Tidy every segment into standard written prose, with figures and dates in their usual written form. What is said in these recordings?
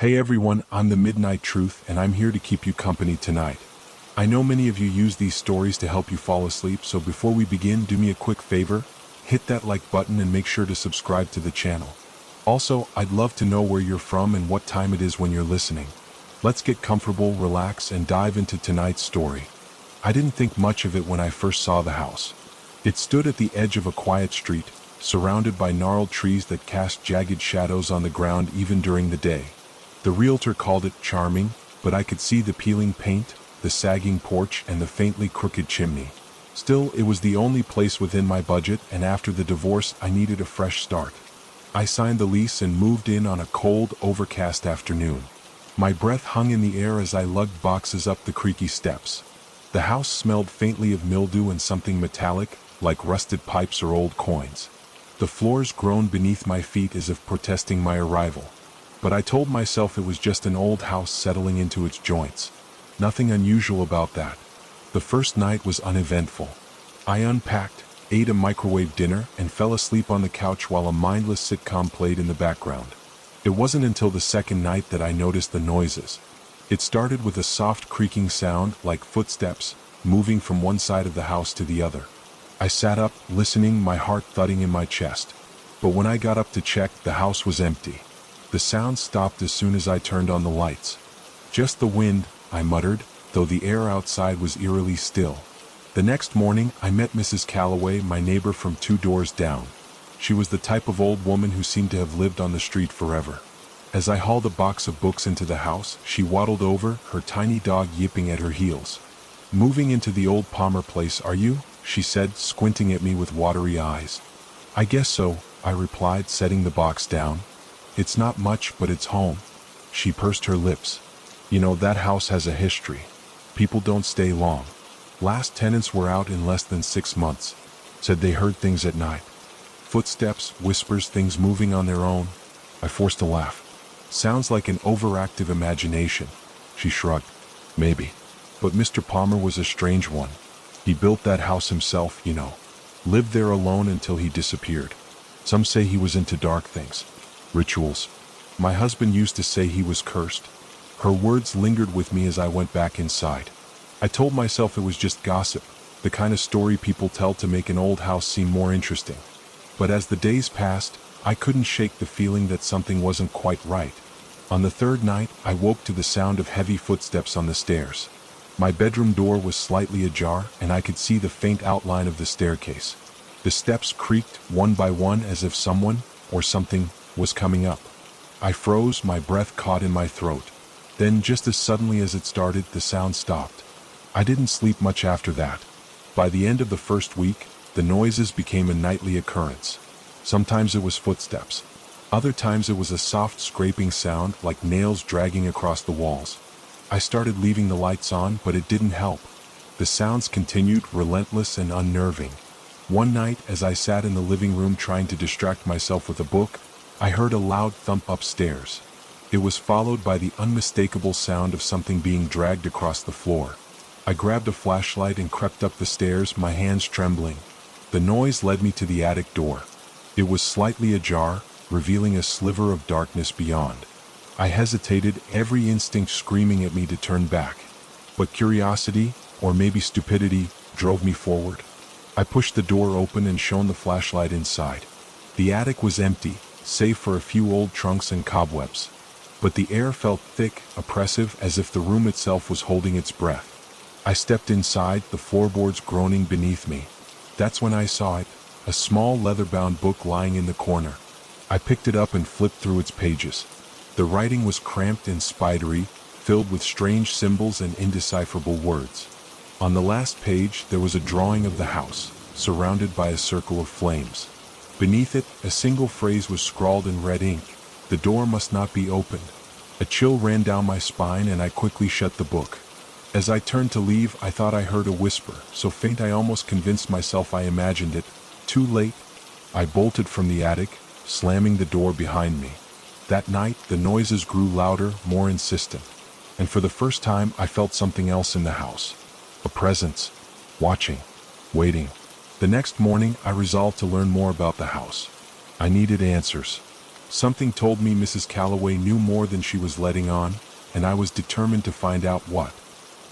Hey everyone, I'm the Midnight Truth and I'm here to keep you company tonight. I know many of you use these stories to help you fall asleep, so before we begin, do me a quick favor, hit that like button and make sure to subscribe to the channel. Also, I'd love to know where you're from and what time it is when you're listening. Let's get comfortable, relax, and dive into tonight's story. I didn't think much of it when I first saw the house. It stood at the edge of a quiet street, surrounded by gnarled trees that cast jagged shadows on the ground even during the day. The realtor called it charming, but I could see the peeling paint, the sagging porch, and the faintly crooked chimney. Still, it was the only place within my budget, and after the divorce, I needed a fresh start. I signed the lease and moved in on a cold, overcast afternoon. My breath hung in the air as I lugged boxes up the creaky steps. The house smelled faintly of mildew and something metallic, like rusted pipes or old coins. The floors groaned beneath my feet as if protesting my arrival. But I told myself it was just an old house settling into its joints. Nothing unusual about that. The first night was uneventful. I unpacked, ate a microwave dinner, and fell asleep on the couch while a mindless sitcom played in the background. It wasn't until the second night that I noticed the noises. It started with a soft creaking sound, like footsteps, moving from one side of the house to the other. I sat up, listening, my heart thudding in my chest. But when I got up to check, the house was empty. The sound stopped as soon as I turned on the lights. "Just the wind," I muttered, though the air outside was eerily still. The next morning, I met Mrs. Calloway, my neighbor from 2 doors down. She was the type of old woman who seemed to have lived on the street forever. As I hauled a box of books into the house, she waddled over, her tiny dog yipping at her heels. "Moving into the old Palmer place, are you?" she said, squinting at me with watery eyes. "I guess so," I replied, setting the box down. "It's not much, but it's home." She pursed her lips. "You know, that house has a history. People don't stay long. Last tenants were out in less than 6 months. Said they heard things at night. Footsteps, whispers, things moving on their own." I forced a laugh. "Sounds like an overactive imagination." She shrugged. "Maybe. But Mr. Palmer was a strange one. He built that house himself, you know. Lived there alone until he disappeared. Some say he was into dark things. Rituals. My husband used to say he was cursed." Her words lingered with me as I went back inside. I told myself it was just gossip, the kind of story people tell to make an old house seem more interesting. But as the days passed, I couldn't shake the feeling that something wasn't quite right. On the third night, I woke to the sound of heavy footsteps on the stairs. My bedroom door was slightly ajar, and I could see the faint outline of the staircase. The steps creaked one by one as if someone, or something, was coming up. I froze, my breath caught in my throat. Then, just as suddenly as it started, the sound stopped. I didn't sleep much after that. By the end of the first week, the noises became a nightly occurrence. Sometimes it was footsteps. Other times it was a soft scraping sound, like nails dragging across the walls. I started leaving the lights on, but it didn't help. The sounds continued, relentless and unnerving. One night, as I sat in the living room trying to distract myself with a book, I heard a loud thump upstairs. It was followed by the unmistakable sound of something being dragged across the floor. I grabbed a flashlight and crept up the stairs, my hands trembling. The noise led me to the attic door. It was slightly ajar, revealing a sliver of darkness beyond. I hesitated, every instinct screaming at me to turn back. But curiosity, or maybe stupidity, drove me forward. I pushed the door open and shone the flashlight inside. The attic was empty, save for a few old trunks and cobwebs. But the air felt thick, oppressive, as if the room itself was holding its breath. I stepped inside, the floorboards groaning beneath me. That's when I saw it, a small leather-bound book lying in the corner. I picked it up and flipped through its pages. The writing was cramped and spidery, filled with strange symbols and indecipherable words. On the last page, there was a drawing of the house, surrounded by a circle of flames. Beneath it, a single phrase was scrawled in red ink: "The door must not be opened." A chill ran down my spine and I quickly shut the book. As I turned to leave, I thought I heard a whisper, so faint I almost convinced myself I imagined it. Too late. I bolted from the attic, slamming the door behind me. That night, the noises grew louder, more insistent. And for the first time, I felt something else in the house. A presence. Watching. Waiting. The next morning, I resolved to learn more about the house. I needed answers. Something told me Mrs. Calloway knew more than she was letting on, and I was determined to find out what.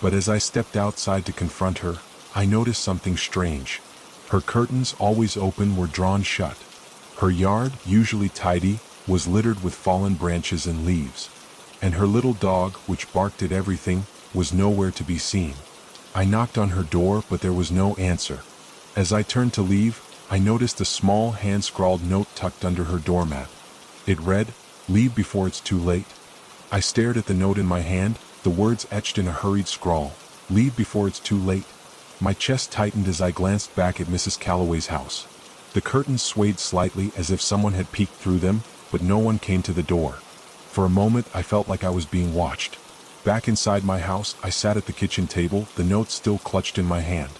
But as I stepped outside to confront her, I noticed something strange. Her curtains, always open, were drawn shut. Her yard, usually tidy, was littered with fallen branches and leaves. And her little dog, which barked at everything, was nowhere to be seen. I knocked on her door, but there was no answer. As I turned to leave, I noticed a small hand-scrawled note tucked under her doormat. It read, "Leave before it's too late." I stared at the note in my hand, the words etched in a hurried scrawl. "Leave before it's too late." My chest tightened as I glanced back at Mrs. Calloway's house. The curtains swayed slightly as if someone had peeked through them, but no one came to the door. For a moment, I felt like I was being watched. Back inside my house, I sat at the kitchen table, the note still clutched in my hand.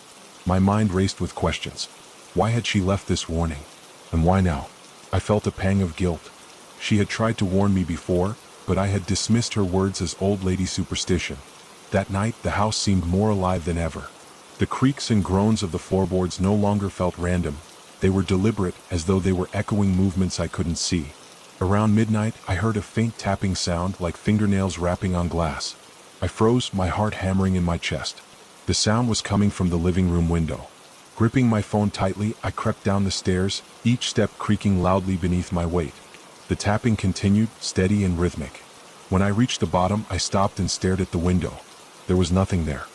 My mind raced with questions. Why had she left this warning? And why now? I felt a pang of guilt. She had tried to warn me before, but I had dismissed her words as old lady superstition. That night, the house seemed more alive than ever. The creaks and groans of the floorboards no longer felt random. They were deliberate, as though they were echoing movements I couldn't see. Around midnight, I heard a faint tapping sound like fingernails rapping on glass. I froze, my heart hammering in my chest. The sound was coming from the living room window. Gripping my phone tightly, I crept down the stairs, each step creaking loudly beneath my weight. The tapping continued, steady and rhythmic. When I reached the bottom, I stopped and stared at the window. There was nothing there.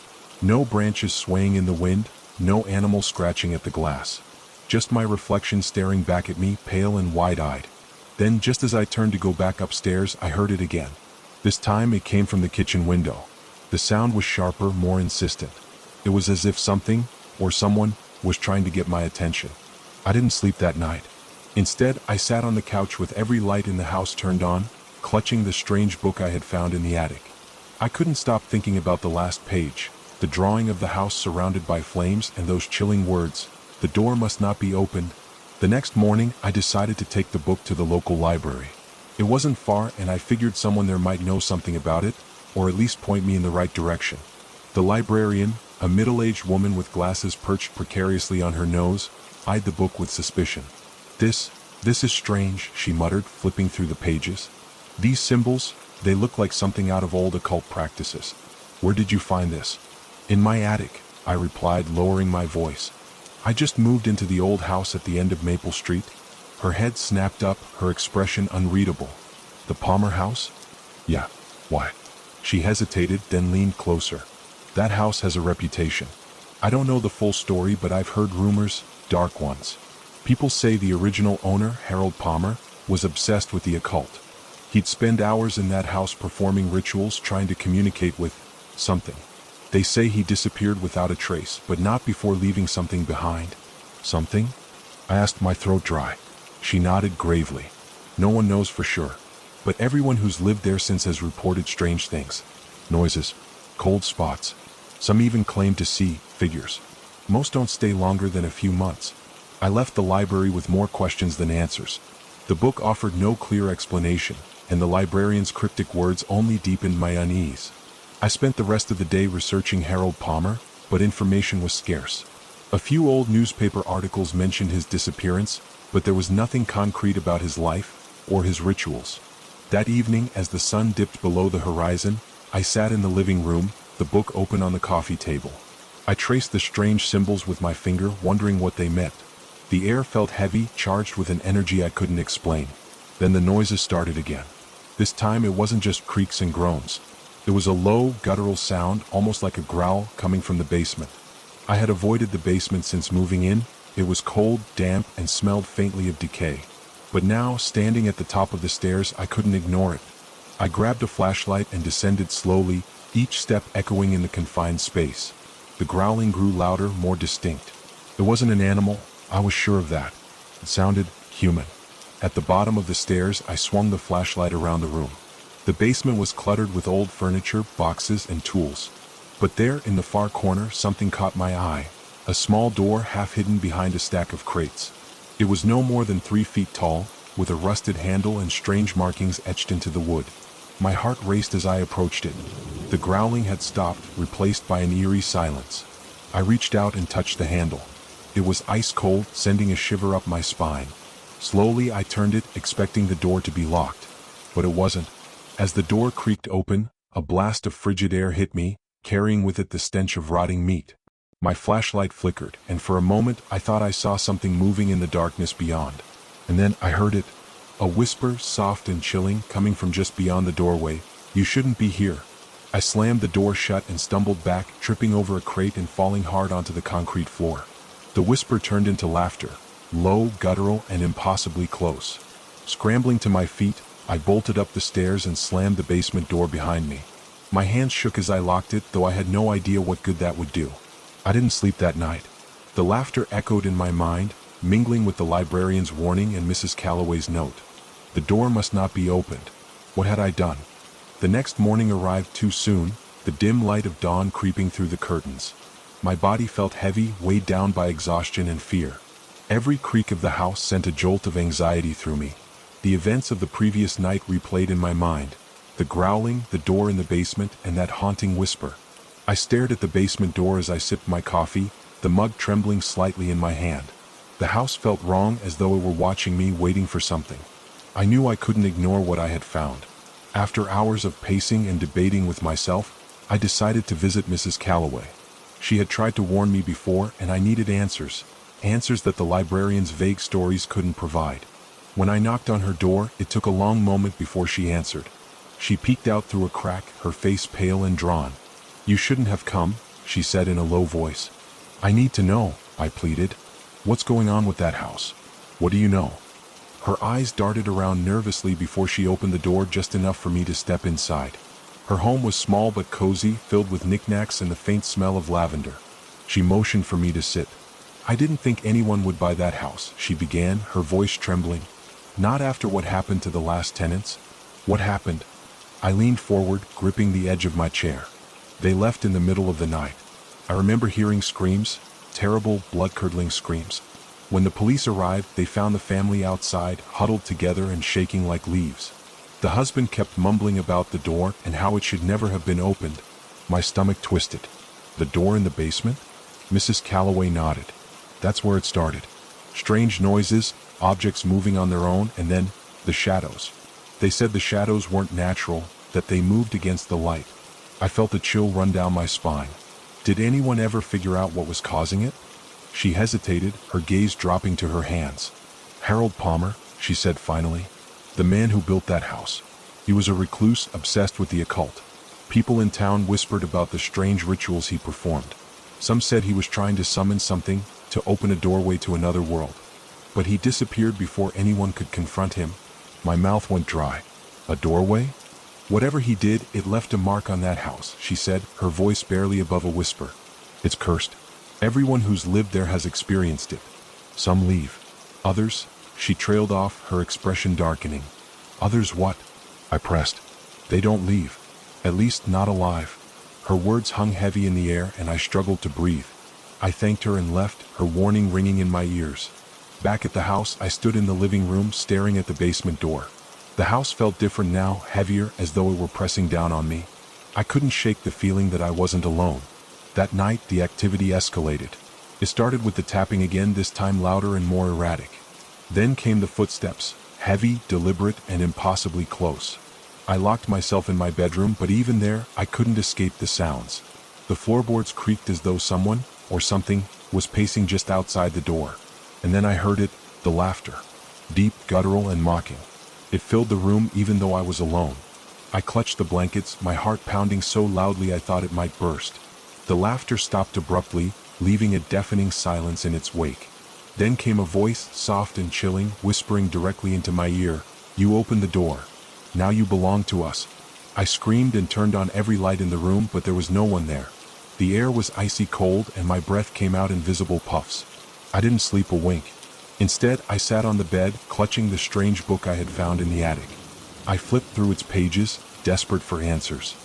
No branches swaying in the wind, no animal scratching at the glass. Just my reflection staring back at me, pale and wide-eyed. Then, just as I turned to go back upstairs, I heard it again. This time it came from the kitchen window. The sound was sharper, more insistent. It was as if something, or someone, was trying to get my attention. I didn't sleep that night. Instead, I sat on the couch with every light in the house turned on, clutching the strange book I had found in the attic. I couldn't stop thinking about the last page, the drawing of the house surrounded by flames and those chilling words, "The door must not be opened." The next morning, I decided to take the book to the local library. It wasn't far, and I figured someone there might know something about it, or at least point me in the right direction. The librarian, a middle-aged woman with glasses perched precariously on her nose, eyed the book with suspicion. This is strange," she muttered, flipping through the pages. "These symbols, they look like something out of old occult practices. Where did you find this?" "In my attic," I replied, lowering my voice. "I just moved into the old house at the end of Maple Street." Her head snapped up, her expression unreadable. "The Palmer house?" "Yeah. Why?" She hesitated, then leaned closer. "That house has a reputation. I don't know the full story, but I've heard rumors, dark ones. People say the original owner, Harold Palmer, was obsessed with the occult. He'd spend hours in that house performing rituals, trying to communicate with something. They say he disappeared without a trace, but not before leaving something behind." "Something?" I asked, my throat dry. She nodded gravely. "No one knows for sure, but everyone who's lived there since has reported strange things. Noises, cold spots. Some even claim to see figures. Most don't stay longer than a few months." I left the library with more questions than answers. The book offered no clear explanation, and the librarian's cryptic words only deepened my unease. I spent the rest of the day researching Harold Palmer, but information was scarce. A few old newspaper articles mentioned his disappearance, but there was nothing concrete about his life or his rituals. That evening, as the sun dipped below the horizon, I sat in the living room, the book open on the coffee table. I traced the strange symbols with my finger, wondering what they meant. The air felt heavy, charged with an energy I couldn't explain. Then the noises started again. This time it wasn't just creaks and groans. There was a low, guttural sound, almost like a growl, coming from the basement. I had avoided the basement since moving in. It was cold, damp, and smelled faintly of decay. But now, standing at the top of the stairs, I couldn't ignore it. I grabbed a flashlight and descended slowly, each step echoing in the confined space. The growling grew louder, more distinct. It wasn't an animal, I was sure of that. It sounded human. At the bottom of the stairs, I swung the flashlight around the room. The basement was cluttered with old furniture, boxes, and tools. But there, in the far corner, something caught my eye. A small door half hidden behind a stack of crates. It was no more than 3 feet tall, with a rusted handle and strange markings etched into the wood. My heart raced as I approached it. The growling had stopped, replaced by an eerie silence. I reached out and touched the handle. It was ice cold, sending a shiver up my spine. Slowly I turned it, expecting the door to be locked. But it wasn't. As the door creaked open, a blast of frigid air hit me, carrying with it the stench of rotting meat. My flashlight flickered, and for a moment I thought I saw something moving in the darkness beyond. And then I heard it. A whisper, soft and chilling, coming from just beyond the doorway. "You shouldn't be here." I slammed the door shut and stumbled back, tripping over a crate and falling hard onto the concrete floor. The whisper turned into laughter, low, guttural, and impossibly close. Scrambling to my feet, I bolted up the stairs and slammed the basement door behind me. My hands shook as I locked it, though I had no idea what good that would do. I didn't sleep that night. The laughter echoed in my mind, mingling with the librarian's warning and Mrs. Calloway's note. The door must not be opened. What had I done? The next morning arrived too soon, the dim light of dawn creeping through the curtains. My body felt heavy, weighed down by exhaustion and fear. Every creak of the house sent a jolt of anxiety through me. The events of the previous night replayed in my mind. The growling, the door in the basement, and that haunting whisper. I stared at the basement door as I sipped my coffee, the mug trembling slightly in my hand. The house felt wrong, as though it were watching me, waiting for something. I knew I couldn't ignore what I had found. After hours of pacing and debating with myself, I decided to visit Mrs. Calloway. She had tried to warn me before, and I needed answers. Answers that the librarian's vague stories couldn't provide. When I knocked on her door, it took a long moment before she answered. She peeked out through a crack, her face pale and drawn. "You shouldn't have come," she said in a low voice. "I need to know," I pleaded. "What's going on with that house? What do you know?" Her eyes darted around nervously before she opened the door just enough for me to step inside. Her home was small but cozy, filled with knickknacks and the faint smell of lavender. She motioned for me to sit. "I didn't think anyone would buy that house," she began, her voice trembling. "Not after what happened to the last tenants." "What happened?" I leaned forward, gripping the edge of my chair. "They left in the middle of the night. I remember hearing screams, terrible, blood-curdling screams. When the police arrived, they found the family outside, huddled together and shaking like leaves. The husband kept mumbling about the door and how it should never have been opened." My stomach twisted. "The door in the basement?" Mrs. Calloway nodded. "That's where it started. Strange noises, objects moving on their own, and then the shadows. They said the shadows weren't natural, that they moved against the light." I felt a chill run down my spine. "Did anyone ever figure out what was causing it?" She hesitated, her gaze dropping to her hands. "Harold Palmer," she said finally. "The man who built that house. He was a recluse, obsessed with the occult. People in town whispered about the strange rituals he performed. Some said he was trying to summon something, to open a doorway to another world. But he disappeared before anyone could confront him." My mouth went dry. "A doorway?" "Whatever he did, it left a mark on that house," she said, her voice barely above a whisper. "It's cursed. Everyone who's lived there has experienced it. Some leave. Others," she trailed off, her expression darkening. "Others what?" I pressed. "They don't leave. At least not alive." Her words hung heavy in the air, and I struggled to breathe. I thanked her and left, her warning ringing in my ears. Back at the house, I stood in the living room, staring at the basement door. The house felt different now, heavier, as though it were pressing down on me. I couldn't shake the feeling that I wasn't alone. That night, the activity escalated. It started with the tapping again, this time louder and more erratic. Then came the footsteps, heavy, deliberate, and impossibly close. I locked myself in my bedroom, but even there, I couldn't escape the sounds. The floorboards creaked as though someone, or something, was pacing just outside the door. And then I heard it, the laughter. Deep, guttural, and mocking. It filled the room even though I was alone. I clutched the blankets, my heart pounding so loudly I thought it might burst. The laughter stopped abruptly, leaving a deafening silence in its wake. Then came a voice, soft and chilling, whispering directly into my ear, "You opened the door. Now you belong to us." I screamed and turned on every light in the room, but there was no one there. The air was icy cold, and my breath came out in visible puffs. I didn't sleep a wink. Instead, I sat on the bed, clutching the strange book I had found in the attic. I flipped through its pages, desperate for answers.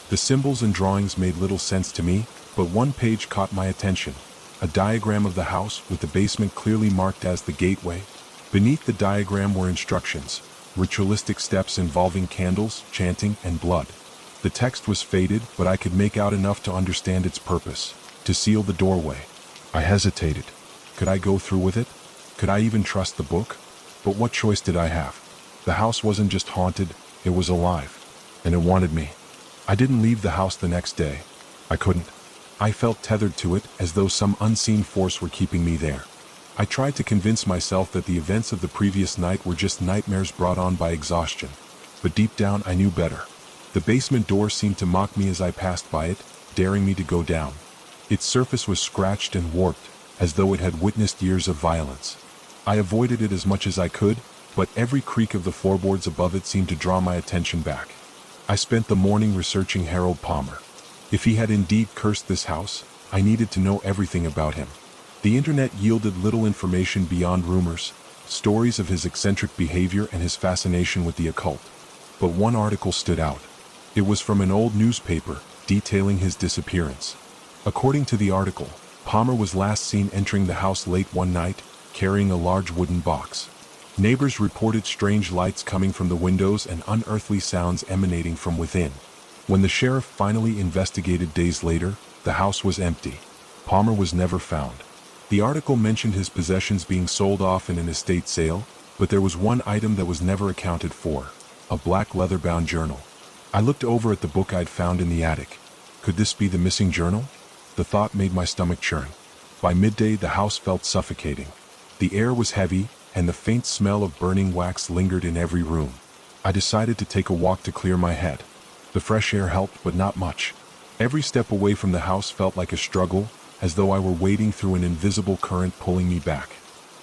The symbols and drawings made little sense to me, but one page caught my attention. A diagram of the house, with the basement clearly marked as the gateway. Beneath the diagram were instructions, ritualistic steps involving candles, chanting, and blood. The text was faded, but I could make out enough to understand its purpose: to seal the doorway. I hesitated. Could I go through with it? Could I even trust the book? But what choice did I have? The house wasn't just haunted, it was alive. And it wanted me. I didn't leave the house the next day. I couldn't. I felt tethered to it, as though some unseen force were keeping me there. I tried to convince myself that the events of the previous night were just nightmares brought on by exhaustion. But deep down I knew better. The basement door seemed to mock me as I passed by it, daring me to go down. Its surface was scratched and warped, as though it had witnessed years of violence. I avoided it as much as I could, but every creak of the floorboards above it seemed to draw my attention back. I spent the morning researching Harold Palmer. If he had indeed cursed this house, I needed to know everything about him. The internet yielded little information beyond rumors, stories of his eccentric behavior and his fascination with the occult. But one article stood out. It was from an old newspaper, detailing his disappearance. According to the article, Palmer was last seen entering the house late one night, carrying a large wooden box. Neighbors reported strange lights coming from the windows and unearthly sounds emanating from within. When the sheriff finally investigated days later, the house was empty. Palmer was never found. The article mentioned his possessions being sold off in an estate sale, but there was one item that was never accounted for: a black leather-bound journal. I looked over at the book I'd found in the attic. Could this be the missing journal? The thought made my stomach churn. By midday, the house felt suffocating. The air was heavy, and the faint smell of burning wax lingered in every room. I decided to take a walk to clear my head. The fresh air helped, but not much. Every step away from the house felt like a struggle, as though I were wading through an invisible current pulling me back.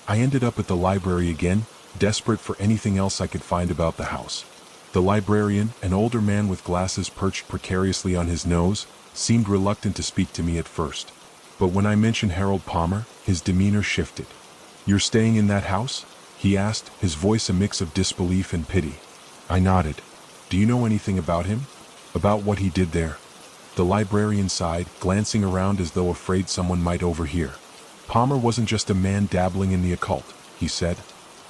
I ended up at the library again, desperate for anything else I could find about the house. The librarian, an older man with glasses perched precariously on his nose, seemed reluctant to speak to me at first. But when I mentioned Harold Palmer, his demeanor shifted. "You're staying in that house?" he asked, his voice a mix of disbelief and pity. I nodded. "Do you know anything about him? About what he did there?" The librarian sighed, glancing around as though afraid someone might overhear. "Palmer wasn't just a man dabbling in the occult," he said.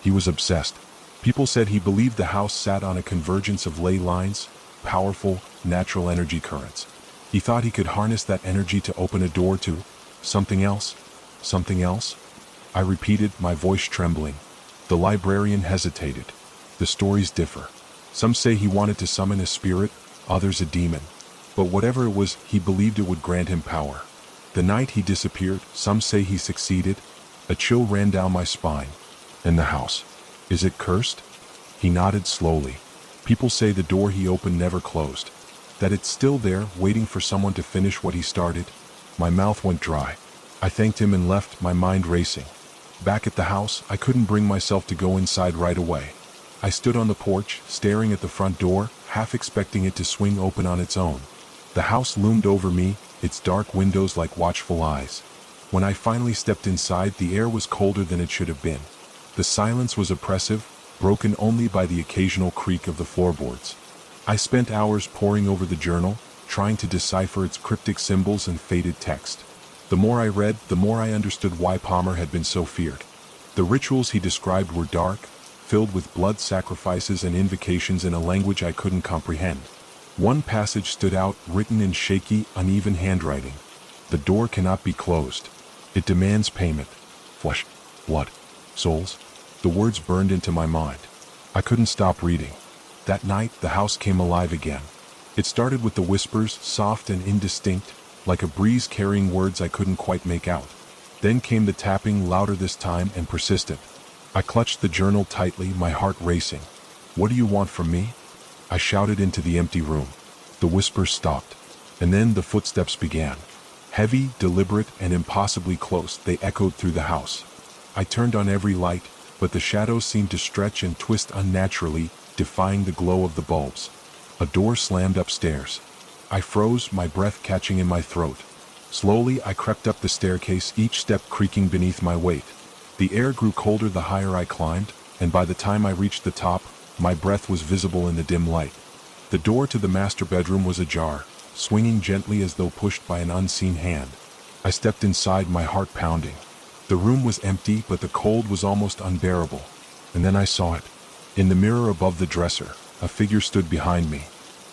"He was obsessed. People said he believed the house sat on a convergence of ley lines, powerful, natural energy currents. He thought he could harness that energy to open a door to something else." "Something else?" I repeated, my voice trembling. The librarian hesitated. "The stories differ. Some say he wanted to summon a spirit, others a demon. But whatever it was, he believed it would grant him power. The night he disappeared, some say he succeeded." A chill ran down my spine. "And the house? Is it cursed?" He nodded slowly. "People say the door he opened never closed. That it's still there, waiting for someone to finish what he started." My mouth went dry. I thanked him and left, my mind racing. Back at the house, I couldn't bring myself to go inside right away. I stood on the porch, staring at the front door, half expecting it to swing open on its own. The house loomed over me, its dark windows like watchful eyes. When I finally stepped inside, the air was colder than it should have been. The silence was oppressive, broken only by the occasional creak of the floorboards. I spent hours poring over the journal, trying to decipher its cryptic symbols and faded text. The more I read, the more I understood why Palmer had been so feared. The rituals he described were dark, filled with blood sacrifices and invocations in a language I couldn't comprehend. One passage stood out, written in shaky, uneven handwriting. "The door cannot be closed. It demands payment. Flesh, blood, souls." The words burned into my mind. I couldn't stop reading. That night, the house came alive again. It started with the whispers, soft and indistinct, like a breeze carrying words I couldn't quite make out. Then came the tapping, louder this time and persistent. I clutched the journal tightly, my heart racing. "What do you want from me?" I shouted into the empty room. The whispers stopped, and then the footsteps began. Heavy, deliberate, and impossibly close, they echoed through the house. I turned on every light, but the shadows seemed to stretch and twist unnaturally, defying the glow of the bulbs. A door slammed upstairs. I froze, my breath catching in my throat. Slowly, I crept up the staircase, each step creaking beneath my weight. The air grew colder the higher I climbed, and by the time I reached the top, my breath was visible in the dim light. The door to the master bedroom was ajar, swinging gently as though pushed by an unseen hand. I stepped inside, my heart pounding. The room was empty, but the cold was almost unbearable. And then I saw it. In the mirror above the dresser, a figure stood behind me.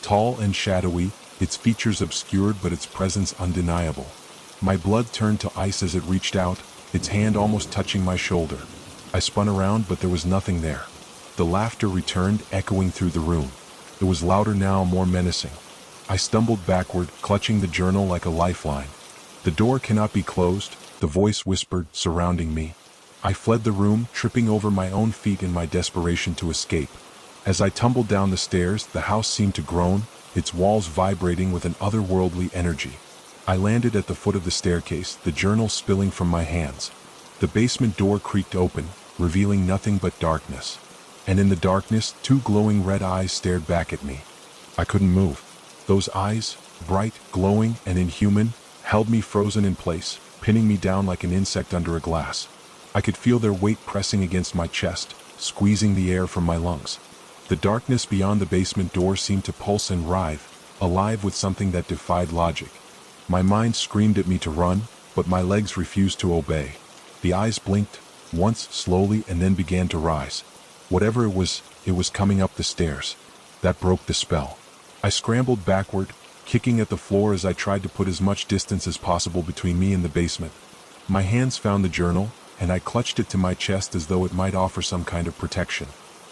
Tall and shadowy, its features obscured but its presence undeniable. My blood turned to ice as it reached out, its hand almost touching my shoulder. I spun around, but there was nothing there. The laughter returned, echoing through the room. It was louder now, more menacing. I stumbled backward, clutching the journal like a lifeline. "The door cannot be closed," the voice whispered, surrounding me. I fled the room, tripping over my own feet in my desperation to escape. As I tumbled down the stairs, the house seemed to groan, its walls vibrating with an otherworldly energy. I landed at the foot of the staircase, the journal spilling from my hands. The basement door creaked open, revealing nothing but darkness. And in the darkness, two glowing red eyes stared back at me. I couldn't move. Those eyes, bright, glowing, and inhuman, held me frozen in place, pinning me down like an insect under a glass. I could feel their weight pressing against my chest, squeezing the air from my lungs. The darkness beyond the basement door seemed to pulse and writhe, alive with something that defied logic. My mind screamed at me to run, but my legs refused to obey. The eyes blinked, once slowly, and then began to rise. Whatever it was coming up the stairs. That broke the spell. I scrambled backward, kicking at the floor as I tried to put as much distance as possible between me and the basement. My hands found the journal, and I clutched it to my chest as though it might offer some kind of protection.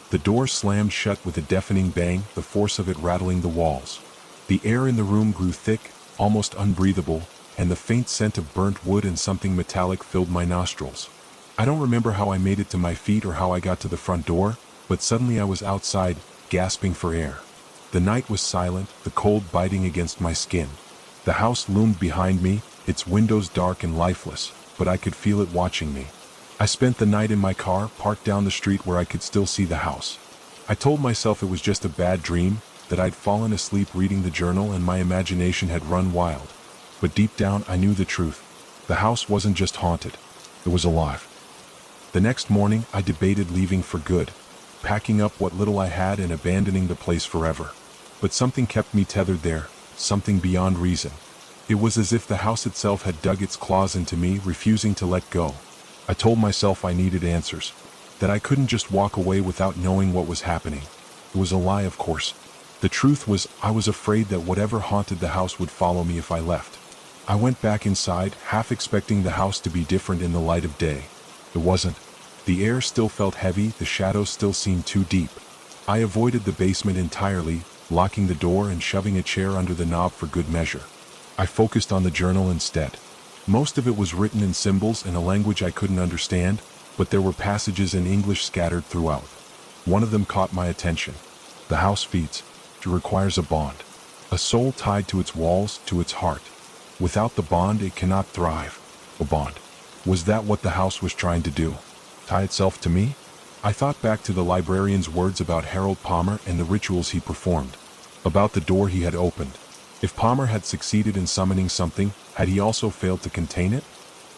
The door slammed shut with a deafening bang, the force of it rattling the walls. The air in the room grew thick, almost unbreathable, and the faint scent of burnt wood and something metallic filled my nostrils. I don't remember how I made it to my feet or how I got to the front door, but suddenly I was outside, gasping for air. The night was silent, the cold biting against my skin. The house loomed behind me, its windows dark and lifeless, but I could feel it watching me. I spent the night in my car, parked down the street where I could still see the house. I told myself it was just a bad dream, that I'd fallen asleep reading the journal and my imagination had run wild. But deep down I knew the truth. The house wasn't just haunted, it was alive. The next morning I debated leaving for good, packing up what little I had and abandoning the place forever. But something kept me tethered there, something beyond reason. It was as if the house itself had dug its claws into me, refusing to let go. I told myself I needed answers, that I couldn't just walk away without knowing what was happening. It was a lie, of course. The truth was, I was afraid that whatever haunted the house would follow me if I left. I went back inside, half expecting the house to be different in the light of day. It wasn't. The air still felt heavy, the shadows still seemed too deep. I avoided the basement entirely, locking the door and shoving a chair under the knob for good measure. I focused on the journal instead. Most of it was written in symbols in a language I couldn't understand, but there were passages in English scattered throughout. One of them caught my attention. The house feeds. It requires a bond. A soul tied to its walls, to its heart. Without the bond, it cannot thrive. A bond. Was that what the house was trying to do? Tie itself to me? I thought back to the librarian's words about Harold Palmer and the rituals he performed. About the door he had opened. If Palmer had succeeded in summoning something, had he also failed to contain it?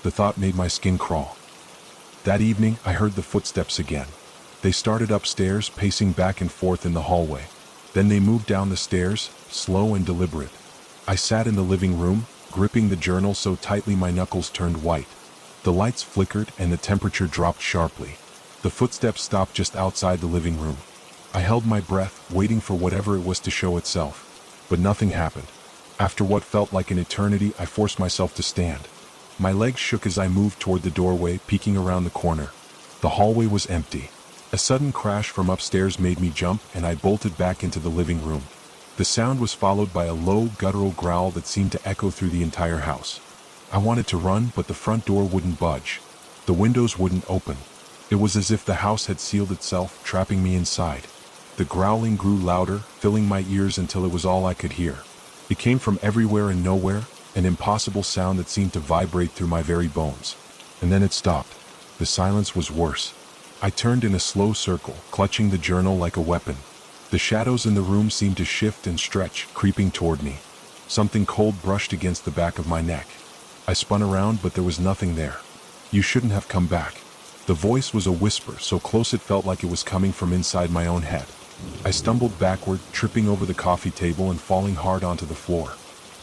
The thought made my skin crawl. That evening, I heard the footsteps again. They started upstairs, pacing back and forth in the hallway. Then they moved down the stairs, slow and deliberate. I sat in the living room, gripping the journal so tightly my knuckles turned white. The lights flickered and the temperature dropped sharply. The footsteps stopped just outside the living room. I held my breath, waiting for whatever it was to show itself. But nothing happened. After what felt like an eternity, I forced myself to stand. My legs shook as I moved toward the doorway, peeking around the corner. The hallway was empty. A sudden crash from upstairs made me jump, and I bolted back into the living room. The sound was followed by a low, guttural growl that seemed to echo through the entire house. I wanted to run, but the front door wouldn't budge. The windows wouldn't open. It was as if the house had sealed itself, trapping me inside. The growling grew louder, filling my ears until it was all I could hear. It came from everywhere and nowhere, an impossible sound that seemed to vibrate through my very bones. And then it stopped. The silence was worse. I turned in a slow circle, clutching the journal like a weapon. The shadows in the room seemed to shift and stretch, creeping toward me. Something cold brushed against the back of my neck. I spun around, but there was nothing there. "You shouldn't have come back." The voice was a whisper, so close it felt like it was coming from inside my own head. I stumbled backward, tripping over the coffee table and falling hard onto the floor.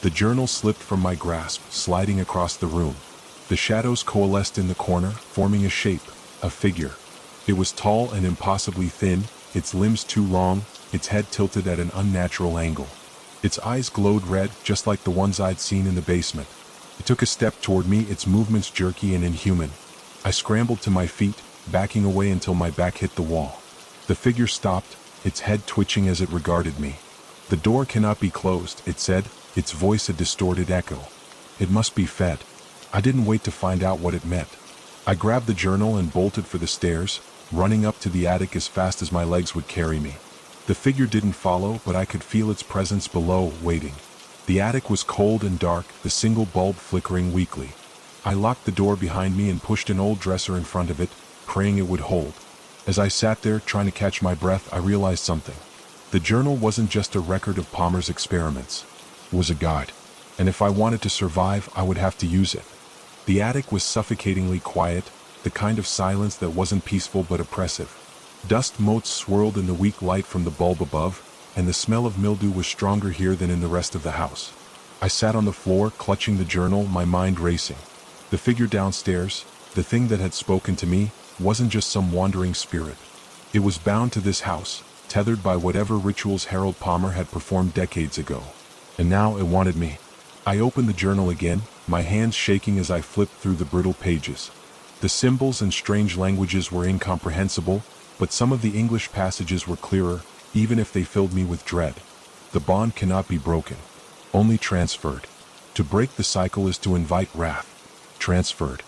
The journal slipped from my grasp, sliding across the room. The shadows coalesced in the corner, forming a shape, a figure. It was tall and impossibly thin, its limbs too long, its head tilted at an unnatural angle. Its eyes glowed red, just like the ones I'd seen in the basement. It took a step toward me, its movements jerky and inhuman. I scrambled to my feet, backing away until my back hit the wall. The figure stopped, its head twitching as it regarded me. "The door cannot be closed," it said, its voice a distorted echo. "It must be fed." I didn't wait to find out what it meant. I grabbed the journal and bolted for the stairs, running up to the attic as fast as my legs would carry me. The figure didn't follow, but I could feel its presence below, waiting. The attic was cold and dark, the single bulb flickering weakly. I locked the door behind me and pushed an old dresser in front of it, praying it would hold. As I sat there, trying to catch my breath, I realized something. The journal wasn't just a record of Palmer's experiments. It was a guide. And if I wanted to survive, I would have to use it. The attic was suffocatingly quiet, the kind of silence that wasn't peaceful but oppressive. Dust motes swirled in the weak light from the bulb above, and the smell of mildew was stronger here than in the rest of the house. I sat on the floor, clutching the journal, my mind racing. The figure downstairs, the thing that had spoken to me, wasn't just some wandering spirit. It was bound to this house, tethered by whatever rituals Harold Palmer had performed decades ago. And now it wanted me. I opened the journal again, my hands shaking as I flipped through the brittle pages. The symbols and strange languages were incomprehensible, but some of the English passages were clearer, even if they filled me with dread. The bond cannot be broken, only transferred. To break the cycle is to invite wrath. Transferred.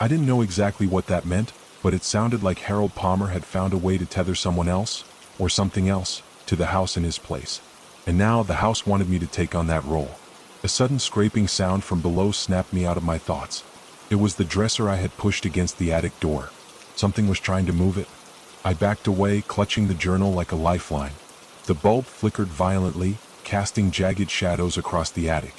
I didn't know exactly what that meant, but it sounded like Harold Palmer had found a way to tether someone else, or something else, to the house in his place. And now the house wanted me to take on that role. A sudden scraping sound from below snapped me out of my thoughts. It was the dresser I had pushed against the attic door. Something was trying to move it. I backed away, clutching the journal like a lifeline. The bulb flickered violently, casting jagged shadows across the attic.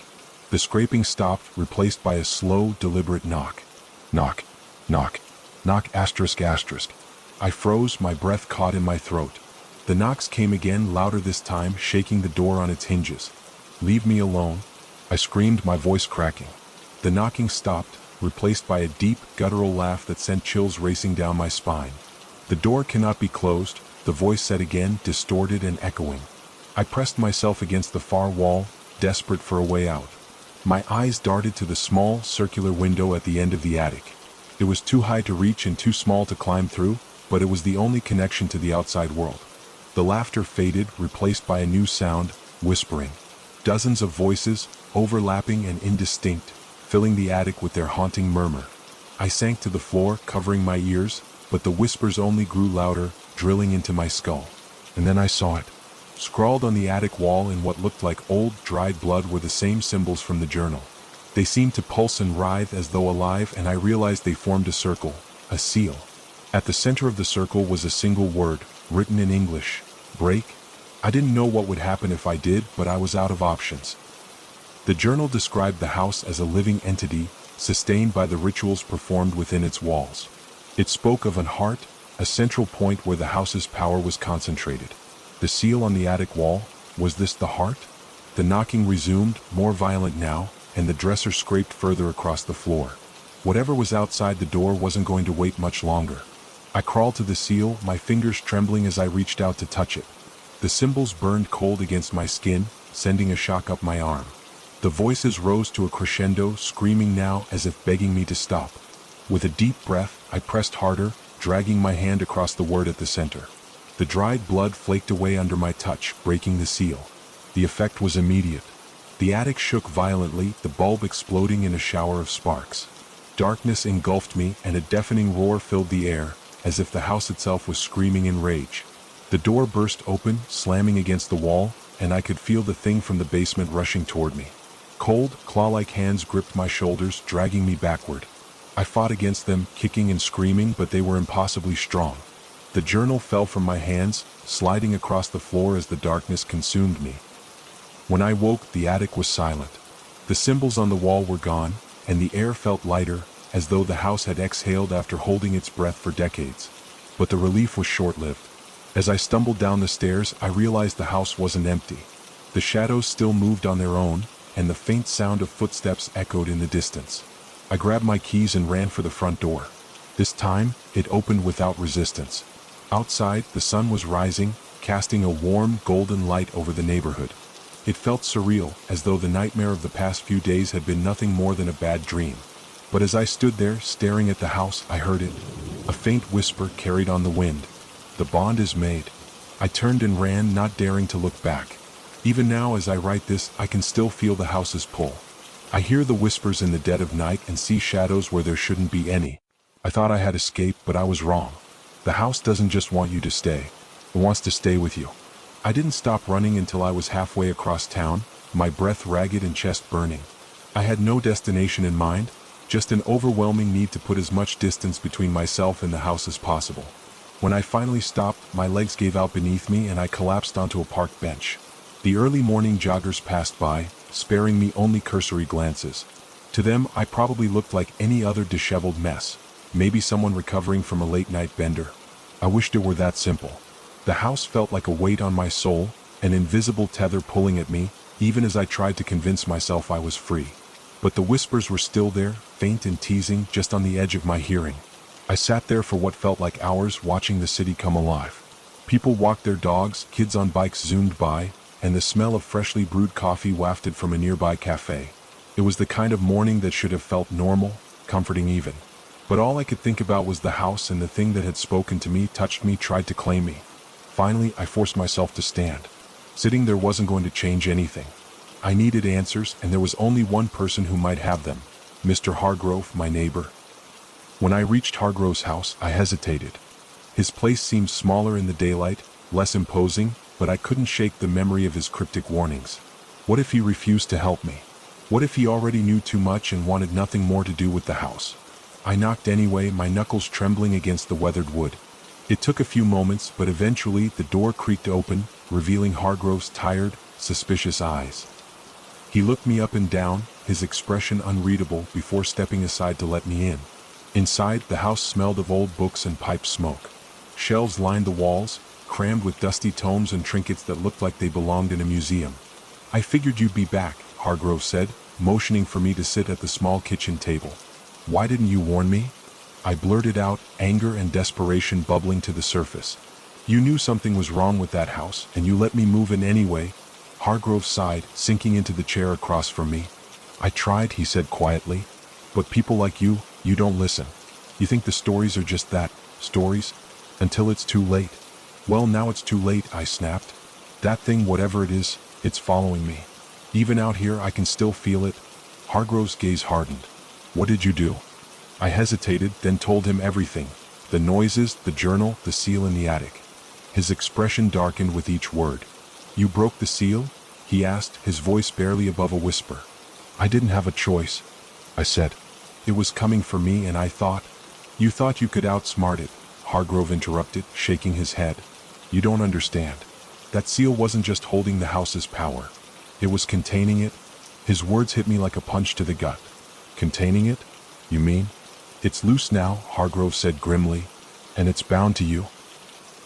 The scraping stopped, replaced by a slow, deliberate knock. Knock. Knock. Knock asterisk asterisk. I froze, my breath caught in my throat. The knocks came again, louder this time, shaking the door on its hinges. "Leave me alone," I screamed, my voice cracking. The knocking stopped, replaced by a deep, guttural laugh that sent chills racing down my spine. "The door cannot be closed," the voice said again, distorted and echoing. I pressed myself against the far wall, desperate for a way out. My eyes darted to the small, circular window at the end of the attic. It was too high to reach and too small to climb through, but it was the only connection to the outside world. The laughter faded, replaced by a new sound, whispering. Dozens of voices, overlapping and indistinct, filling the attic with their haunting murmur. I sank to the floor, covering my ears, but the whispers only grew louder, drilling into my skull. And then I saw it. Scrawled on the attic wall in what looked like old, dried blood were the same symbols from the journal. They seemed to pulse and writhe as though alive, and I realized they formed a circle, a seal. At the center of the circle was a single word, written in English: break. I didn't know what would happen if I did, but I was out of options. The journal described the house as a living entity, sustained by the rituals performed within its walls. It spoke of an heart, a central point where the house's power was concentrated. The seal on the attic wall, was this the heart? The knocking resumed, more violent now, and the dresser scraped further across the floor. Whatever was outside the door wasn't going to wait much longer. I crawled to the seal, my fingers trembling as I reached out to touch it. The symbols burned cold against my skin, sending a shock up my arm. The voices rose to a crescendo, screaming now as if begging me to stop. With a deep breath, I pressed harder, dragging my hand across the word at the center. The dried blood flaked away under my touch, breaking the seal. The effect was immediate. The attic shook violently, the bulb exploding in a shower of sparks. Darkness engulfed me, and a deafening roar filled the air, as if the house itself was screaming in rage. The door burst open, slamming against the wall, and I could feel the thing from the basement rushing toward me. Cold, claw-like hands gripped my shoulders, dragging me backward. I fought against them, kicking and screaming, but they were impossibly strong. The journal fell from my hands, sliding across the floor as the darkness consumed me. When I woke, the attic was silent. The symbols on the wall were gone, and the air felt lighter, as though the house had exhaled after holding its breath for decades. But the relief was short-lived. As I stumbled down the stairs, I realized the house wasn't empty. The shadows still moved on their own, and the faint sound of footsteps echoed in the distance. I grabbed my keys and ran for the front door. This time, it opened without resistance. Outside, the sun was rising, casting a warm, golden light over the neighborhood. It felt surreal, as though the nightmare of the past few days had been nothing more than a bad dream. But as I stood there, staring at the house, I heard it. A faint whisper carried on the wind. "The bond is made." I turned and ran, not daring to look back. Even now, as I write this, I can still feel the house's pull. I hear the whispers in the dead of night and see shadows where there shouldn't be any. I thought I had escaped, but I was wrong. The house doesn't just want you to stay. It wants to stay with you. I didn't stop running until I was halfway across town, my breath ragged and chest burning. I had no destination in mind, just an overwhelming need to put as much distance between myself and the house as possible. When I finally stopped, my legs gave out beneath me and I collapsed onto a park bench. The early morning joggers passed by, sparing me only cursory glances. To them, I probably looked like any other disheveled mess, maybe someone recovering from a late-night bender. I wished it were that simple. The house felt like a weight on my soul, an invisible tether pulling at me, even as I tried to convince myself I was free. But the whispers were still there, faint and teasing, just on the edge of my hearing. I sat there for what felt like hours, watching the city come alive. People walked their dogs, kids on bikes zoomed by, and the smell of freshly brewed coffee wafted from a nearby cafe. It was the kind of morning that should have felt normal, comforting even. But all I could think about was the house, and the thing that had spoken to me, touched me, tried to claim me. Finally, I forced myself to stand. Sitting there wasn't going to change anything. I needed answers, and there was only one person who might have them: Mr. Hargrove, my neighbor. When I reached Hargrove's house, I hesitated. His place seemed smaller in the daylight, less imposing, but I couldn't shake the memory of his cryptic warnings. What if he refused to help me? What if he already knew too much and wanted nothing more to do with the house? I knocked anyway, my knuckles trembling against the weathered wood. It took a few moments, but eventually the door creaked open, revealing Hargrove's tired, suspicious eyes. He looked me up and down, his expression unreadable, before stepping aside to let me in. Inside, the house smelled of old books and pipe smoke. Shelves lined the walls, crammed with dusty tomes and trinkets that looked like they belonged in a museum. "I figured you'd be back," Hargrove said, motioning for me to sit at the small kitchen table. "Why didn't you warn me?" I blurted out, anger and desperation bubbling to the surface. "You knew something was wrong with that house, and you let me move in anyway." Hargrove sighed, sinking into the chair across from me. "I tried," he said quietly. "But people like you don't listen. You think the stories are just that, stories, until it's too late." "Well, now it's too late," I snapped. "That thing, whatever it is, it's following me. Even out here, I can still feel it." Hargrove's gaze hardened. "What did you do?" I hesitated, then told him everything. The noises, the journal, the seal in the attic. His expression darkened with each word. "You broke the seal?" he asked, his voice barely above a whisper. "I didn't have a choice," I said. "It was coming for me, and I thought—" "You thought you could outsmart it," Hargrove interrupted, shaking his head. "You don't understand. That seal wasn't just holding the house's power. It was containing it." His words hit me like a punch to the gut. "Containing it? You mean?" "It's loose now," Hargrove said grimly, "and it's bound to you."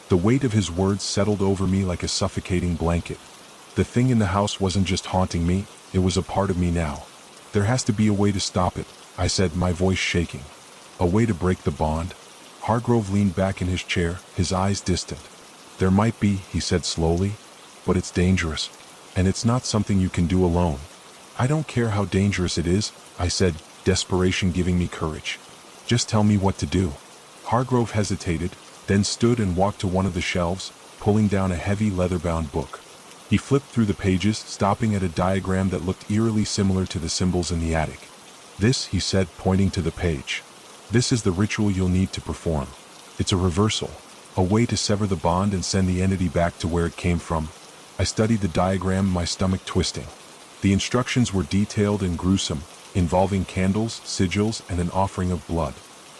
The weight of his words settled over me like a suffocating blanket. The thing in the house wasn't just haunting me, it was a part of me now. "There has to be a way to stop it," I said, my voice shaking. "A way to break the bond?" Hargrove leaned back in his chair, his eyes distant. "There might be," he said slowly, "but it's dangerous. And it's not something you can do alone." "I don't care how dangerous it is," I said, desperation giving me courage. "Just tell me what to do." Hargrove hesitated, then stood and walked to one of the shelves, pulling down a heavy leather-bound book. He flipped through the pages, stopping at a diagram that looked eerily similar to the symbols in the attic. "This," he said, pointing to the page. "This is the ritual you'll need to perform. It's a reversal, a way to sever the bond and send the entity back to where it came from." I studied the diagram, my stomach twisting. The instructions were detailed and gruesome, involving candles, sigils, and an offering of blood.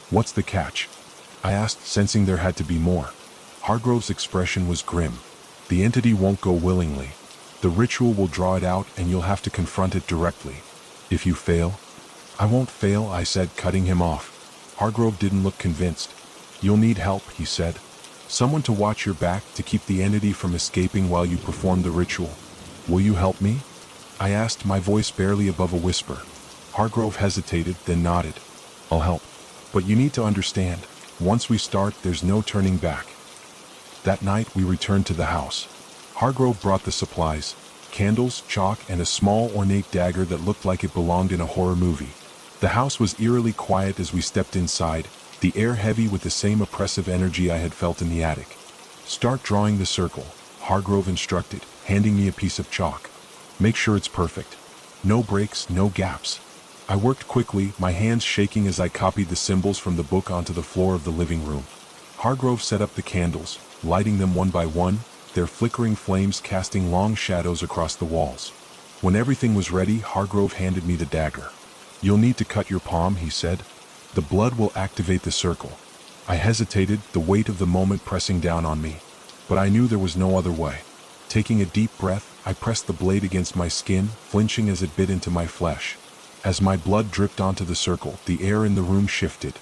"What's the catch?" I asked, sensing there had to be more. Hargrove's expression was grim. "The entity won't go willingly. The ritual will draw it out, and you'll have to confront it directly. If you fail—" "I won't fail," I said, cutting him off. Hargrove didn't look convinced. "You'll need help," he said. "Someone to watch your back, to keep the entity from escaping while you perform the ritual. Will you help me?" I asked, my voice barely above a whisper. Hargrove hesitated, then nodded. "I'll help. But you need to understand, once we start, there's no turning back." That night, we returned to the house. Hargrove brought the supplies: candles, chalk, and a small ornate dagger that looked like it belonged in a horror movie. The house was eerily quiet as we stepped inside, the air heavy with the same oppressive energy I had felt in the attic. "Start drawing the circle," Hargrove instructed, handing me a piece of chalk. "Make sure it's perfect. No breaks, no gaps." I worked quickly, my hands shaking as I copied the symbols from the book onto the floor of the living room. Hargrove set up the candles, lighting them one by one, their flickering flames casting long shadows across the walls. When everything was ready, Hargrove handed me the dagger. "You'll need to cut your palm," he said. "The blood will activate the circle." I hesitated, the weight of the moment pressing down on me. But I knew there was no other way. Taking a deep breath, I pressed the blade against my skin, flinching as it bit into my flesh. As my blood dripped onto the circle, the air in the room shifted.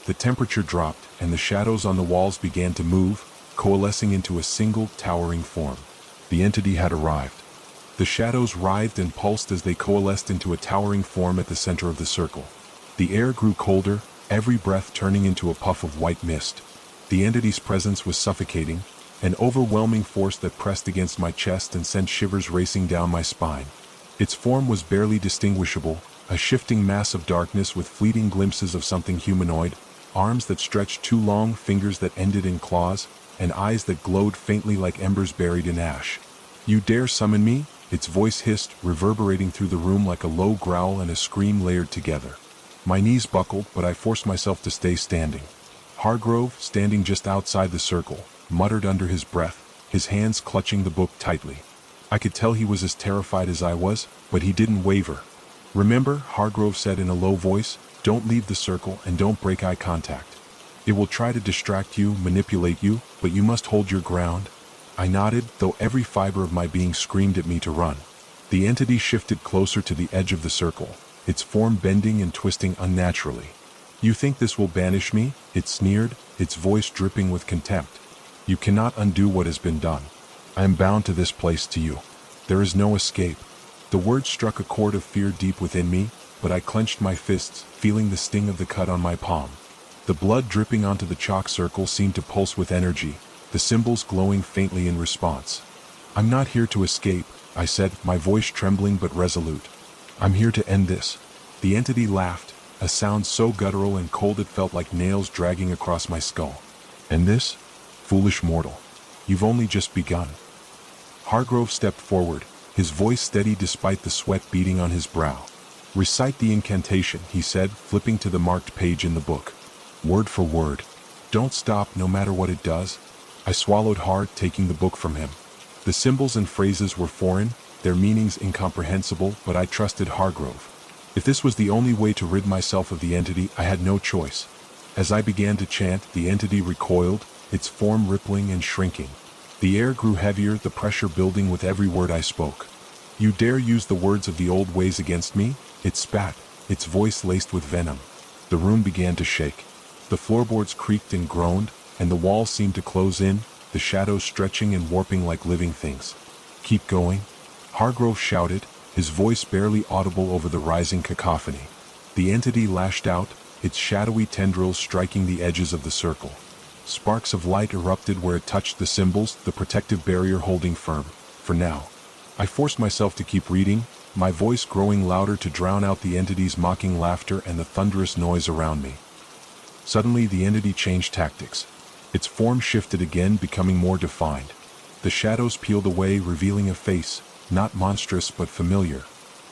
The temperature dropped, and the shadows on the walls began to move, coalescing into a single, towering form. The entity had arrived. The shadows writhed and pulsed as they coalesced into a towering form at the center of the circle. The air grew colder, every breath turning into a puff of white mist. The entity's presence was suffocating, an overwhelming force that pressed against my chest and sent shivers racing down my spine. Its form was barely distinguishable, a shifting mass of darkness with fleeting glimpses of something humanoid, arms that stretched too long, fingers that ended in claws, and eyes that glowed faintly like embers buried in ash. "You dare summon me?" Its voice hissed, reverberating through the room like a low growl and a scream layered together. My knees buckled, but I forced myself to stay standing. Hargrove, standing just outside the circle, muttered under his breath, his hands clutching the book tightly. I could tell he was as terrified as I was, but he didn't waver. "Remember," Hargrove said in a low voice, "don't leave the circle and don't break eye contact. It will try to distract you, manipulate you, but you must hold your ground." I nodded, though every fiber of my being screamed at me to run. The entity shifted closer to the edge of the circle, its form bending and twisting unnaturally. "You think this will banish me?" It sneered, its voice dripping with contempt. "You cannot undo what has been done. I am bound to this place, to you. There is no escape." The words struck a chord of fear deep within me, but I clenched my fists, feeling the sting of the cut on my palm. The blood dripping onto the chalk circle seemed to pulse with energy, the symbols glowing faintly in response. "I'm not here to escape," I said, my voice trembling but resolute. "I'm here to end this." The entity laughed, a sound so guttural and cold it felt like nails dragging across my skull. "And this? Foolish mortal. You've only just begun." Hargrove stepped forward, his voice steady despite the sweat beading on his brow. "Recite the incantation," he said, flipping to the marked page in the book. "Word for word. Don't stop, no matter what it does." I swallowed hard, taking the book from him. The symbols and phrases were foreign, their meanings incomprehensible, but I trusted Hargrove. If this was the only way to rid myself of the entity, I had no choice. As I began to chant, the entity recoiled, its form rippling and shrinking. The air grew heavier, the pressure building with every word I spoke. "You dare use the words of the old ways against me?" It spat, its voice laced with venom. The room began to shake. The floorboards creaked and groaned, and the walls seemed to close in, the shadows stretching and warping like living things. "Keep going," Hargrove shouted, his voice barely audible over the rising cacophony. The entity lashed out, its shadowy tendrils striking the edges of the circle. Sparks of light erupted where it touched the symbols, the protective barrier holding firm. For now. I forced myself to keep reading, my voice growing louder to drown out the entity's mocking laughter and the thunderous noise around me. Suddenly the entity changed tactics. Its form shifted again, becoming more defined. The shadows peeled away, revealing a face, not monstrous but familiar.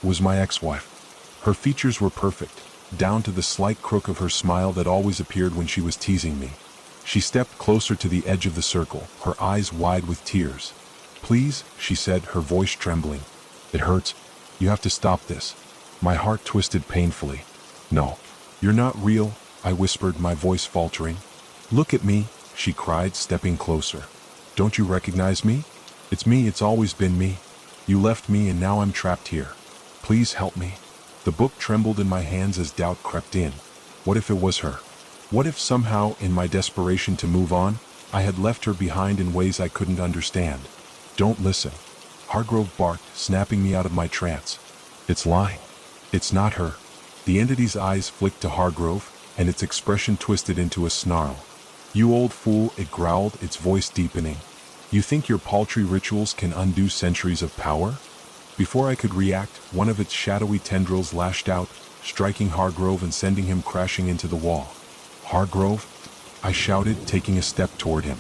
It was my ex-wife. Her features were perfect, down to the slight crook of her smile that always appeared when she was teasing me. She stepped closer to the edge of the circle, her eyes wide with tears. "Please," she said, her voice trembling. "It hurts. You have to stop this." My heart twisted painfully. "No. You're not real," I whispered, my voice faltering. "Look at me," she cried, stepping closer. "Don't you recognize me? It's me, it's always been me. You left me and now I'm trapped here. Please help me." The book trembled in my hands as doubt crept in. What if it was her? What if somehow, in my desperation to move on, I had left her behind in ways I couldn't understand? "Don't listen," Hargrove barked, snapping me out of my trance. "It's lying. It's not her." The entity's eyes flicked to Hargrove, and its expression twisted into a snarl. "You old fool," it growled, its voice deepening. "You think your paltry rituals can undo centuries of power?" Before I could react, one of its shadowy tendrils lashed out, striking Hargrove and sending him crashing into the wall. "Hargrove?" I shouted, taking a step toward him.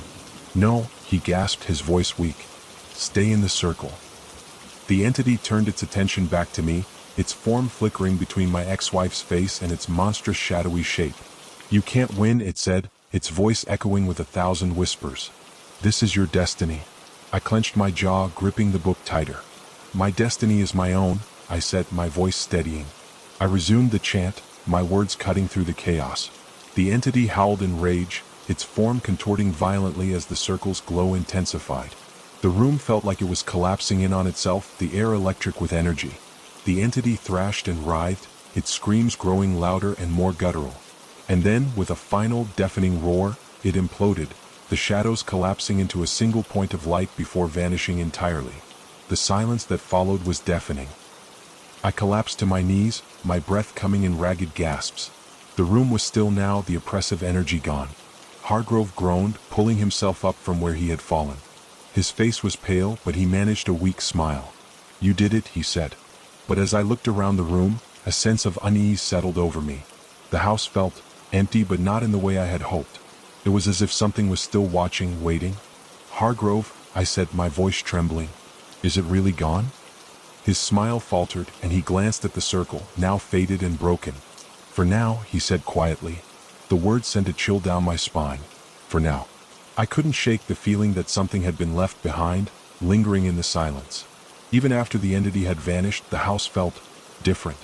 "No," he gasped, his voice weak. "Stay in the circle." The entity turned its attention back to me, its form flickering between my ex-wife's face and its monstrous shadowy shape. "You can't win," it said, its voice echoing with 1,000 whispers. "This is your destiny." I clenched my jaw, gripping the book tighter. "My destiny is my own," I said, my voice steadying. I resumed the chant, my words cutting through the chaos. The entity howled in rage, its form contorting violently as the circle's glow intensified. The room felt like it was collapsing in on itself, the air electric with energy. The entity thrashed and writhed, its screams growing louder and more guttural. And then, with a final deafening roar, it imploded, the shadows collapsing into a single point of light before vanishing entirely. The silence that followed was deafening. I collapsed to my knees, my breath coming in ragged gasps. The room was still now, the oppressive energy gone. Hargrove groaned, pulling himself up from where he had fallen. His face was pale, but he managed a weak smile. "You did it," he said. But as I looked around the room, a sense of unease settled over me. The house felt empty, but not in the way I had hoped. It was as if something was still watching, waiting. "Hargrove," I said, my voice trembling. "Is it really gone?" His smile faltered, and he glanced at the circle, now faded and broken. "For now," he said quietly. The words sent a chill down my spine. "For now." I couldn't shake the feeling that something had been left behind, lingering in the silence. Even after the entity had vanished, the house felt different.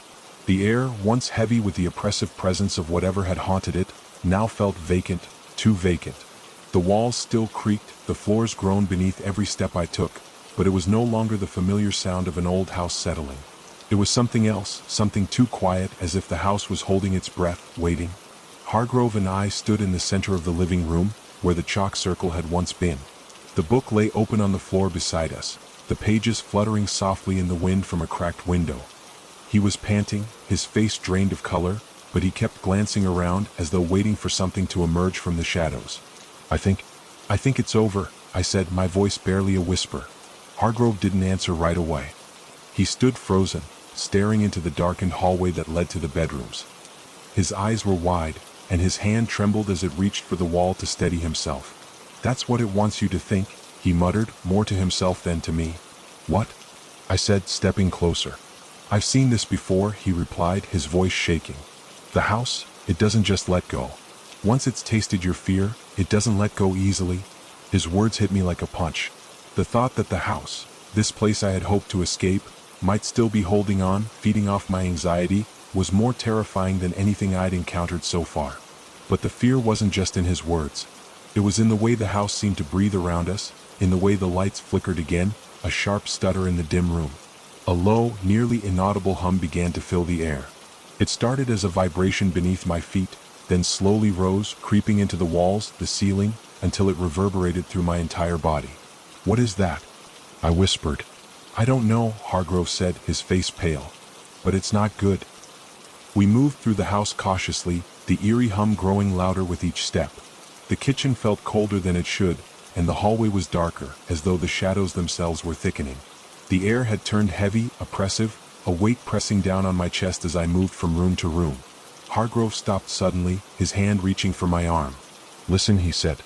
The air, once heavy with the oppressive presence of whatever had haunted it, now felt vacant, too vacant. The walls still creaked, the floors groaned beneath every step I took, but it was no longer the familiar sound of an old house settling. It was something else, something too quiet, as if the house was holding its breath, waiting. Hargrove and I stood in the center of the living room, where the chalk circle had once been. The book lay open on the floor beside us, the pages fluttering softly in the wind from a cracked window. He was panting, his face drained of color, but he kept glancing around as though waiting for something to emerge from the shadows. I think it's over," I said, my voice barely a whisper. Hargrove didn't answer right away. He stood frozen, staring into the darkened hallway that led to the bedrooms. His eyes were wide, and his hand trembled as it reached for the wall to steady himself. "That's what it wants you to think," he muttered, more to himself than to me. "What?" I said, stepping closer. "I've seen this before," he replied, his voice shaking. "The house, it doesn't just let go. Once it's tasted your fear, it doesn't let go easily." His words hit me like a punch. The thought that the house, this place I had hoped to escape, might still be holding on, feeding off my anxiety, was more terrifying than anything I'd encountered so far. But the fear wasn't just in his words. It was in the way the house seemed to breathe around us, in the way the lights flickered again, a sharp stutter in the dim room. A low, nearly inaudible hum began to fill the air. It started as a vibration beneath my feet, then slowly rose, creeping into the walls, the ceiling, until it reverberated through my entire body. "What is that?" I whispered. "I don't know," Hargrove said, his face pale. "But it's not good." We moved through the house cautiously, the eerie hum growing louder with each step. The kitchen felt colder than it should, and the hallway was darker, as though the shadows themselves were thickening. The air had turned heavy, oppressive, a weight pressing down on my chest as I moved from room to room. Hargrove stopped suddenly, his hand reaching for my arm. "Listen," he said.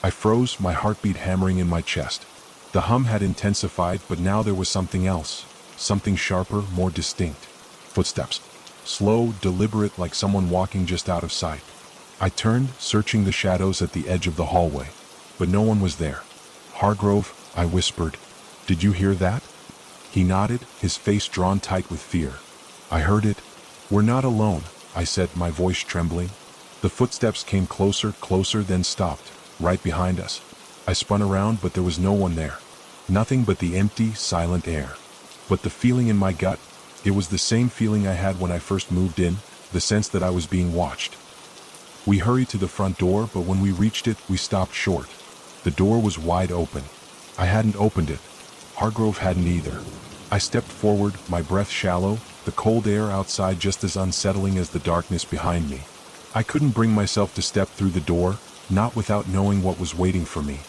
I froze, my heartbeat hammering in my chest. The hum had intensified, but now there was something else, something sharper, more distinct. Footsteps. Slow, deliberate, like someone walking just out of sight. I turned, searching the shadows at the edge of the hallway. But no one was there. "Hargrove," I whispered. "Did you hear that?" He nodded, his face drawn tight with fear. "I heard it." "We're not alone," I said, my voice trembling. The footsteps came closer, closer, then stopped, right behind us. I spun around, but there was no one there. Nothing but the empty, silent air. But the feeling in my gut, it was the same feeling I had when I first moved in, the sense that I was being watched. We hurried to the front door, but when we reached it, we stopped short. The door was wide open. I hadn't opened it. Hargrove hadn't either. I stepped forward, my breath shallow, the cold air outside just as unsettling as the darkness behind me. I couldn't bring myself to step through the door, not without knowing what was waiting for me.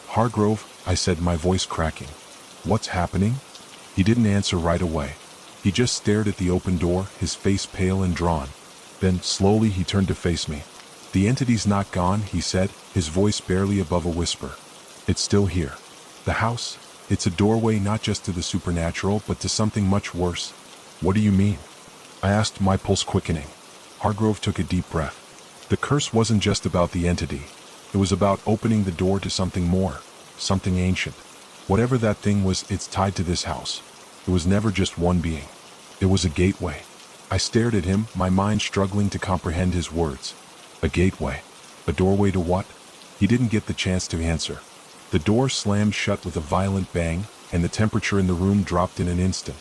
"Hargrove," I said, my voice cracking. "What's happening?" He didn't answer right away. He just stared at the open door, his face pale and drawn. Then, slowly, he turned to face me. "The entity's not gone," he said, his voice barely above a whisper. "It's still here. The house, it's a doorway not just to the supernatural, but to something much worse." "What do you mean?" I asked, my pulse quickening. Hargrove took a deep breath. "The curse wasn't just about the entity. It was about opening the door to something more, something ancient. Whatever that thing was, it's tied to this house. It was never just one being. It was a gateway." I stared at him, my mind struggling to comprehend his words. A gateway? A doorway to what? He didn't get the chance to answer. The door slammed shut with a violent bang, and the temperature in the room dropped in an instant.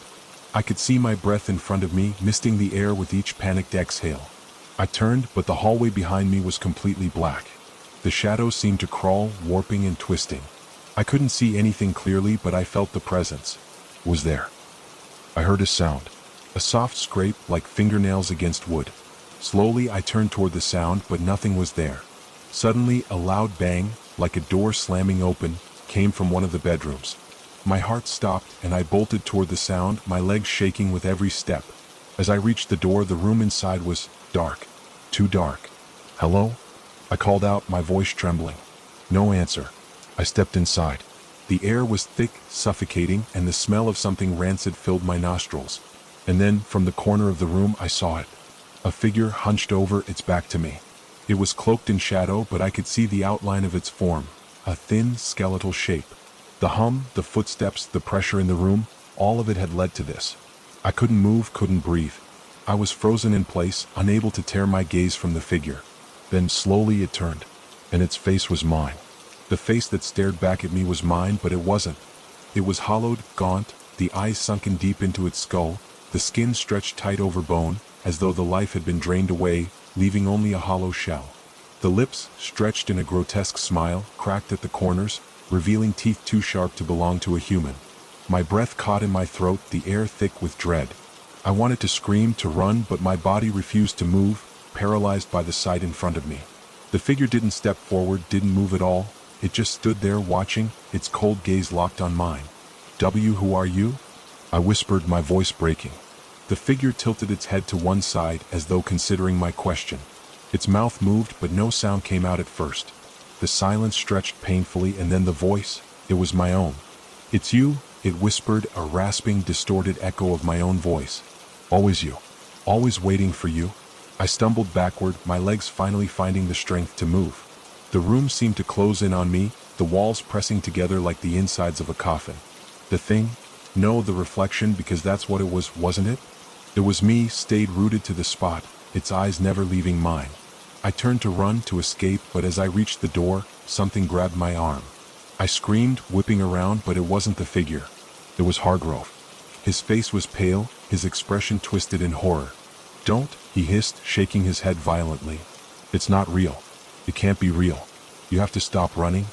I could see my breath in front of me, misting the air with each panicked exhale. I turned, but the hallway behind me was completely black. The shadows seemed to crawl, warping and twisting. I couldn't see anything clearly, but I felt the presence. It was there. I heard a sound. A soft scrape, like fingernails against wood. Slowly I turned toward the sound, but nothing was there. Suddenly, a loud bang, like a door slamming open, came from one of the bedrooms. My heart stopped, and I bolted toward the sound, my legs shaking with every step. As I reached the door, the room inside was dark. Too dark. "Hello?" I called out, my voice trembling. No answer. I stepped inside. The air was thick, suffocating, and the smell of something rancid filled my nostrils. And then, from the corner of the room, I saw it. A figure hunched over, its back to me. It was cloaked in shadow, but I could see the outline of its form, a thin, skeletal shape. The hum, the footsteps, the pressure in the room, all of it had led to this. I couldn't move, couldn't breathe. I was frozen in place, unable to tear my gaze from the figure. Then slowly it turned, and its face was mine. The face that stared back at me was mine, but it wasn't. It was hollowed, gaunt, the eyes sunken deep into its skull, the skin stretched tight over bone, as though the life had been drained away, leaving only a hollow shell. The lips, stretched in a grotesque smile, cracked at the corners, revealing teeth too sharp to belong to a human. My breath caught in my throat, the air thick with dread. I wanted to scream, to run, but my body refused to move, paralyzed by the sight in front of me. The figure didn't step forward, didn't move at all. It just stood there watching, its cold gaze locked on mine. "Who are you?" I whispered, my voice breaking. The figure tilted its head to one side, as though considering my question. Its mouth moved, but no sound came out at first. The silence stretched painfully, and then the voice. It was my own. "It's you," it whispered, a rasping, distorted echo of my own voice. "Always you. Always waiting for you." I stumbled backward, my legs finally finding the strength to move. The room seemed to close in on me, the walls pressing together like the insides of a coffin. The thing? No, the reflection, because that's what it was, wasn't it? It was me, stayed rooted to the spot, its eyes never leaving mine. I turned to run, to escape, but as I reached the door, something grabbed my arm. I screamed, whipping around, but it wasn't the figure. It was Hargrove. His face was pale, his expression twisted in horror. "Don't," he hissed, shaking his head violently. "It's not real. It can't be real. You have to stop running."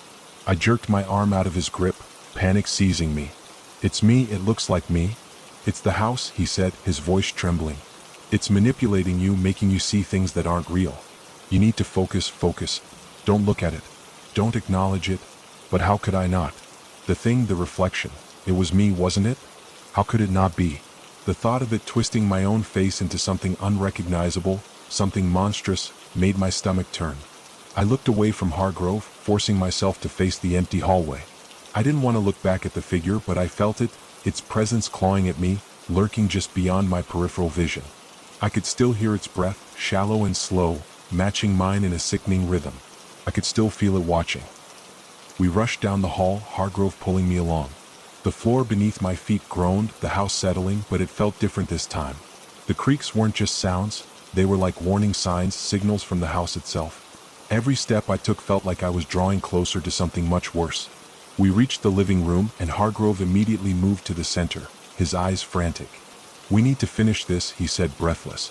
I jerked my arm out of his grip, panic seizing me. "It's me, it looks like me. It's the house," he said, his voice trembling. "It's manipulating you, making you see things that aren't real. You need to focus. Don't look at it. Don't acknowledge it." But how could I not? The thing, the reflection, it was me, wasn't it? How could it not be? The thought of it twisting my own face into something unrecognizable, something monstrous, made my stomach turn. I looked away from Hargrove, forcing myself to face the empty hallway. I didn't want to look back at the figure, but I felt it, its presence clawing at me, lurking just beyond my peripheral vision. I could still hear its breath, shallow and slow, matching mine in a sickening rhythm. I could still feel it watching. We rushed down the hall, Hargrove pulling me along. The floor beneath my feet groaned, the house settling, but it felt different this time. The creaks weren't just sounds, they were like warning signs, signals from the house itself. Every step I took felt like I was drawing closer to something much worse. We reached the living room, and Hargrove immediately moved to the center, his eyes frantic. "We need to finish this," he said, breathless.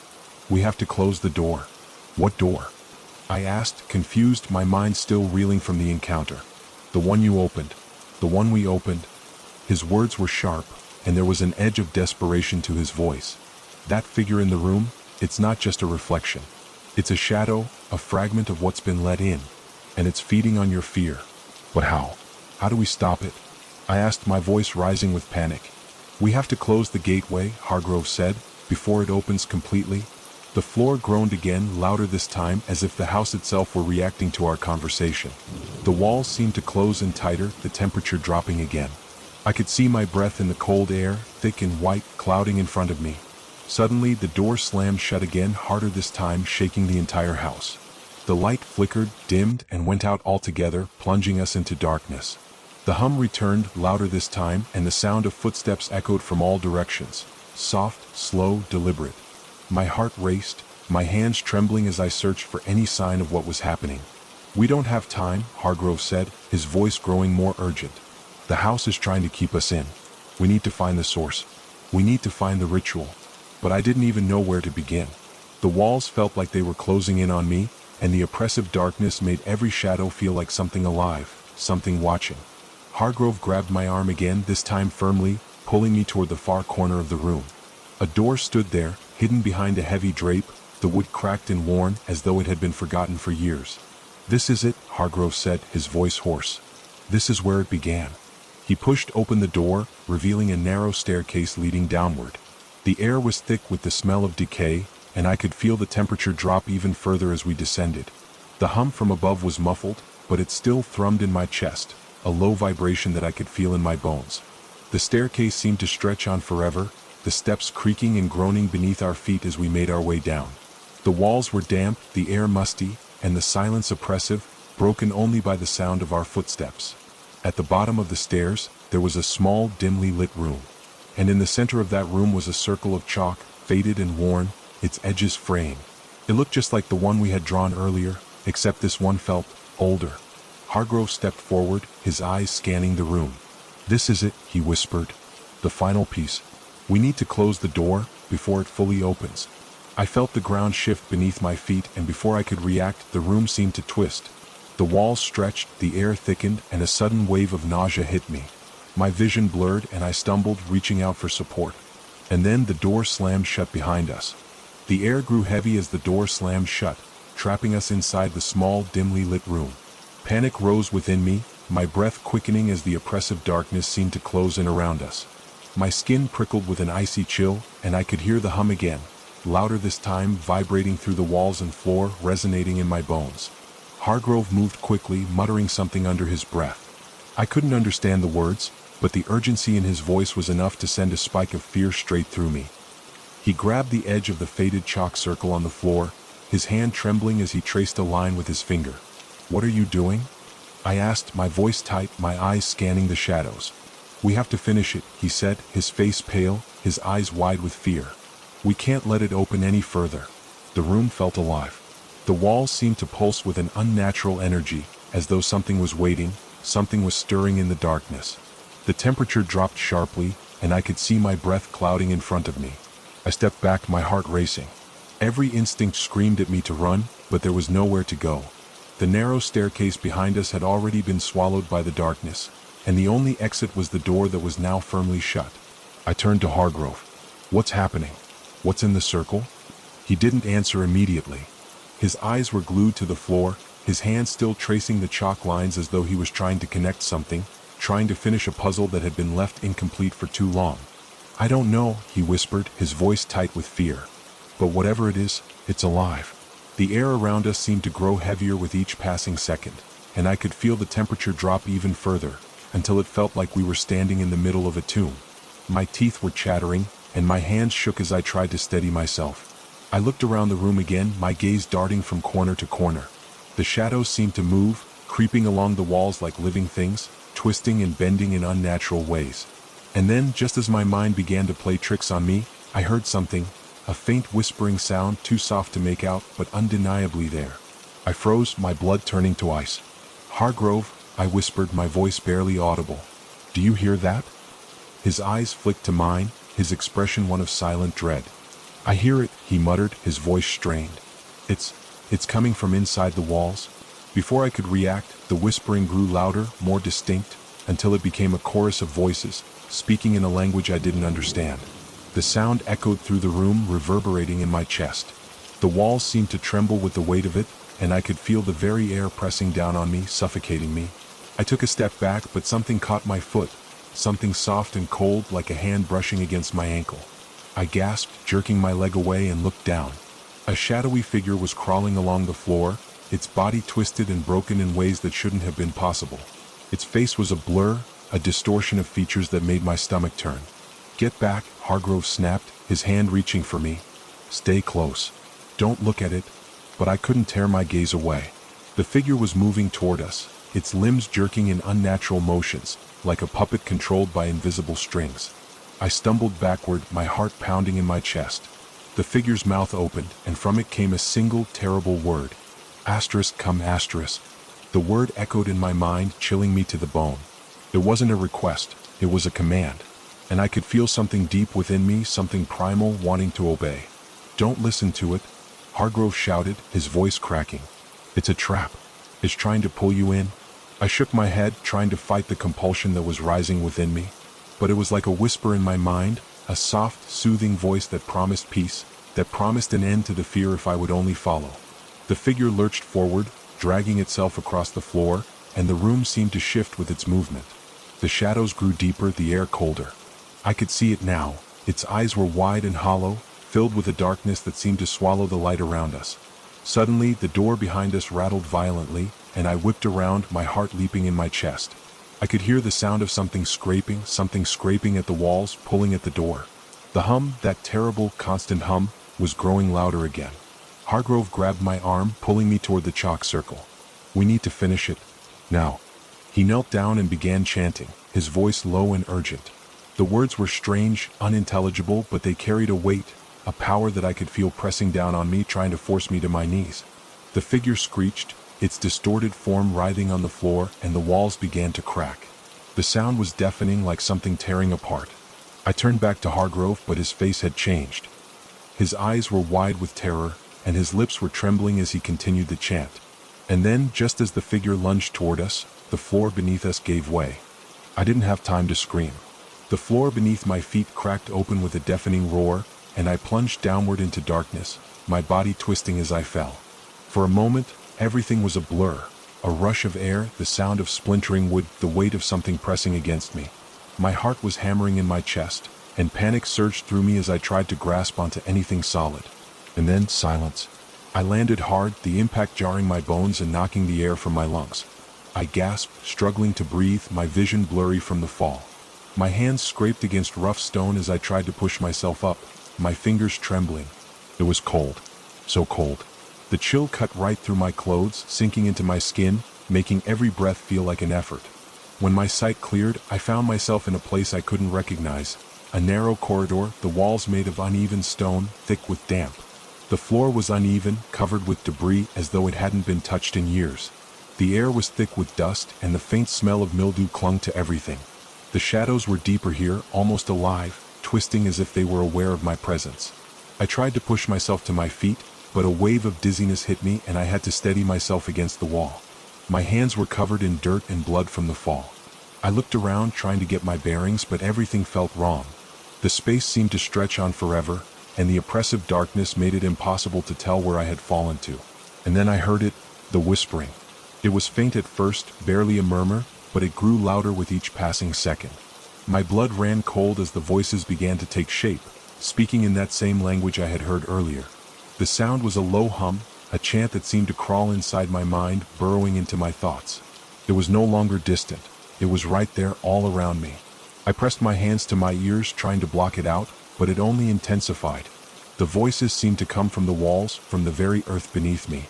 "We have to close the door." "What door?" I asked, confused, my mind still reeling from the encounter. "The one you opened. The one we opened." His words were sharp, and there was an edge of desperation to his voice. "That figure in the room, it's not just a reflection. It's a shadow, a fragment of what's been let in. And it's feeding on your fear." "But how? How do we stop it?" I asked, my voice rising with panic. "We have to close the gateway," Hargrove said, "before it opens completely." The floor groaned again, louder this time, as if the house itself were reacting to our conversation. The walls seemed to close in tighter, the temperature dropping again. I could see my breath in the cold air, thick and white, clouding in front of me. Suddenly, the door slammed shut again, harder this time, shaking the entire house. The light flickered, dimmed, and went out altogether, plunging us into darkness. The hum returned, louder this time, and the sound of footsteps echoed from all directions. Soft, slow, deliberate. My heart raced, my hands trembling as I searched for any sign of what was happening. "We don't have time," Hargrove said, his voice growing more urgent. "The house is trying to keep us in. We need to find the source. We need to find the ritual." But I didn't even know where to begin. The walls felt like they were closing in on me, and the oppressive darkness made every shadow feel like something alive, something watching. Hargrove grabbed my arm again, this time firmly, pulling me toward the far corner of the room. A door stood there, hidden behind a heavy drape, the wood cracked and worn as though it had been forgotten for years. "This is it," Hargrove said, his voice hoarse. "This is where it began." He pushed open the door, revealing a narrow staircase leading downward. The air was thick with the smell of decay, and I could feel the temperature drop even further as we descended. The hum from above was muffled, but it still thrummed in my chest, a low vibration that I could feel in my bones. The staircase seemed to stretch on forever, the steps creaking and groaning beneath our feet as we made our way down. The walls were damp, the air musty, and the silence oppressive, broken only by the sound of our footsteps. At the bottom of the stairs, there was a small, dimly lit room. And in the center of that room was a circle of chalk, faded and worn, its edges fraying. It looked just like the one we had drawn earlier, except this one felt older. Hargrove stepped forward, his eyes scanning the room. "This is it," he whispered. "The final piece. We need to close the door before it fully opens." I felt the ground shift beneath my feet, and before I could react, the room seemed to twist. The walls stretched, the air thickened, and a sudden wave of nausea hit me. My vision blurred, and I stumbled, reaching out for support. And then the door slammed shut behind us. The air grew heavy as the door slammed shut, trapping us inside the small, dimly lit room. Panic rose within me, my breath quickening as the oppressive darkness seemed to close in around us. My skin prickled with an icy chill, and I could hear the hum again, louder this time, vibrating through the walls and floor, resonating in my bones. Hargrove moved quickly, muttering something under his breath. I couldn't understand the words, but the urgency in his voice was enough to send a spike of fear straight through me. He grabbed the edge of the faded chalk circle on the floor, his hand trembling as he traced a line with his finger. "What are you doing?" I asked, my voice tight, my eyes scanning the shadows. "We have to finish it," he said, his face pale, his eyes wide with fear. "We can't let it open any further." The room felt alive. The walls seemed to pulse with an unnatural energy, as though something was waiting, something was stirring in the darkness. The temperature dropped sharply, and I could see my breath clouding in front of me. I stepped back, my heart racing. Every instinct screamed at me to run, but there was nowhere to go. The narrow staircase behind us had already been swallowed by the darkness, and the only exit was the door that was now firmly shut. I turned to Hargrove. "What's happening? What's in the circle?" He didn't answer immediately. His eyes were glued to the floor, his hand still tracing the chalk lines as though he was trying to connect something, trying to finish a puzzle that had been left incomplete for too long. "I don't know," he whispered, his voice tight with fear. "But whatever it is, it's alive." The air around us seemed to grow heavier with each passing second, and I could feel the temperature drop even further, until it felt like we were standing in the middle of a tomb. My teeth were chattering, and my hands shook as I tried to steady myself. I looked around the room again, my gaze darting from corner to corner. The shadows seemed to move, creeping along the walls like living things, twisting and bending in unnatural ways. And then, just as my mind began to play tricks on me, I heard something, a faint whispering sound too soft to make out, but undeniably there. I froze, my blood turning to ice. "Hargrove," I whispered, my voice barely audible. "Do you hear that?" His eyes flicked to mine, his expression one of silent dread. "I hear it," he muttered, his voice strained. It's coming from inside the walls." Before I could react, the whispering grew louder, more distinct, until it became a chorus of voices, speaking in a language I didn't understand. The sound echoed through the room, reverberating in my chest. The walls seemed to tremble with the weight of it, and I could feel the very air pressing down on me, suffocating me. I took a step back, but something caught my foot. something soft and cold like a hand brushing against my ankle. I gasped, jerking my leg away and looked down. A shadowy figure was crawling along the floor, its body twisted and broken in ways that shouldn't have been possible. Its face was a blur, a distortion of features that made my stomach turn. "Get back," Hargrove snapped, his hand reaching for me. "Stay close. Don't look at it." But I couldn't tear my gaze away. The figure was moving toward us, its limbs jerking in unnatural motions, like a puppet controlled by invisible strings. I stumbled backward, my heart pounding in my chest. The figure's mouth opened, and from it came a single terrible word. Come asterisk. The word echoed in my mind, chilling me to the bone. It wasn't a request, it was a command. And I could feel something deep within me, something primal, wanting to obey. "Don't listen to it," Hargrove shouted, his voice cracking. "It's a trap. It's trying to pull you in." I shook my head, trying to fight the compulsion that was rising within me. But it was like a whisper in my mind, a soft, soothing voice that promised peace, that promised an end to the fear if I would only follow. The figure lurched forward, dragging itself across the floor, and the room seemed to shift with its movement. The shadows grew deeper, the air colder. I could see it now. Its eyes were wide and hollow, filled with a darkness that seemed to swallow the light around us. Suddenly, the door behind us rattled violently, and I whipped around, my heart leaping in my chest. I could hear the sound of something scraping at the walls, pulling at the door. The hum, that terrible, constant hum, was growing louder again. Hargrove grabbed my arm, pulling me toward the chalk circle. "We need to finish it. Now." He knelt down and began chanting, his voice low and urgent. The words were strange, unintelligible, but they carried a weight, a power that I could feel pressing down on me, trying to force me to my knees. The figure screeched, its distorted form writhing on the floor, and the walls began to crack. The sound was deafening, like something tearing apart. I turned back to Hargrove, but his face had changed. His eyes were wide with terror, and his lips were trembling as he continued the chant. And then, just as the figure lunged toward us, the floor beneath us gave way. I didn't have time to scream. The floor beneath my feet cracked open with a deafening roar, and I plunged downward into darkness, my body twisting as I fell. For a moment, everything was a blur, a rush of air, the sound of splintering wood, the weight of something pressing against me. My heart was hammering in my chest, and panic surged through me as I tried to grasp onto anything solid. And then silence. I landed hard, the impact jarring my bones and knocking the air from my lungs. I gasped, struggling to breathe, my vision blurry from the fall. My hands scraped against rough stone as I tried to push myself up, my fingers trembling. It was cold. So cold. The chill cut right through my clothes, sinking into my skin, making every breath feel like an effort. When my sight cleared, I found myself in a place I couldn't recognize. A narrow corridor, the walls made of uneven stone, thick with damp. The floor was uneven, covered with debris as though it hadn't been touched in years. The air was thick with dust, and the faint smell of mildew clung to everything. The shadows were deeper here, almost alive, twisting as if they were aware of my presence. I tried to push myself to my feet, but a wave of dizziness hit me and I had to steady myself against the wall. My hands were covered in dirt and blood from the fall. I looked around, trying to get my bearings, but everything felt wrong. The space seemed to stretch on forever, and the oppressive darkness made it impossible to tell where I had fallen to. And then I heard it, the whispering. It was faint at first, barely a murmur, but it grew louder with each passing second. My blood ran cold as the voices began to take shape, speaking in that same language I had heard earlier. The sound was a low hum, a chant that seemed to crawl inside my mind, burrowing into my thoughts. It was no longer distant. It was right there, all around me. I pressed my hands to my ears, trying to block it out, but it only intensified. The voices seemed to come from the walls, from the very earth beneath me.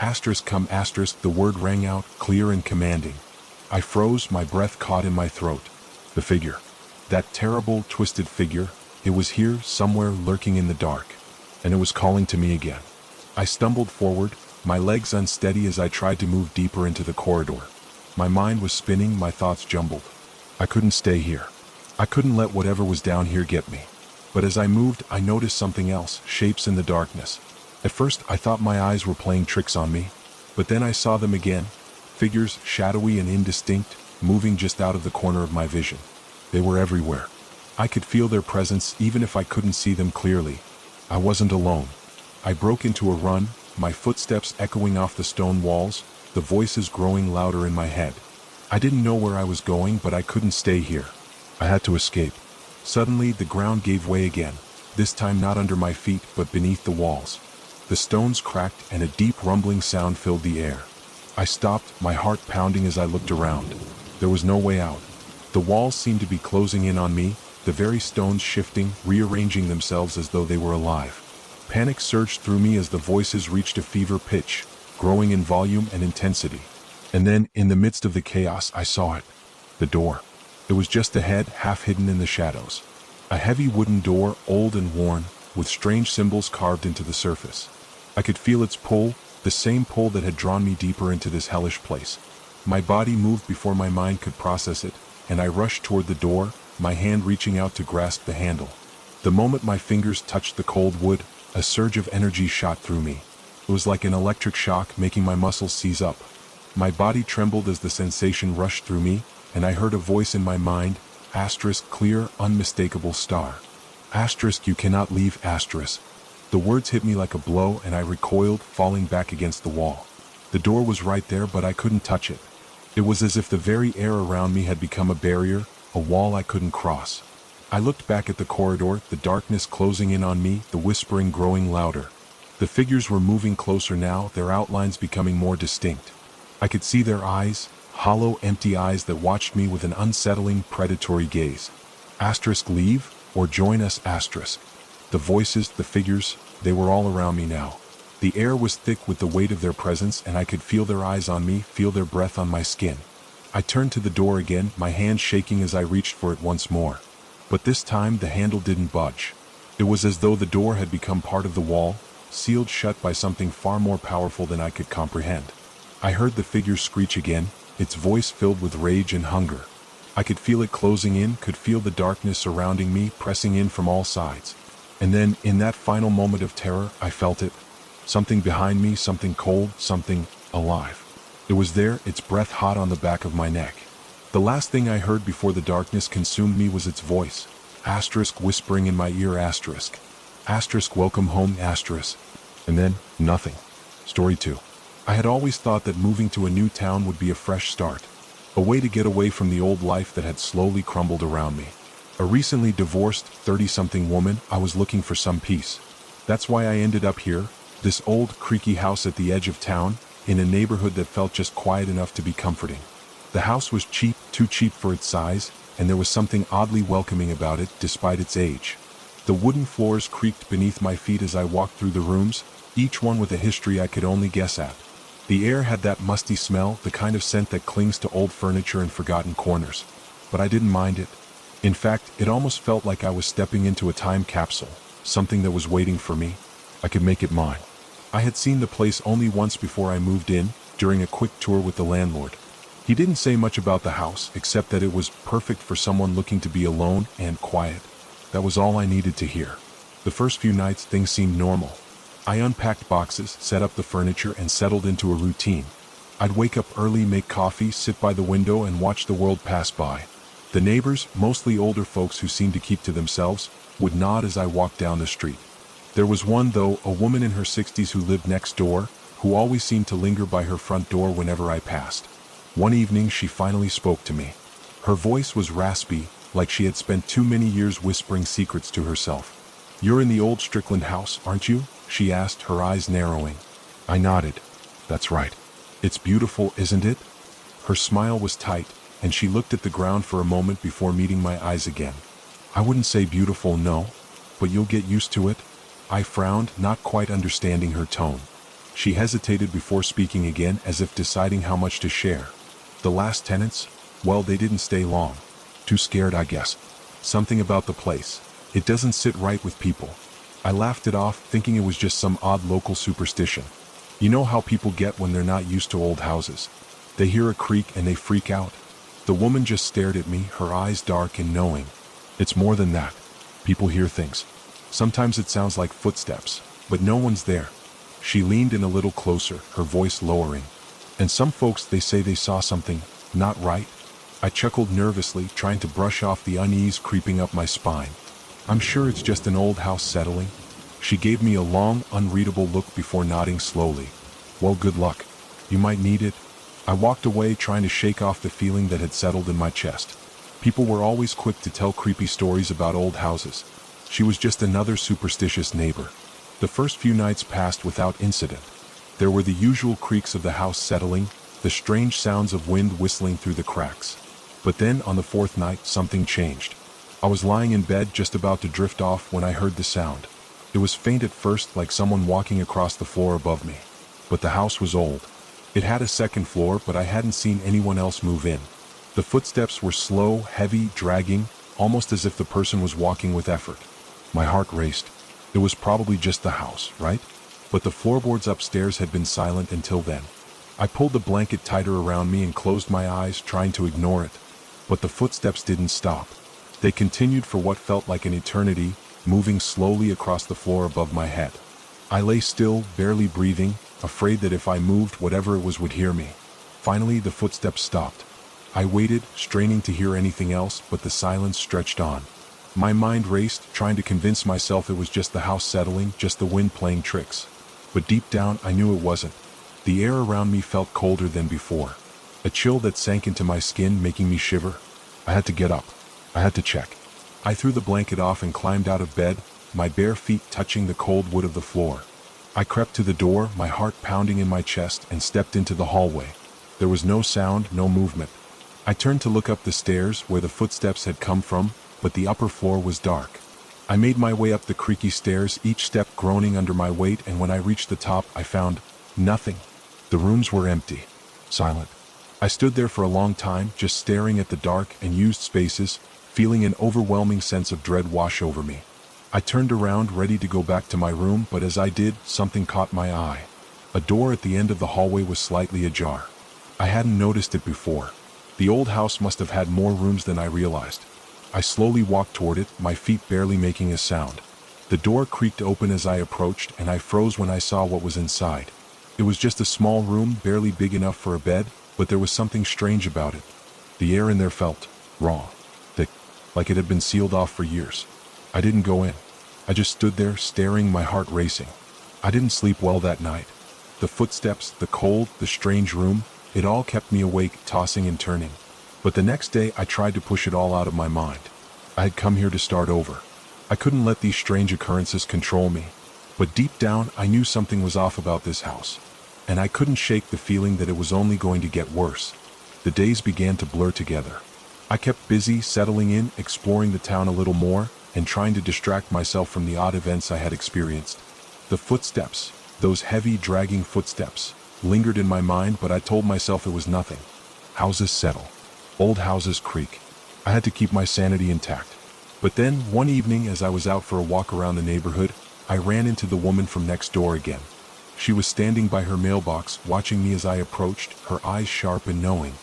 The word rang out, clear and commanding. I froze, my breath caught in my throat. The figure. That terrible, twisted figure, it was here, somewhere lurking in the dark. And it was calling to me again. I stumbled forward, my legs unsteady as I tried to move deeper into the corridor. My mind was spinning, my thoughts jumbled. I couldn't stay here. I couldn't let whatever was down here get me. But as I moved, I noticed something else, shapes in the darkness. At first, I thought my eyes were playing tricks on me, but then I saw them again. Figures, shadowy and indistinct, moving just out of the corner of my vision. They were everywhere. I could feel their presence even if I couldn't see them clearly. I wasn't alone. I broke into a run, my footsteps echoing off the stone walls, the voices growing louder in my head. I didn't know where I was going, but I couldn't stay here. I had to escape. Suddenly, the ground gave way again, this time not under my feet but beneath the walls. The stones cracked and a deep rumbling sound filled the air. I stopped, my heart pounding as I looked around. There was no way out. The walls seemed to be closing in on me, the very stones shifting, rearranging themselves as though they were alive. Panic surged through me as the voices reached a fever pitch, growing in volume and intensity. And then, in the midst of the chaos, I saw it. The door. It was just ahead, half hidden in the shadows. A heavy wooden door, old and worn, with strange symbols carved into the surface. I could feel its pull, the same pull that had drawn me deeper into this hellish place. My body moved before my mind could process it, and I rushed toward the door, my hand reaching out to grasp the handle. The moment my fingers touched the cold wood, a surge of energy shot through me. It was like an electric shock, making my muscles seize up. My body trembled as the sensation rushed through me, and I heard a voice in my mind, asterisk, clear, unmistakable star. Asterisk, you cannot leave, asterisk. The words hit me like a blow and I recoiled, falling back against the wall. The door was right there, but I couldn't touch it. It was as if the very air around me had become a barrier, a wall I couldn't cross. I looked back at the corridor, the darkness closing in on me, the whispering growing louder. The figures were moving closer now, their outlines becoming more distinct. I could see their eyes, hollow, empty eyes that watched me with an unsettling, predatory gaze. Asterisk, leave, or join us, asterisk. The voices, the figures, they were all around me now. The air was thick with the weight of their presence, and I could feel their eyes on me, feel their breath on my skin. I turned to the door again, my hand shaking as I reached for it once more. But this time the handle didn't budge. It was as though the door had become part of the wall, sealed shut by something far more powerful than I could comprehend. I heard the figure screech again, its voice filled with rage and hunger. I could feel it closing in, could feel the darkness surrounding me, pressing in from all sides. And then, in that final moment of terror, I felt it. Something behind me, something cold, something alive. It was there, its breath hot on the back of my neck. The last thing I heard before the darkness consumed me was its voice. Asterisk, whispering in my ear, asterisk. Asterisk, welcome home, asterisk. And then, nothing. Story 2. I had always thought that moving to a new town would be a fresh start. A way to get away from the old life that had slowly crumbled around me. A recently divorced, 30-something woman, I was looking for some peace. That's why I ended up here, this old, creaky house at the edge of town, in a neighborhood that felt just quiet enough to be comforting. The house was cheap, too cheap for its size, and there was something oddly welcoming about it, despite its age. The wooden floors creaked beneath my feet as I walked through the rooms, each one with a history I could only guess at. The air had that musty smell, the kind of scent that clings to old furniture and forgotten corners. But I didn't mind it. In fact, it almost felt like I was stepping into a time capsule, something that was waiting for me. I could make it mine. I had seen the place only once before I moved in, during a quick tour with the landlord. He didn't say much about the house, except that it was perfect for someone looking to be alone and quiet. That was all I needed to hear. The first few nights, things seemed normal. I unpacked boxes, set up the furniture, and settled into a routine. I'd wake up early, make coffee, sit by the window, and watch the world pass by. The neighbors, mostly older folks who seemed to keep to themselves, would nod as I walked down the street. There was one, though, a woman in her 60s who lived next door, who always seemed to linger by her front door whenever I passed. One evening, she finally spoke to me. Her voice was raspy, like she had spent too many years whispering secrets to herself. "You're in the old Strickland house, aren't you?" she asked, her eyes narrowing. I nodded. "That's right. It's beautiful, isn't it?" Her smile was tight, and she looked at the ground for a moment before meeting my eyes again. "I wouldn't say beautiful, no, but you'll get used to it." I frowned, not quite understanding her tone. She hesitated before speaking again, as if deciding how much to share. "The last tenants? Well, they didn't stay long. Too scared, I guess. Something about the place. It doesn't sit right with people." I laughed it off, thinking it was just some odd local superstition. You know how people get when they're not used to old houses. They hear a creak and they freak out. The woman just stared at me, her eyes dark and knowing. "It's more than that. People hear things. Sometimes it sounds like footsteps, but no one's there." She leaned in a little closer, her voice lowering. "And some folks, they say they saw something not right." I chuckled nervously, trying to brush off the unease creeping up my spine. "I'm sure it's just an old house settling." She gave me a long, unreadable look before nodding slowly. "Well, good luck. You might need it." I walked away, trying to shake off the feeling that had settled in my chest. People were always quick to tell creepy stories about old houses. She was just another superstitious neighbor. The first few nights passed without incident. There were the usual creaks of the house settling, the strange sounds of wind whistling through the cracks. But then, on the fourth night, something changed. I was lying in bed just about to drift off when I heard the sound. It was faint at first, like someone walking across the floor above me. But the house was old. It had a second floor, but I hadn't seen anyone else move in. The footsteps were slow, heavy, dragging, almost as if the person was walking with effort. My heart raced. It was probably just the house, right? But the floorboards upstairs had been silent until then. I pulled the blanket tighter around me and closed my eyes, trying to ignore it. But the footsteps didn't stop. They continued for what felt like an eternity, moving slowly across the floor above my head. I lay still, barely breathing, afraid that if I moved, whatever it was would hear me. Finally, the footsteps stopped. I waited, straining to hear anything else, but the silence stretched on. My mind raced, trying to convince myself it was just the house settling, just the wind playing tricks. But deep down, I knew it wasn't. The air around me felt colder than before. A chill that sank into my skin, making me shiver. I had to get up. I had to check. I threw the blanket off and climbed out of bed, my bare feet touching the cold wood of the floor. I crept to the door, my heart pounding in my chest, and stepped into the hallway. There was no sound, no movement. I turned to look up the stairs where the footsteps had come from, but the upper floor was dark. I made my way up the creaky stairs, each step groaning under my weight, and when I reached the top, I found nothing. The rooms were empty, silent. I stood there for a long time, just staring at the dark and used spaces, feeling an overwhelming sense of dread wash over me. I turned around, ready to go back to my room, but as I did, something caught my eye. A door at the end of the hallway was slightly ajar. I hadn't noticed it before. The old house must have had more rooms than I realized. I slowly walked toward it, my feet barely making a sound. The door creaked open as I approached, and I froze when I saw what was inside. It was just a small room, barely big enough for a bed, but there was something strange about it. The air in there felt raw, thick, like it had been sealed off for years. I didn't go in. I just stood there, staring, my heart racing. I didn't sleep well that night. The footsteps, the cold, the strange room, it all kept me awake, tossing and turning. But the next day, I tried to push it all out of my mind. I had come here to start over. I couldn't let these strange occurrences control me. But deep down, I knew something was off about this house. And I couldn't shake the feeling that it was only going to get worse. The days began to blur together. I kept busy, settling in, exploring the town a little more, and trying to distract myself from the odd events I had experienced. The footsteps, those heavy, dragging footsteps, lingered in my mind, but I told myself it was nothing. Houses settle. Old houses creak. I had to keep my sanity intact. But then, one evening, as I was out for a walk around the neighborhood, I ran into the woman from next door again. She was standing by her mailbox, watching me as I approached, her eyes sharp and knowing.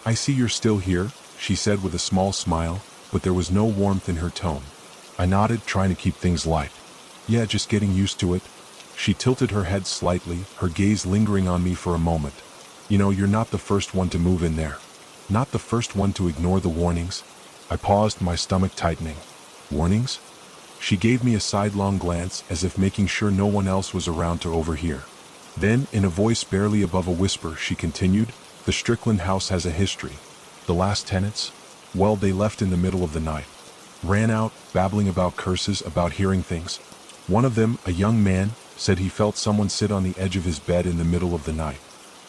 "I see you're still here," she said with a small smile, but there was no warmth in her tone. I nodded, trying to keep things light. "Yeah, just getting used to it." She tilted her head slightly, her gaze lingering on me for a moment. "You know, you're not the first one to move in there. Not the first one to ignore the warnings." I paused, my stomach tightening. "Warnings?" She gave me a sidelong glance, as if making sure no one else was around to overhear. Then, in a voice barely above a whisper, she continued, "The Strickland house has a history. The last tenants? Well, they left in the middle of the night. Ran out, babbling about curses, about hearing things. One of them, a young man, said he felt someone sit on the edge of his bed in the middle of the night.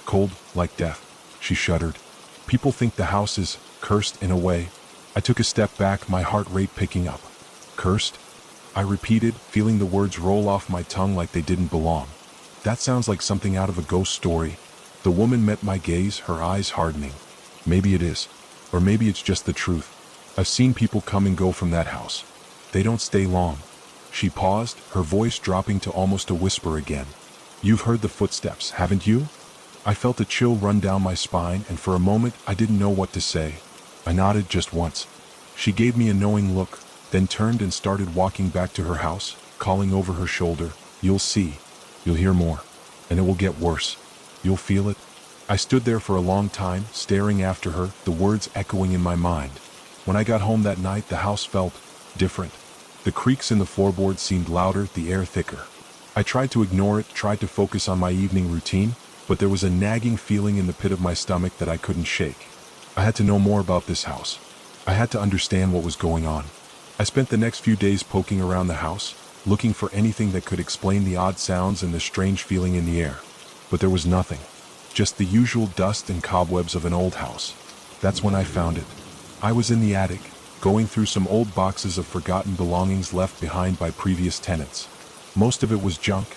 Cold, like death." She shuddered. "People think the house is cursed in a way." I took a step back, my heart rate picking up. "Cursed?" I repeated, feeling the words roll off my tongue like they didn't belong. "That sounds like something out of a ghost story." The woman met my gaze, her eyes hardening. "Maybe it is. Or maybe it's just the truth. I've seen people come and go from that house. They don't stay long." She paused, her voice dropping to almost a whisper again. "You've heard the footsteps, haven't you?" I felt a chill run down my spine, and for a moment I didn't know what to say. I nodded just once. She gave me a knowing look, then turned and started walking back to her house, calling over her shoulder, "You'll see. You'll hear more. And it will get worse. You'll feel it." I stood there for a long time, staring after her, the words echoing in my mind. When I got home that night, the house felt different. The creaks in the floorboards seemed louder, the air thicker. I tried to ignore it, tried to focus on my evening routine, but there was a nagging feeling in the pit of my stomach that I couldn't shake. I had to know more about this house. I had to understand what was going on. I spent the next few days poking around the house, looking for anything that could explain the odd sounds and the strange feeling in the air. But there was nothing. Just the usual dust and cobwebs of an old house. That's when I found it. I was in the attic, going through some old boxes of forgotten belongings left behind by previous tenants. Most of it was junk,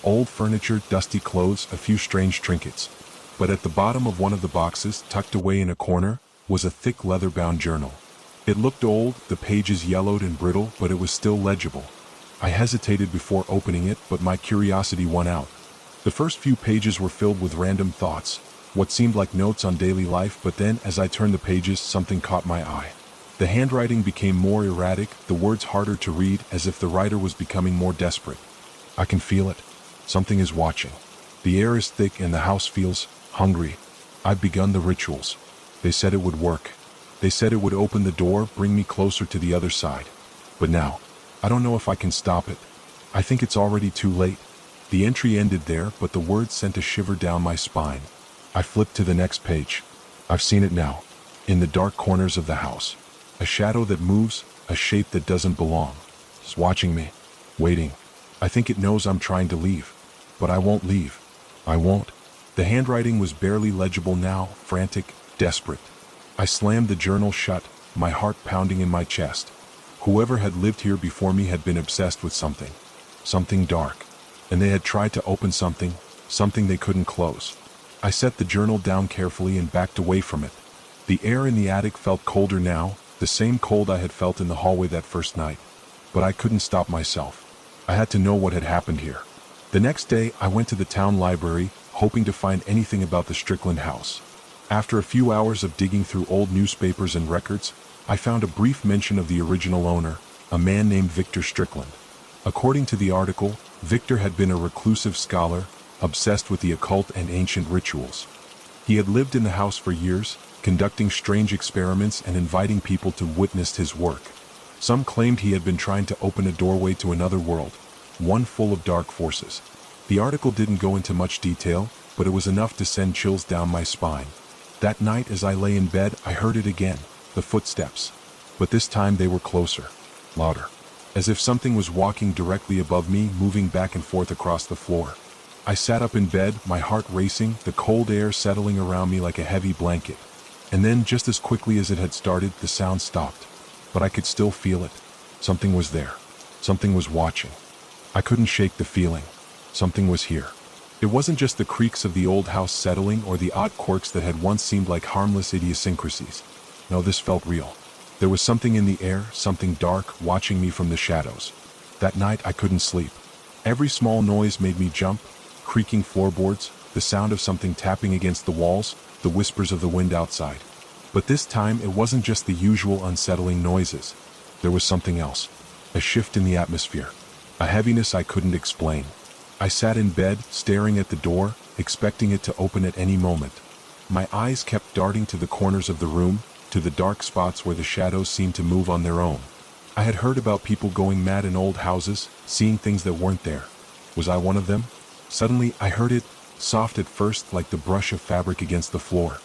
old furniture, dusty clothes, a few strange trinkets. But at the bottom of one of the boxes, tucked away in a corner, was a thick leather-bound journal. It looked old, the pages yellowed and brittle, but it was still legible. I hesitated before opening it, but my curiosity won out. The first few pages were filled with random thoughts, what seemed like notes on daily life, but then, as I turned the pages, something caught my eye. The handwriting became more erratic, the words harder to read, as if the writer was becoming more desperate. I can feel it. Something is watching. The air is thick and the house feels hungry. I've begun the rituals. They said it would work. They said it would open the door, bring me closer to the other side. But now, I don't know if I can stop it. I think it's already too late. The entry ended there, but the words sent a shiver down my spine. I flipped to the next page. I've seen it now. In the dark corners of the house. A shadow that moves, a shape that doesn't belong. It's watching me. Waiting. I think it knows I'm trying to leave. But I won't leave. I won't. The handwriting was barely legible now, frantic, desperate. I slammed the journal shut, my heart pounding in my chest. Whoever had lived here before me had been obsessed with something. Something dark. And they had tried to open something they couldn't close. I set the journal down carefully and backed away from it. The air in the attic felt colder now, the same cold I had felt in the hallway that first night. But I couldn't stop myself. I had to know what had happened here. The next day, I went to the town library, hoping to find anything about the Strickland house. After a few hours of digging through old newspapers and records, I found a brief mention of the original owner, a man named Victor Strickland. According to the article, Victor had been a reclusive scholar, obsessed with the occult and ancient rituals. He had lived in the house for years, conducting strange experiments and inviting people to witness his work. Some claimed he had been trying to open a doorway to another world, one full of dark forces. The article didn't go into much detail, but it was enough to send chills down my spine. That night as I lay in bed, I heard it again, the footsteps. But this time they were closer, louder. As if something was walking directly above me, moving back and forth across the floor. I sat up in bed, my heart racing, the cold air settling around me like a heavy blanket. And then, just as quickly as it had started, the sound stopped. But I could still feel it. Something was there. Something was watching. I couldn't shake the feeling. Something was here. It wasn't just the creaks of the old house settling or the odd quirks that had once seemed like harmless idiosyncrasies. No, this felt real. There was something in the air, something dark, watching me from the shadows. That night I couldn't sleep. Every small noise made me jump, creaking floorboards, the sound of something tapping against the walls, the whispers of the wind outside. But this time it wasn't just the usual unsettling noises. There was something else. A shift in the atmosphere. A heaviness I couldn't explain. I sat in bed, staring at the door, expecting it to open at any moment. My eyes kept darting to the corners of the room, to the dark spots where the shadows seemed to move on their own. I had heard about people going mad in old houses, seeing things that weren't there. Was I one of them? Suddenly I heard it, soft at first like the brush of fabric against the floor.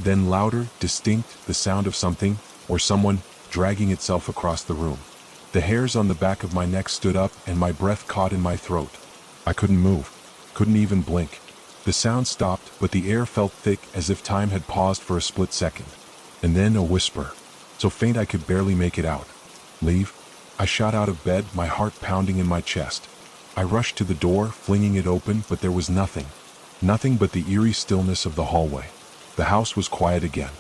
Then louder, distinct, the sound of something, or someone, dragging itself across the room. The hairs on the back of my neck stood up and my breath caught in my throat. I couldn't move, couldn't even blink. The sound stopped, but the air felt thick as if time had paused for a split second. And then a whisper, so faint I could barely make it out. Leave? I shot out of bed, my heart pounding in my chest. I rushed to the door, flinging it open, but there was nothing. Nothing but the eerie stillness of the hallway. The house was quiet again.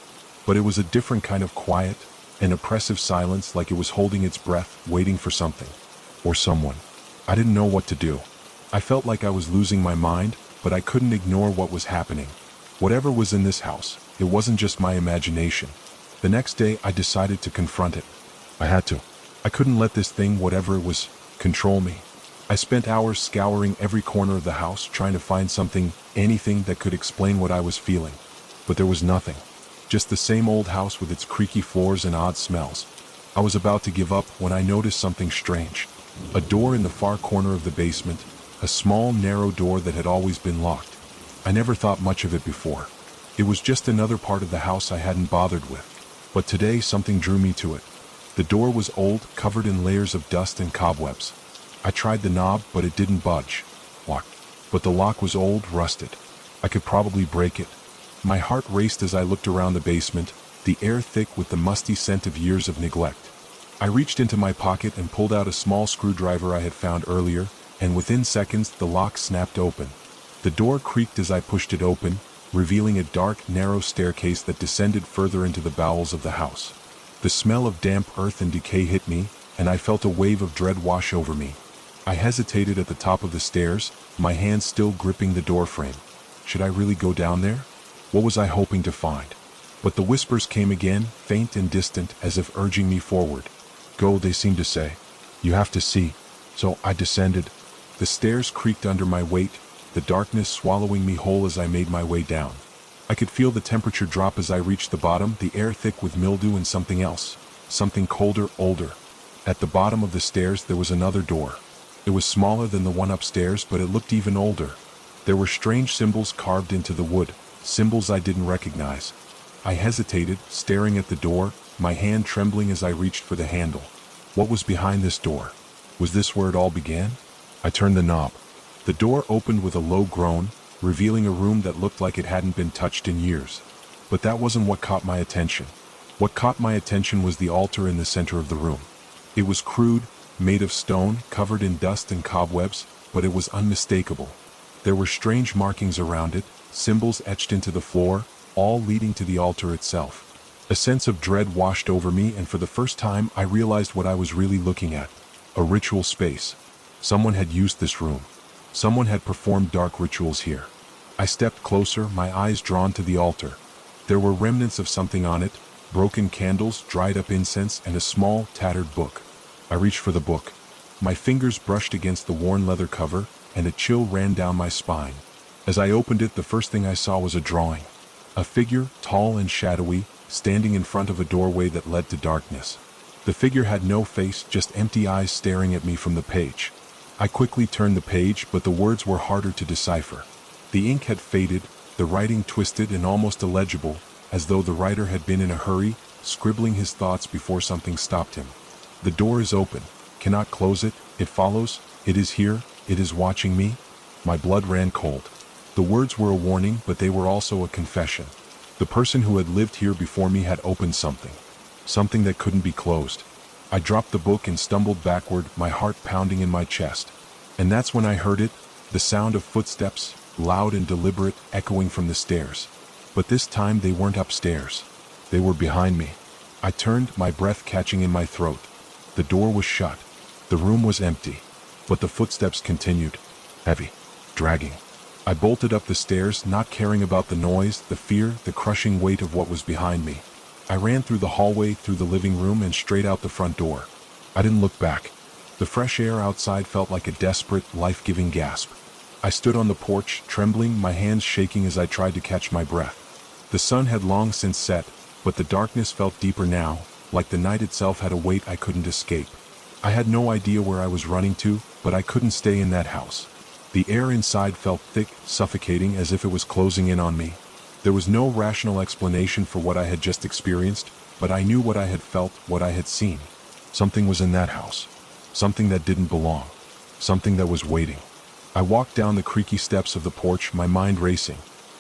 But it was a different kind of quiet, an oppressive silence like it was holding its breath, waiting for something. Or someone. I didn't know what to do. I felt like I was losing my mind, but I couldn't ignore what was happening. Whatever was in this house, it wasn't just my imagination. The next day, I decided to confront it. I had to. I couldn't let this thing, whatever it was, control me. I spent hours scouring every corner of the house, trying to find something, anything that could explain what I was feeling. But there was nothing. Just the same old house with its creaky floors and odd smells. I was about to give up when I noticed something strange. A door in the far corner of the basement, a small, narrow door that had always been locked. I never thought much of it before. It was just another part of the house I hadn't bothered with. But today something drew me to it. The door was old, covered in layers of dust and cobwebs. I tried the knob, but it didn't budge. Lock. But the lock was old, rusted. I could probably break it. My heart raced as I looked around the basement, the air thick with the musty scent of years of neglect. I reached into my pocket and pulled out a small screwdriver I had found earlier, and within seconds the lock snapped open. The door creaked as I pushed it open, revealing a dark, narrow staircase that descended further into the bowels of the house. The smell of damp earth and decay hit me, and I felt a wave of dread wash over me. I hesitated at the top of the stairs, my hand still gripping the doorframe. Should I really go down there? What was I hoping to find? But the whispers came again, faint and distant, as if urging me forward. Go, they seemed to say. You have to see. So I descended. The stairs creaked under my weight, the darkness swallowing me whole as I made my way down. I could feel the temperature drop as I reached the bottom, the air thick with mildew and something else. Something colder, older. At the bottom of the stairs there was another door. It was smaller than the one upstairs, but it looked even older. There were strange symbols carved into the wood, symbols I didn't recognize. I hesitated, staring at the door, my hand trembling as I reached for the handle. What was behind this door? Was this where it all began? I turned the knob. The door opened with a low groan, revealing a room that looked like it hadn't been touched in years. But that wasn't what caught my attention. What caught my attention was the altar in the center of the room. It was crude, made of stone, covered in dust and cobwebs, but it was unmistakable. There were strange markings around it, symbols etched into the floor, all leading to the altar itself. A sense of dread washed over me, and for the first time I realized what I was really looking at. A ritual space. Someone had used this room. Someone had performed dark rituals here. I stepped closer, my eyes drawn to the altar. There were remnants of something on it, broken candles, dried up incense, and a small, tattered book. I reached for the book. My fingers brushed against the worn leather cover, and a chill ran down my spine. As I opened it, the first thing I saw was a drawing. A figure, tall and shadowy, standing in front of a doorway that led to darkness. The figure had no face, just empty eyes staring at me from the page. I quickly turned the page, but the words were harder to decipher. The ink had faded, the writing twisted and almost illegible, as though the writer had been in a hurry, scribbling his thoughts before something stopped him. The door is open. Cannot close it. It follows. It is here. It is watching me. My blood ran cold. The words were a warning, but they were also a confession. The person who had lived here before me had opened something. Something that couldn't be closed. I dropped the book and stumbled backward, my heart pounding in my chest. And that's when I heard it, the sound of footsteps, loud and deliberate, echoing from the stairs. But this time they weren't upstairs. They were behind me. I turned, my breath catching in my throat. The door was shut. The room was empty. But the footsteps continued. Heavy. Dragging. I bolted up the stairs, not caring about the noise, the fear, the crushing weight of what was behind me. I ran through the hallway, through the living room, and straight out the front door. I didn't look back. The fresh air outside felt like a desperate, life-giving gasp. I stood on the porch, trembling, my hands shaking as I tried to catch my breath. The sun had long since set, but the darkness felt deeper now, like the night itself had a weight I couldn't escape. I had no idea where I was running to, but I couldn't stay in that house. The air inside felt thick, suffocating, as if it was closing in on me. There was no rational explanation for what I had just experienced, but I knew what I had felt, what I had seen. Something was in that house. Something that didn't belong. Something that was waiting. I walked down the creaky steps of the porch, my mind racing.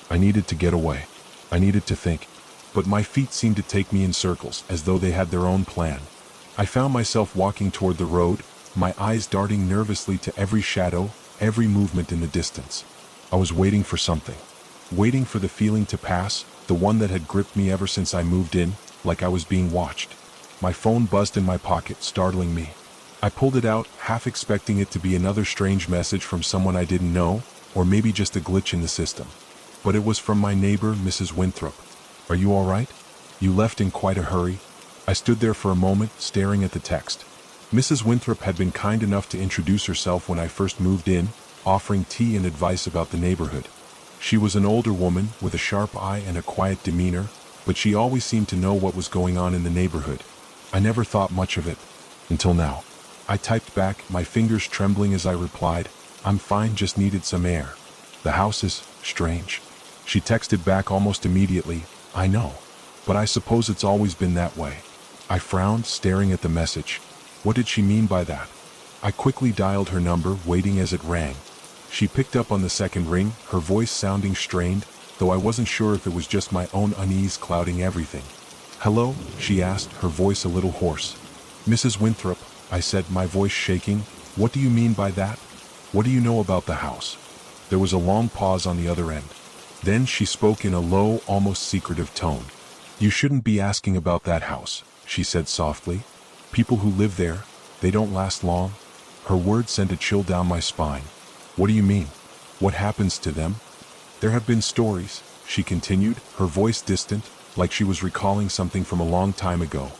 I needed to get away. I needed to think. But my feet seemed to take me in circles, as though they had their own plan. I found myself walking toward the road, my eyes darting nervously to every shadow, every movement in the distance. I was waiting for something. Waiting for the feeling to pass, the one that had gripped me ever since I moved in, like I was being watched. My phone buzzed in my pocket, startling me. I pulled it out, half expecting it to be another strange message from someone I didn't know, or maybe just a glitch in the system. But it was from my neighbor, Mrs. Winthrop. Are you all right? You left in quite a hurry. I stood there for a moment, staring at the text. Mrs. Winthrop had been kind enough to introduce herself when I first moved in, offering tea and advice about the neighborhood. She was an older woman, with a sharp eye and a quiet demeanor, but she always seemed to know what was going on in the neighborhood. I never thought much of it. Until now. I typed back, my fingers trembling as I replied, I'm fine, just needed some air. The house is strange. She texted back almost immediately, I know. But I suppose it's always been that way. I frowned, staring at the message. What did she mean by that? I quickly dialed her number, waiting as it rang. She picked up on the second ring, her voice sounding strained, though I wasn't sure if it was just my own unease clouding everything. "Hello?" she asked, her voice a little hoarse. "Mrs. Winthrop," I said, my voice shaking. "What do you mean by that? What do you know about the house?" There was a long pause on the other end. Then she spoke in a low, almost secretive tone. "You shouldn't be asking about that house," she said softly. "People who live there, they don't last long." Her words sent a chill down my spine. "What do you mean? What happens to them?" "There have been stories," she continued, her voice distant, like she was recalling something from a long time ago.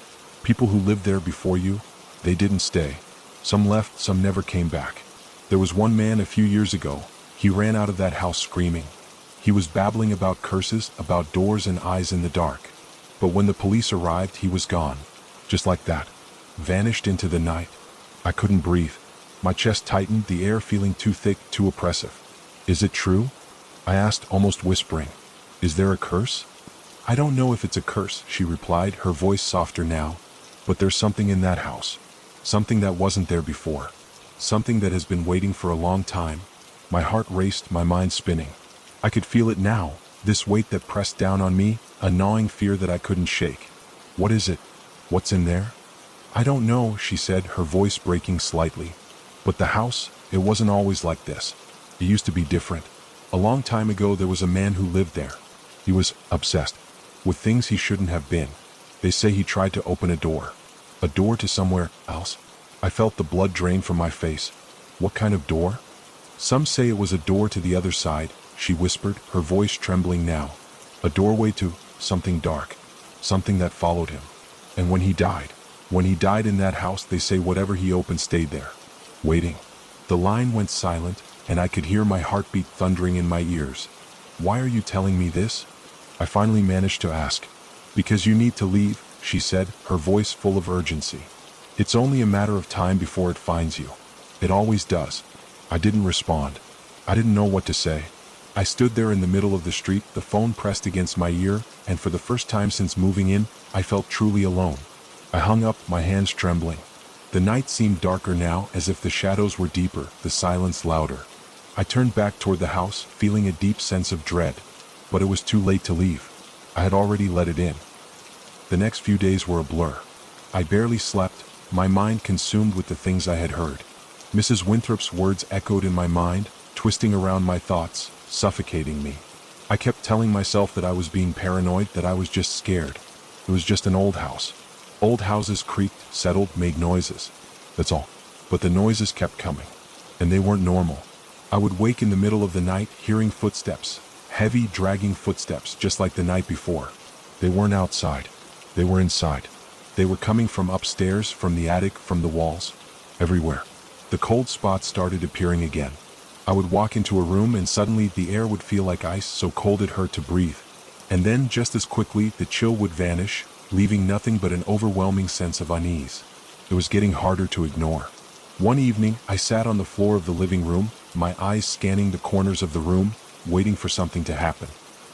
"People who lived there before you, they didn't stay. Some left, some never came back. There was one man a few years ago. He ran out of that house screaming. He was babbling about curses, about doors and eyes in the dark. But when the police arrived, he was gone. Just like that. Vanished into the night. I couldn't breathe. My chest tightened, the air feeling too thick, too oppressive. "Is it true?" I asked, almost whispering. "Is there a curse?" "I don't know if it's a curse," she replied, her voice softer now. "But there's something in that house. Something that wasn't there before. Something that has been waiting for a long time." My heart raced, my mind spinning. I could feel it now, this weight that pressed down on me, a gnawing fear that I couldn't shake. "What is it? What's in there?" "I don't know," she said, her voice breaking slightly. "But the house, it wasn't always like this. It used to be different. A long time ago there was a man who lived there. He was obsessed with things he shouldn't have been. They say he tried to open a door to somewhere else." I felt the blood drain from my face. "What kind of door?" "Some say it was a door to the other side," she whispered, her voice trembling now. "A doorway to something dark, something that followed him. And when he died in that house, they say whatever he opened stayed there, waiting." The line went silent, and I could hear my heartbeat thundering in my ears. "Why are you telling me this?" I finally managed to ask. "Because you need to leave," she said, her voice full of urgency. "It's only a matter of time before it finds you. It always does." I didn't respond. I didn't know what to say. I stood there in the middle of the street, the phone pressed against my ear, and for the first time since moving in, I felt truly alone. I hung up, my hands trembling. The night seemed darker now, as if the shadows were deeper, the silence louder. I turned back toward the house, feeling a deep sense of dread. But it was too late to leave. I had already let it in. The next few days were a blur. I barely slept, my mind consumed with the things I had heard. Mrs. Winthrop's words echoed in my mind, twisting around my thoughts, suffocating me. I kept telling myself that I was being paranoid, that I was just scared. It was just an old house. Old houses creaked, settled, made noises. That's all. But the noises kept coming. And they weren't normal. I would wake in the middle of the night, hearing footsteps. Heavy, dragging footsteps, just like the night before. They weren't outside. They were inside. They were coming from upstairs, from the attic, from the walls. Everywhere. The cold spots started appearing again. I would walk into a room and suddenly the air would feel like ice, so cold it hurt to breathe. And then, just as quickly, the chill would vanish, leaving nothing but an overwhelming sense of unease. It was getting harder to ignore. One evening, I sat on the floor of the living room, my eyes scanning the corners of the room, waiting for something to happen.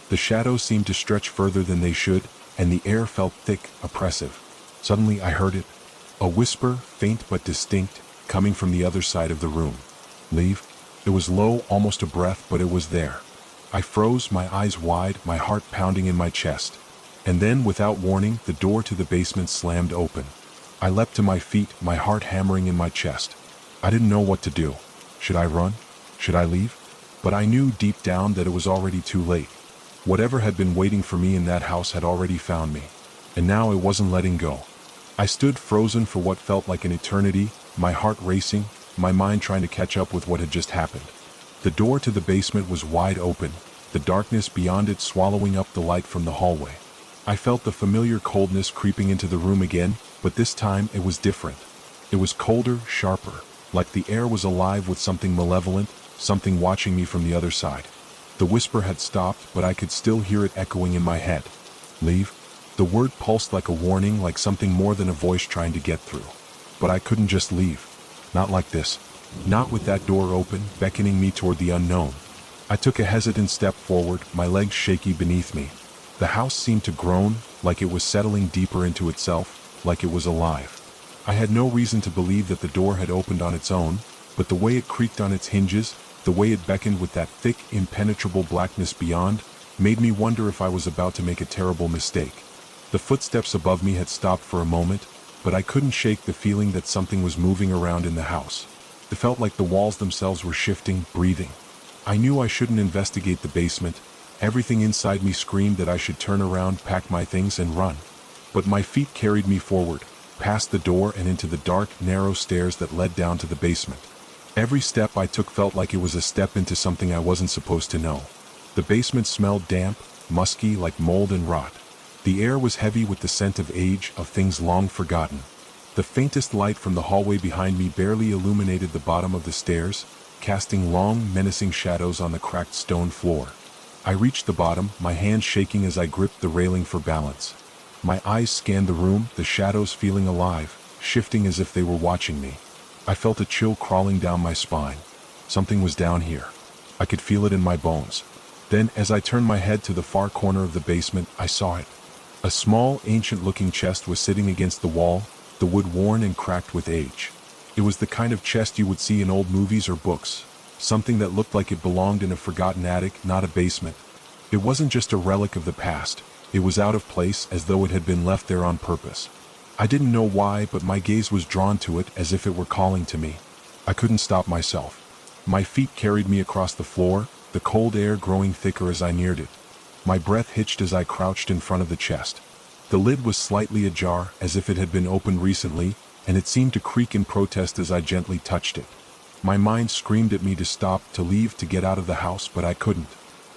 The shadows seemed to stretch further than they should, and the air felt thick, oppressive. Suddenly I heard it. A whisper, faint but distinct, coming from the other side of the room. "Leave?" It was low, almost a breath, but it was there. I froze, my eyes wide, my heart pounding in my chest. And then, without warning, the door to the basement slammed open. I leapt to my feet, my heart hammering in my chest. I didn't know what to do. Should I run? Should I leave? But I knew deep down that it was already too late. Whatever had been waiting for me in that house had already found me. And now it wasn't letting go. I stood frozen for what felt like an eternity, my heart racing, my mind trying to catch up with what had just happened. The door to the basement was wide open, the darkness beyond it swallowing up the light from the hallway. I felt the familiar coldness creeping into the room again, but this time it was different. It was colder, sharper, like the air was alive with something malevolent, something watching me from the other side. The whisper had stopped, but I could still hear it echoing in my head. "Leave?" The word pulsed like a warning, like something more than a voice trying to get through. But I couldn't just leave. Not like this. Not with that door open, beckoning me toward the unknown. I took a hesitant step forward, my legs shaky beneath me. The house seemed to groan, like it was settling deeper into itself, like it was alive. I had no reason to believe that the door had opened on its own, but the way it creaked on its hinges, the way it beckoned with that thick, impenetrable blackness beyond, made me wonder if I was about to make a terrible mistake. The footsteps above me had stopped for a moment, but I couldn't shake the feeling that something was moving around in the house. It felt like the walls themselves were shifting, breathing. I knew I shouldn't investigate the basement. Everything inside me screamed that I should turn around, pack my things, and run. But my feet carried me forward, past the door and into the dark, narrow stairs that led down to the basement. Every step I took felt like it was a step into something I wasn't supposed to know. The basement smelled damp, musky, like mold and rot. The air was heavy with the scent of age, of things long forgotten. The faintest light from the hallway behind me barely illuminated the bottom of the stairs, casting long, menacing shadows on the cracked stone floor. I reached the bottom, my hands shaking as I gripped the railing for balance. My eyes scanned the room, the shadows feeling alive, shifting as if they were watching me. I felt a chill crawling down my spine. Something was down here. I could feel it in my bones. Then, as I turned my head to the far corner of the basement, I saw it. A small, ancient-looking chest was sitting against the wall, the wood worn and cracked with age. It was the kind of chest you would see in old movies or books, something that looked like it belonged in a forgotten attic, not a basement. It wasn't just a relic of the past. It was out of place, as though it had been left there on purpose. I didn't know why, but my gaze was drawn to it as if it were calling to me. I couldn't stop myself. My feet carried me across the floor, the cold air growing thicker as I neared it. My breath hitched as I crouched in front of the chest. The lid was slightly ajar, as if it had been opened recently, and it seemed to creak in protest as I gently touched it. My mind screamed at me to stop, to leave, to get out of the house, but I couldn't.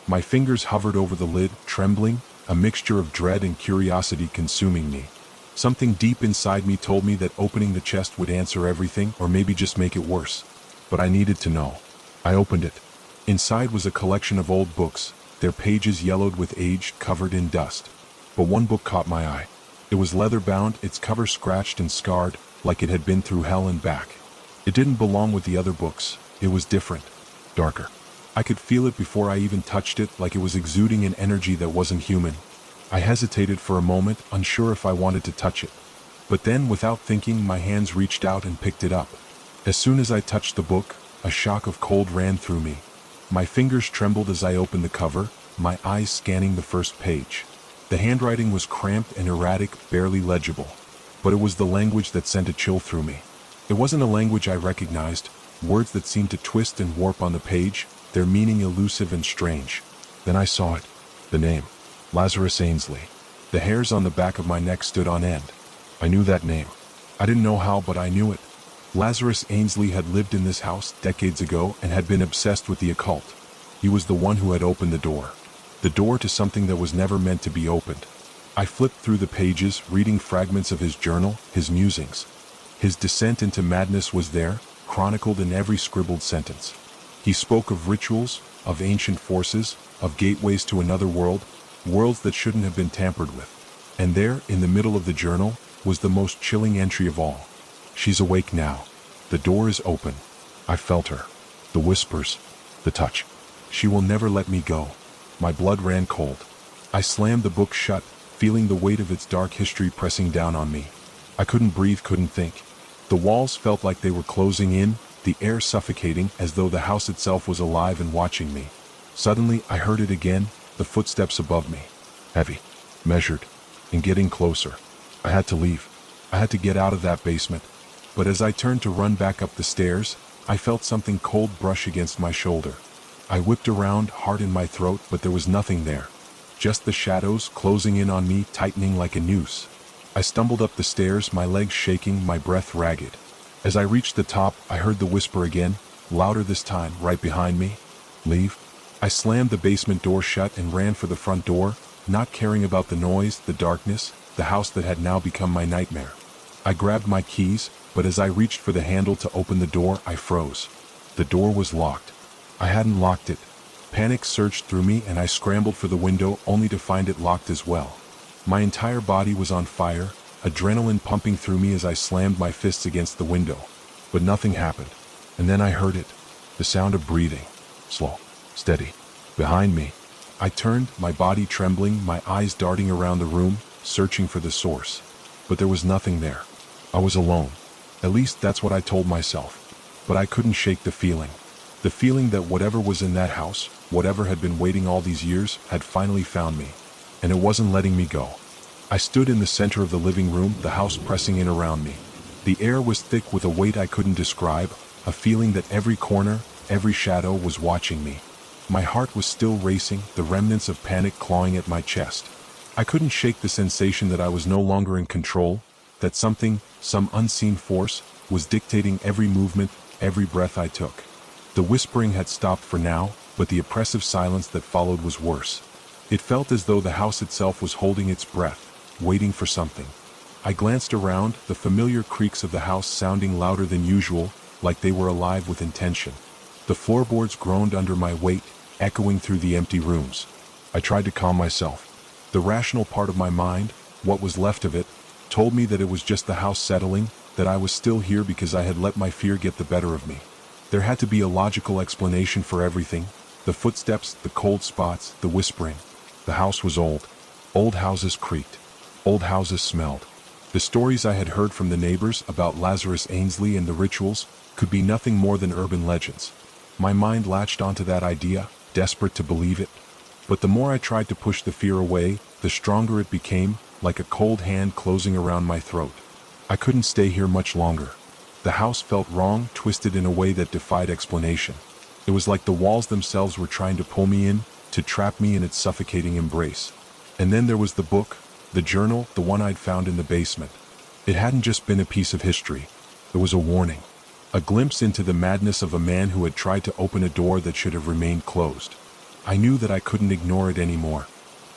My fingers hovered over the lid, trembling, a mixture of dread and curiosity consuming me. Something deep inside me told me that opening the chest would answer everything, or maybe just make it worse. But I needed to know. I opened it. Inside was a collection of old books, their pages yellowed with age, covered in dust. But one book caught my eye. It was leather-bound, its cover scratched and scarred, like it had been through hell and back. It didn't belong with the other books. It was different, darker. I could feel it before I even touched it, like it was exuding an energy that wasn't human. I hesitated for a moment, unsure if I wanted to touch it. But then, without thinking, my hands reached out and picked it up. As soon as I touched the book, a shock of cold ran through me. My fingers trembled as I opened the cover, my eyes scanning the first page. The handwriting was cramped and erratic, barely legible. But it was the language that sent a chill through me. It wasn't a language I recognized, words that seemed to twist and warp on the page, their meaning elusive and strange. Then I saw it. The name. Lazarus Ainsley. The hairs on the back of my neck stood on end. I knew that name. I didn't know how, but I knew it. Lazarus Ainsley had lived in this house decades ago and had been obsessed with the occult. He was the one who had opened the door. The door to something that was never meant to be opened. I flipped through the pages, reading fragments of his journal, his musings. His descent into madness was there, chronicled in every scribbled sentence. He spoke of rituals, of ancient forces, of gateways to another world, worlds that shouldn't have been tampered with. And there, in the middle of the journal, was the most chilling entry of all. She's awake now. The door is open. I felt her. The whispers. The touch. She will never let me go. My blood ran cold. I slammed the book shut, feeling the weight of its dark history pressing down on me. I couldn't breathe, couldn't think. The walls felt like they were closing in, the air suffocating, as though the house itself was alive and watching me. Suddenly, I heard it again, the footsteps above me. Heavy, measured, and getting closer. I had to leave. I had to get out of that basement. But as I turned to run back up the stairs, I felt something cold brush against my shoulder. I whipped around, heart in my throat, but there was nothing there. Just the shadows closing in on me, tightening like a noose. I stumbled up the stairs, my legs shaking, my breath ragged. As I reached the top, I heard the whisper again, louder this time, right behind me. Leave. I slammed the basement door shut and ran for the front door, not caring about the noise, the darkness, the house that had now become my nightmare. I grabbed my keys, but as I reached for the handle to open the door, I froze. The door was locked. I hadn't locked it. Panic surged through me and I scrambled for the window only to find it locked as well. My entire body was on fire, adrenaline pumping through me as I slammed my fists against the window. But nothing happened. And then I heard it. The sound of breathing. Slow. Steady. Behind me. I turned, my body trembling, my eyes darting around the room, searching for the source. But there was nothing there. I was alone. At least that's what I told myself. But I couldn't shake the feeling. The feeling that whatever was in that house, whatever had been waiting all these years, had finally found me. And it wasn't letting me go. I stood in the center of the living room, the house pressing in around me. The air was thick with a weight I couldn't describe, a feeling that every corner, every shadow was watching me. My heart was still racing, the remnants of panic clawing at my chest. I couldn't shake the sensation that I was no longer in control, that something, some unseen force, was dictating every movement, every breath I took. The whispering had stopped for now, but the oppressive silence that followed was worse. It felt as though the house itself was holding its breath, waiting for something. I glanced around, the familiar creaks of the house sounding louder than usual, like they were alive with intention. The floorboards groaned under my weight, echoing through the empty rooms. I tried to calm myself. The rational part of my mind, what was left of it, told me that it was just the house settling, that I was still here because I had let my fear get the better of me. There had to be a logical explanation for everything: the footsteps, the cold spots, the whispering. The house was old. Old houses creaked. Old houses smelled. The stories I had heard from the neighbors about Lazarus Ainsley and the rituals could be nothing more than urban legends. My mind latched onto that idea, desperate to believe it. But the more I tried to push the fear away, the stronger it became, like a cold hand closing around my throat. I couldn't stay here much longer. The house felt wrong, twisted in a way that defied explanation. It was like the walls themselves were trying to pull me in, to trap me in its suffocating embrace. And then there was the book, the journal, the one I'd found in the basement. It hadn't just been a piece of history. It was a warning. A glimpse into the madness of a man who had tried to open a door that should have remained closed. I knew that I couldn't ignore it anymore.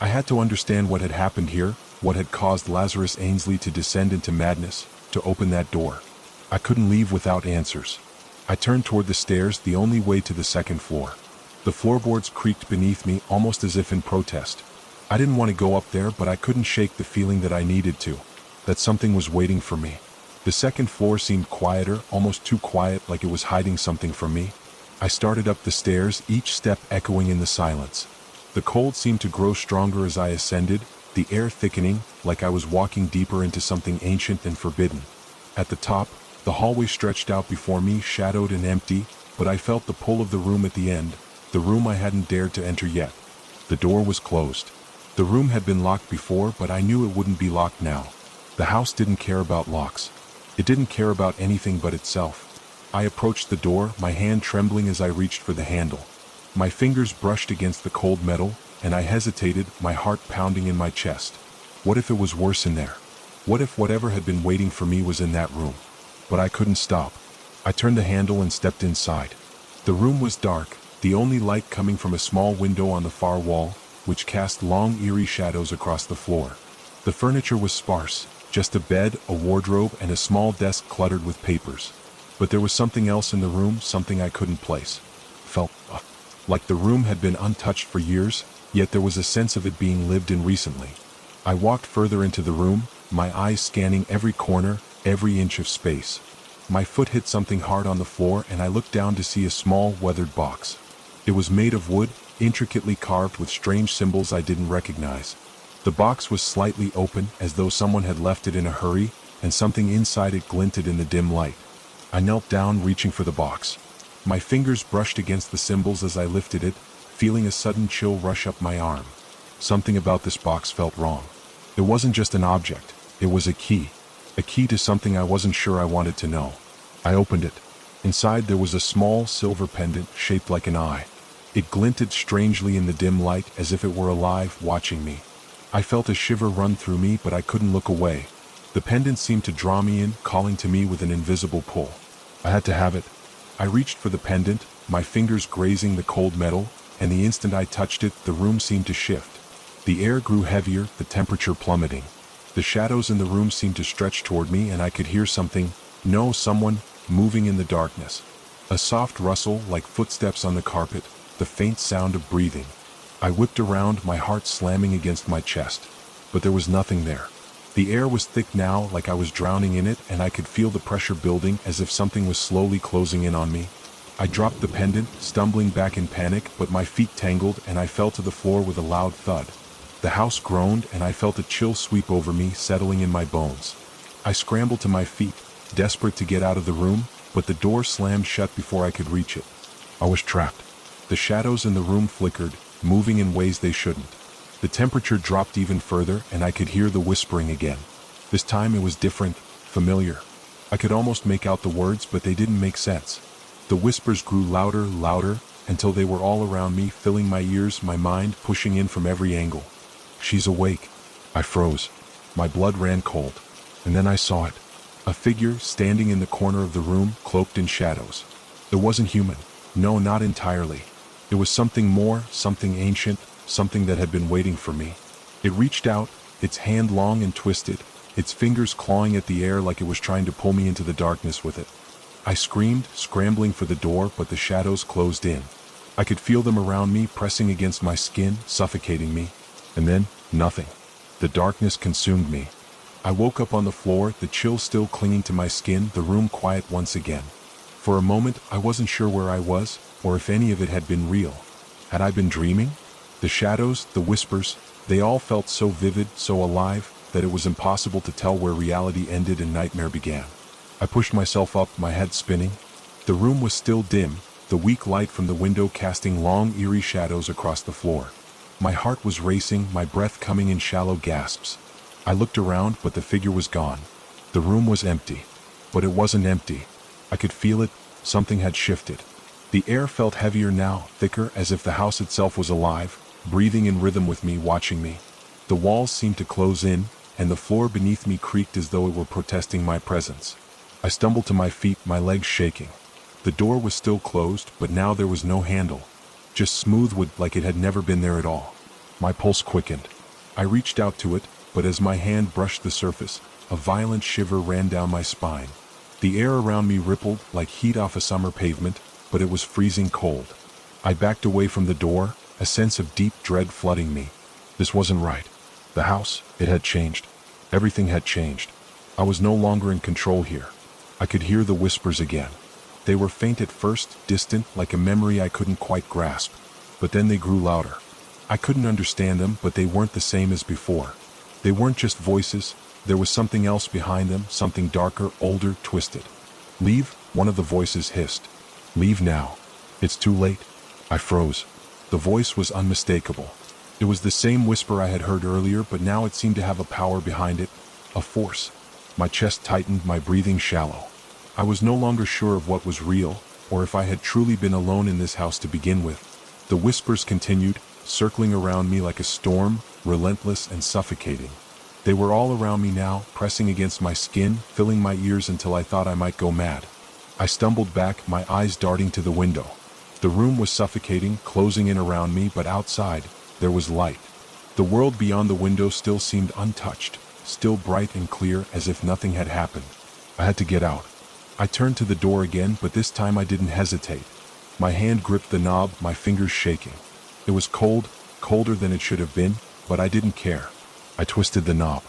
I had to understand what had happened here, what had caused Lazarus Ainsley to descend into madness, to open that door. I couldn't leave without answers. I turned toward the stairs, the only way to the second floor. The floorboards creaked beneath me, almost as if in protest. I didn't want to go up there, but I couldn't shake the feeling that I needed to, that something was waiting for me. The second floor seemed quieter, almost too quiet, like it was hiding something from me. I started up the stairs, each step echoing in the silence. The cold seemed to grow stronger as I ascended, the air thickening, like I was walking deeper into something ancient and forbidden. At the top, the hallway stretched out before me, shadowed and empty, but I felt the pull of the room at the end, the room I hadn't dared to enter yet. The door was closed. The room had been locked before, but I knew it wouldn't be locked now. The house didn't care about locks. It didn't care about anything but itself. I approached the door, my hand trembling as I reached for the handle. My fingers brushed against the cold metal, and I hesitated, my heart pounding in my chest. What if it was worse in there? What if whatever had been waiting for me was in that room? But I couldn't stop. I turned the handle and stepped inside. The room was dark, the only light coming from a small window on the far wall, which cast long, eerie shadows across the floor. The furniture was sparse, just a bed, a wardrobe, and a small desk cluttered with papers. But there was something else in the room, something I couldn't place. Felt like the room had been untouched for years, yet there was a sense of it being lived in recently. I walked further into the room, my eyes scanning every corner, every inch of space. My foot hit something hard on the floor, and I looked down to see a small, weathered box. It was made of wood, intricately carved with strange symbols I didn't recognize. The box was slightly open, as though someone had left it in a hurry, and something inside it glinted in the dim light. I knelt down, reaching for the box. My fingers brushed against the symbols as I lifted it, feeling a sudden chill rush up my arm. Something about this box felt wrong. It wasn't just an object, it was a key to something I wasn't sure I wanted to know. I opened it. Inside there was a small silver pendant shaped like an eye. It glinted strangely in the dim light, as if it were alive, watching me. I felt a shiver run through me, but I couldn't look away. The pendant seemed to draw me in, calling to me with an invisible pull. I had to have it. I reached for the pendant, my fingers grazing the cold metal, and the instant I touched it, the room seemed to shift. The air grew heavier, the temperature plummeting. The shadows in the room seemed to stretch toward me, and I could hear someone, moving in the darkness. A soft rustle, like footsteps on the carpet, the faint sound of breathing. I whipped around, my heart slamming against my chest. But there was nothing there. The air was thick now, like I was drowning in it, and I could feel the pressure building, as if something was slowly closing in on me. I dropped the pendant, stumbling back in panic, but my feet tangled and I fell to the floor with a loud thud. The house groaned and I felt a chill sweep over me, settling in my bones. I scrambled to my feet, desperate to get out of the room, but the door slammed shut before I could reach it. I was trapped. The shadows in the room flickered, moving in ways they shouldn't. The temperature dropped even further and I could hear the whispering again. This time it was different, familiar. I could almost make out the words, but they didn't make sense. The whispers grew louder, until they were all around me, filling my ears, my mind pushing in from every angle. She's awake. I froze. My blood ran cold. And then I saw it. A figure standing in the corner of the room, cloaked in shadows. It wasn't human. No, not entirely. It was something more, something ancient, something that had been waiting for me. It reached out, its hand long and twisted, its fingers clawing at the air like it was trying to pull me into the darkness with it. I screamed, scrambling for the door, but the shadows closed in. I could feel them around me, pressing against my skin, suffocating me. And then, nothing. The darkness consumed me. I woke up on the floor, the chill still clinging to my skin, the room quiet once again. For a moment, I wasn't sure where I was, or if any of it had been real. Had I been dreaming? The shadows, the whispers, they all felt so vivid, so alive, that it was impossible to tell where reality ended and nightmare began. I pushed myself up, my head spinning. The room was still dim, the weak light from the window casting long, eerie shadows across the floor. My heart was racing, my breath coming in shallow gasps. I looked around, but the figure was gone. The room was empty. But it wasn't empty. I could feel it. Something had shifted. The air felt heavier now, thicker, as if the house itself was alive, breathing in rhythm with me, watching me. The walls seemed to close in, and the floor beneath me creaked as though it were protesting my presence. I stumbled to my feet, my legs shaking. The door was still closed, but now there was no handle. Just smooth wood, like it had never been there at all. My pulse quickened. I reached out to it, but as my hand brushed the surface, a violent shiver ran down my spine. The air around me rippled like heat off a summer pavement, but it was freezing cold. I backed away from the door, a sense of deep dread flooding me. This wasn't right. The house, it had changed. Everything had changed. I was no longer in control here. I could hear the whispers again. They were faint at first, distant, like a memory I couldn't quite grasp. But then they grew louder. I couldn't understand them, but they weren't the same as before. They weren't just voices. There was something else behind them, something darker, older, twisted. "Leave," one of the voices hissed. "Leave now. It's too late." I froze. The voice was unmistakable. It was the same whisper I had heard earlier, but now it seemed to have a power behind it, a force. My chest tightened, my breathing shallow. I was no longer sure of what was real, or if I had truly been alone in this house to begin with. The whispers continued, circling around me like a storm, relentless and suffocating. They were all around me now, pressing against my skin, filling my ears until I thought I might go mad. I stumbled back, my eyes darting to the window. The room was suffocating, closing in around me, but outside, there was light. The world beyond the window still seemed untouched, still bright and clear, as if nothing had happened. I had to get out. I turned to the door again, but this time I didn't hesitate. My hand gripped the knob, my fingers shaking. It was cold, colder than it should have been, but I didn't care. I twisted the knob.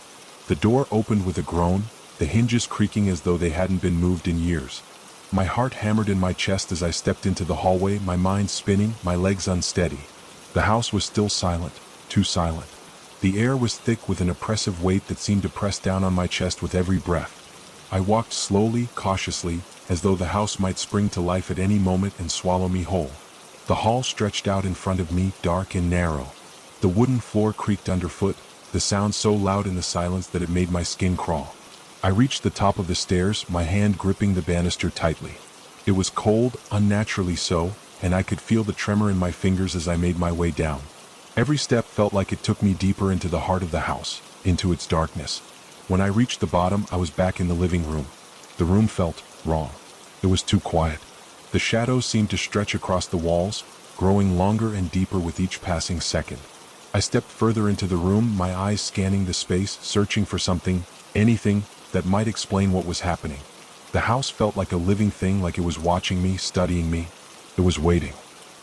The door opened with a groan, the hinges creaking as though they hadn't been moved in years. My heart hammered in my chest as I stepped into the hallway, my mind spinning, my legs unsteady. The house was still silent, too silent. The air was thick with an oppressive weight that seemed to press down on my chest with every breath. I walked slowly, cautiously, as though the house might spring to life at any moment and swallow me whole. The hall stretched out in front of me, dark and narrow. The wooden floor creaked underfoot, the sound so loud in the silence that it made my skin crawl. I reached the top of the stairs, my hand gripping the banister tightly. It was cold, unnaturally so, and I could feel the tremor in my fingers as I made my way down. Every step felt like it took me deeper into the heart of the house, into its darkness. When I reached the bottom, I was back in the living room. The room felt wrong. It was too quiet. The shadows seemed to stretch across the walls, growing longer and deeper with each passing second. I stepped further into the room, my eyes scanning the space, searching for something, anything, that might explain what was happening. The house felt like a living thing, like it was watching me, studying me. It was waiting.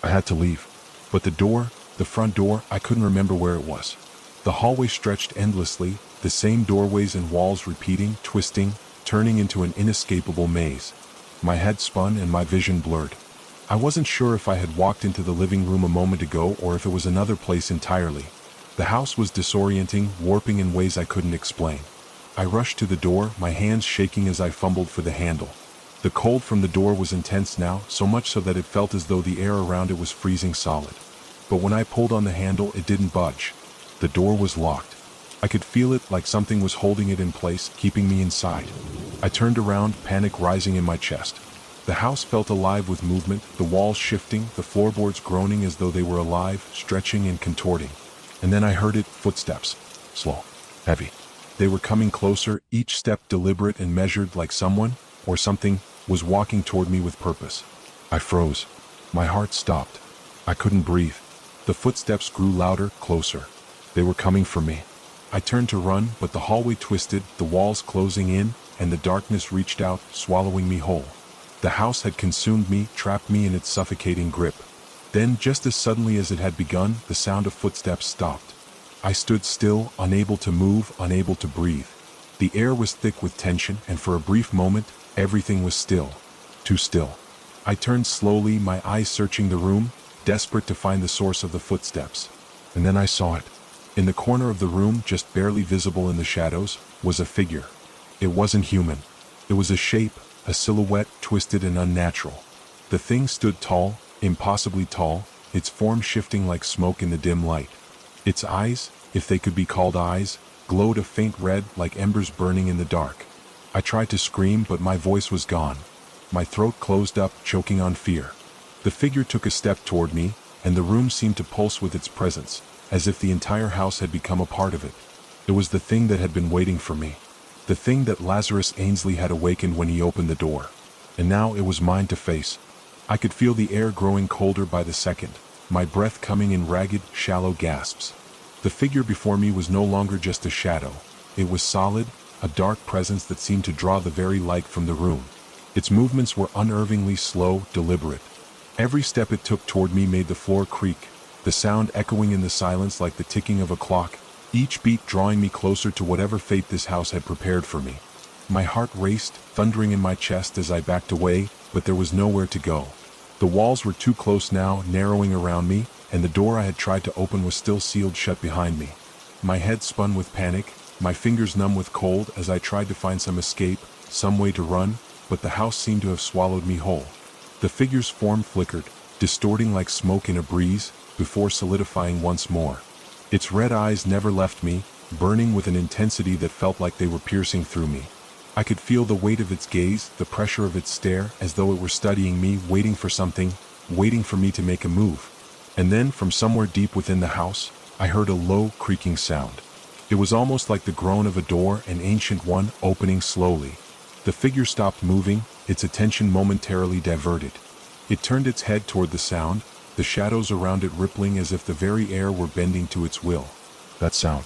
I had to leave. But the door, the front door, I couldn't remember where it was. The hallway stretched endlessly, the same doorways and walls repeating, twisting, turning into an inescapable maze. My head spun and my vision blurred. I wasn't sure if I had walked into the living room a moment ago or if it was another place entirely. The house was disorienting, warping in ways I couldn't explain. I rushed to the door, my hands shaking as I fumbled for the handle. The cold from the door was intense now, so much so that it felt as though the air around it was freezing solid. But when I pulled on the handle, it didn't budge. The door was locked. I could feel it, like something was holding it in place, keeping me inside. I turned around, panic rising in my chest. The house felt alive with movement, the walls shifting, the floorboards groaning as though they were alive, stretching and contorting. And then I heard it, footsteps. Slow. Heavy. They were coming closer, each step deliberate and measured, like someone, or something, was walking toward me with purpose. I froze. My heart stopped. I couldn't breathe. The footsteps grew louder, closer. They were coming for me. I turned to run, but the hallway twisted, the walls closing in, and the darkness reached out, swallowing me whole. The house had consumed me, trapped me in its suffocating grip. Then, just as suddenly as it had begun, the sound of footsteps stopped. I stood still, unable to move, unable to breathe. The air was thick with tension, and for a brief moment, everything was still. Too still. I turned slowly, my eyes searching the room, desperate to find the source of the footsteps. And then I saw it. In the corner of the room, just barely visible in the shadows, was a figure. It wasn't human. It was a shape, a silhouette, twisted and unnatural. The thing stood tall, impossibly tall, its form shifting like smoke in the dim light. Its eyes, if they could be called eyes, glowed a faint red like embers burning in the dark. I tried to scream, but my voice was gone. My throat closed up, choking on fear. The figure took a step toward me, and the room seemed to pulse with its presence, as if the entire house had become a part of it. It was the thing that had been waiting for me. The thing that Lazarus Ainsley had awakened when he opened the door. And now it was mine to face. I could feel the air growing colder by the second, my breath coming in ragged, shallow gasps. The figure before me was no longer just a shadow. It was solid, a dark presence that seemed to draw the very light from the room. Its movements were unnervingly slow, deliberate. Every step it took toward me made the floor creak, the sound echoing in the silence like the ticking of a clock, each beat drawing me closer to whatever fate this house had prepared for me. My heart raced, thundering in my chest as I backed away, but there was nowhere to go. The walls were too close now, narrowing around me, and the door I had tried to open was still sealed shut behind me. My head spun with panic, my fingers numb with cold as I tried to find some escape, some way to run, but the house seemed to have swallowed me whole. The figure's form flickered, distorting like smoke in a breeze, before solidifying once more. Its red eyes never left me, burning with an intensity that felt like they were piercing through me. I could feel the weight of its gaze, the pressure of its stare, as though it were studying me, waiting for something, waiting for me to make a move. And then, from somewhere deep within the house, I heard a low, creaking sound. It was almost like the groan of a door, an ancient one, opening slowly. The figure stopped moving, its attention momentarily diverted. It turned its head toward the sound, the shadows around it rippling as if the very air were bending to its will. That sound.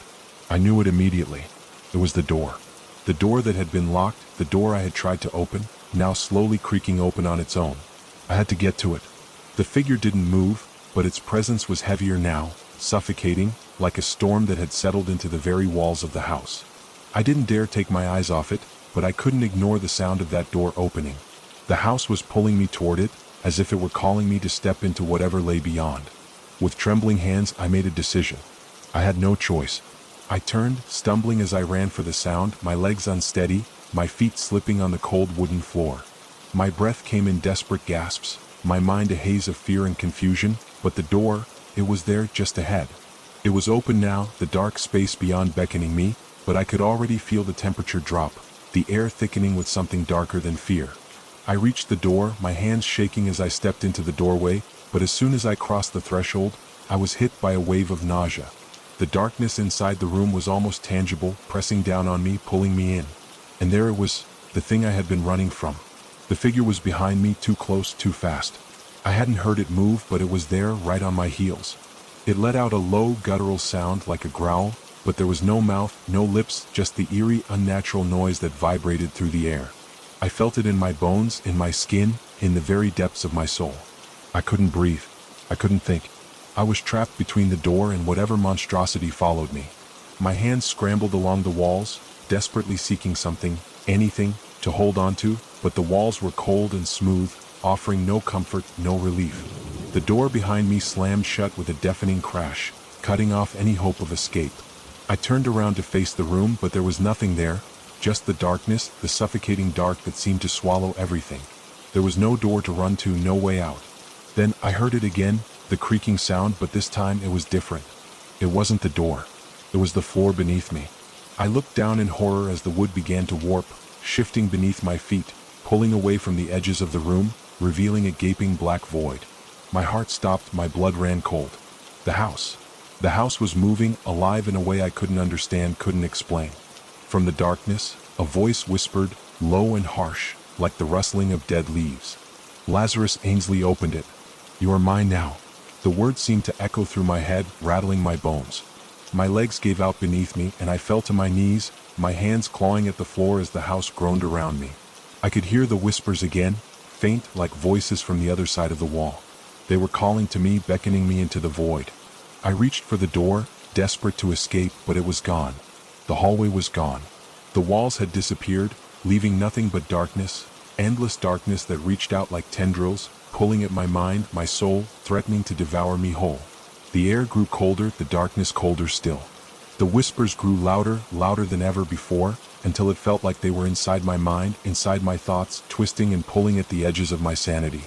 I knew it immediately. It was the door. The door that had been locked, the door I had tried to open, now slowly creaking open on its own. I had to get to it. The figure didn't move, but its presence was heavier now, suffocating, like a storm that had settled into the very walls of the house. I didn't dare take my eyes off it, but I couldn't ignore the sound of that door opening. The house was pulling me toward it, as if it were calling me to step into whatever lay beyond. With trembling hands, I made a decision. I had no choice. I turned, stumbling as I ran for the sound, my legs unsteady, my feet slipping on the cold wooden floor. My breath came in desperate gasps, my mind a haze of fear and confusion, but the door, it was there just ahead. It was open now, the dark space beyond beckoning me, but I could already feel the temperature drop, the air thickening with something darker than fear. I reached the door, my hands shaking as I stepped into the doorway, but as soon as I crossed the threshold, I was hit by a wave of nausea. The darkness inside the room was almost tangible, pressing down on me, pulling me in. And there it was, the thing I had been running from. The figure was behind me, too close, too fast. I hadn't heard it move, but it was there, right on my heels. It let out a low, guttural sound like a growl, but there was no mouth, no lips, just the eerie, unnatural noise that vibrated through the air. I felt it in my bones, in my skin, in the very depths of my soul. I couldn't breathe. I couldn't think. I was trapped between the door and whatever monstrosity followed me. My hands scrambled along the walls, desperately seeking something, anything, to hold on to, but the walls were cold and smooth, offering no comfort, no relief. The door behind me slammed shut with a deafening crash, cutting off any hope of escape. I turned around to face the room, but there was nothing there, just the darkness, the suffocating dark that seemed to swallow everything. There was no door to run to, no way out. Then I heard it again, the creaking sound, but this time it was different. It wasn't the door. It was the floor beneath me. I looked down in horror as the wood began to warp, shifting beneath my feet, pulling away from the edges of the room, revealing a gaping black void. My heart stopped, my blood ran cold. The house. The house was moving, alive in a way I couldn't understand, couldn't explain. From the darkness, a voice whispered, low and harsh, like the rustling of dead leaves. Lazarus Ainsley opened it. "You are mine now." The words seemed to echo through my head, rattling my bones. My legs gave out beneath me, and I fell to my knees, my hands clawing at the floor as the house groaned around me. I could hear the whispers again, faint like voices from the other side of the wall. They were calling to me, beckoning me into the void. I reached for the door, desperate to escape, but it was gone. The hallway was gone. The walls had disappeared, leaving nothing but darkness, endless darkness that reached out like tendrils, pulling at my mind, my soul, threatening to devour me whole. The air grew colder, the darkness colder still. The whispers grew louder, louder than ever before, until it felt like they were inside my mind, inside my thoughts, twisting and pulling at the edges of my sanity.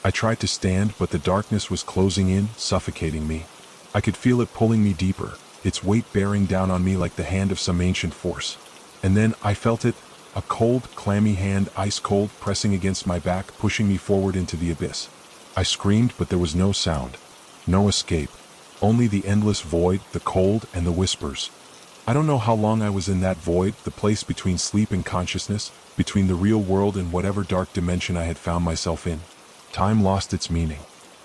I tried to stand, but the darkness was closing in, suffocating me. I could feel it pulling me deeper, its weight bearing down on me like the hand of some ancient force. And then I felt it, a cold, clammy hand, ice cold, pressing against my back, pushing me forward into the abyss. I screamed, but there was no sound, no escape, only the endless void, the cold, and the whispers. I don't know how long I was in that void, the place between sleep and consciousness, between the real world and whatever dark dimension I had found myself in. Time lost its meaning.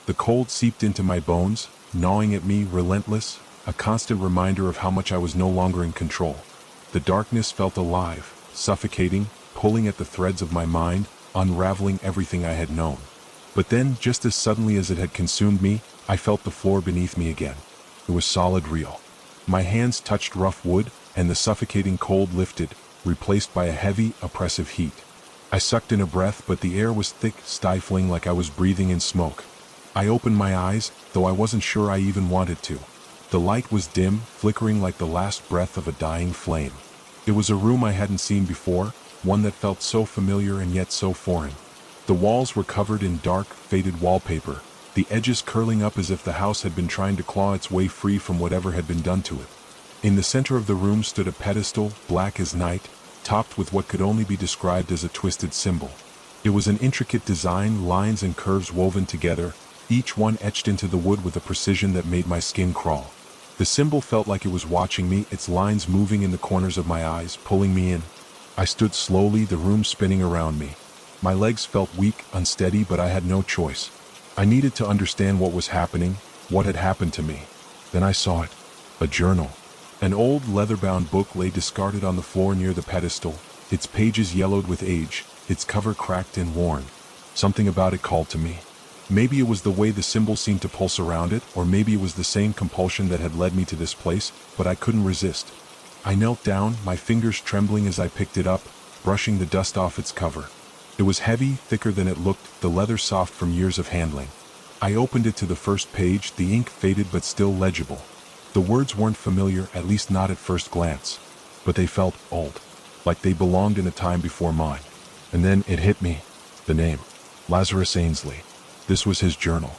The cold seeped into my bones, gnawing at me, relentless, a constant reminder of how much I was no longer in control. The darkness felt alive, suffocating, pulling at the threads of my mind, unraveling everything I had known. But then, just as suddenly as it had consumed me, I felt the floor beneath me again. It was solid, real. My hands touched rough wood, and the suffocating cold lifted, replaced by a heavy, oppressive heat. I sucked in a breath, but the air was thick, stifling, like I was breathing in smoke. I opened my eyes, though I wasn't sure I even wanted to. The light was dim, flickering like the last breath of a dying flame. It was a room I hadn't seen before, one that felt so familiar and yet so foreign. The walls were covered in dark, faded wallpaper, the edges curling up as if the house had been trying to claw its way free from whatever had been done to it. In the center of the room stood a pedestal, black as night, topped with what could only be described as a twisted symbol. It was an intricate design, lines and curves woven together, each one etched into the wood with a precision that made my skin crawl. The symbol felt like it was watching me, its lines moving in the corners of my eyes, pulling me in. I stood slowly, the room spinning around me. My legs felt weak, unsteady, but I had no choice. I needed to understand what was happening, what had happened to me. Then I saw it. A journal. An old leather-bound book lay discarded on the floor near the pedestal, its pages yellowed with age, its cover cracked and worn. Something about it called to me. Maybe it was the way the symbol seemed to pulse around it, or maybe it was the same compulsion that had led me to this place, but I couldn't resist. I knelt down, my fingers trembling as I picked it up, brushing the dust off its cover. It was heavy, thicker than it looked, the leather soft from years of handling. I opened it to the first page, the ink faded but still legible. The words weren't familiar, at least not at first glance, but they felt old, like they belonged in a time before mine. And then it hit me. The name. Lazarus Ainsley. This was his journal.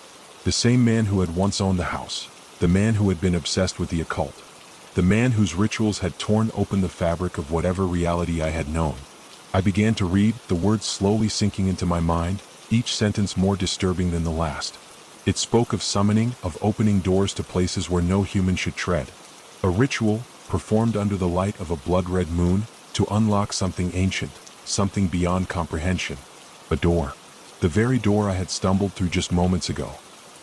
The same man who had once owned the house. The man who had been obsessed with the occult. The man whose rituals had torn open the fabric of whatever reality I had known. I began to read, the words slowly sinking into my mind, each sentence more disturbing than the last. It spoke of summoning, of opening doors to places where no human should tread. A ritual, performed under the light of a blood-red moon, to unlock something ancient, something beyond comprehension. A door. The very door I had stumbled through just moments ago.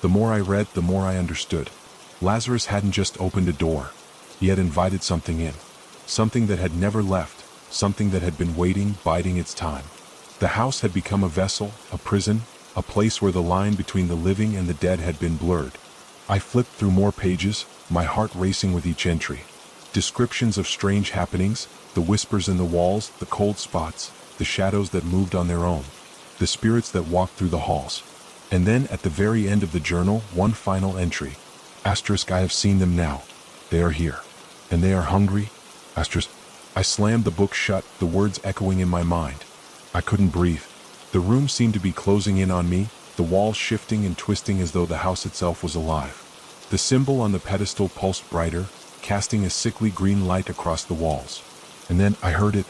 The more I read, the more I understood. Lazarus hadn't just opened a door. He had invited something in. Something that had never left. Something that had been waiting, biding its time. The house had become a vessel, a prison, a place where the line between the living and the dead had been blurred. I flipped through more pages, my heart racing with each entry. Descriptions of strange happenings, the whispers in the walls, the cold spots, the shadows that moved on their own. the spirits that walked through the halls. And then at the very end of the journal, one final entry. Asterisk, I have seen them now. They are here. And they are hungry. Asterisk. I slammed the book shut, the words echoing in my mind. I couldn't breathe. The room seemed to be closing in on me, the walls shifting and twisting as though the house itself was alive. The symbol on the pedestal pulsed brighter, casting a sickly green light across the walls. And then I heard it.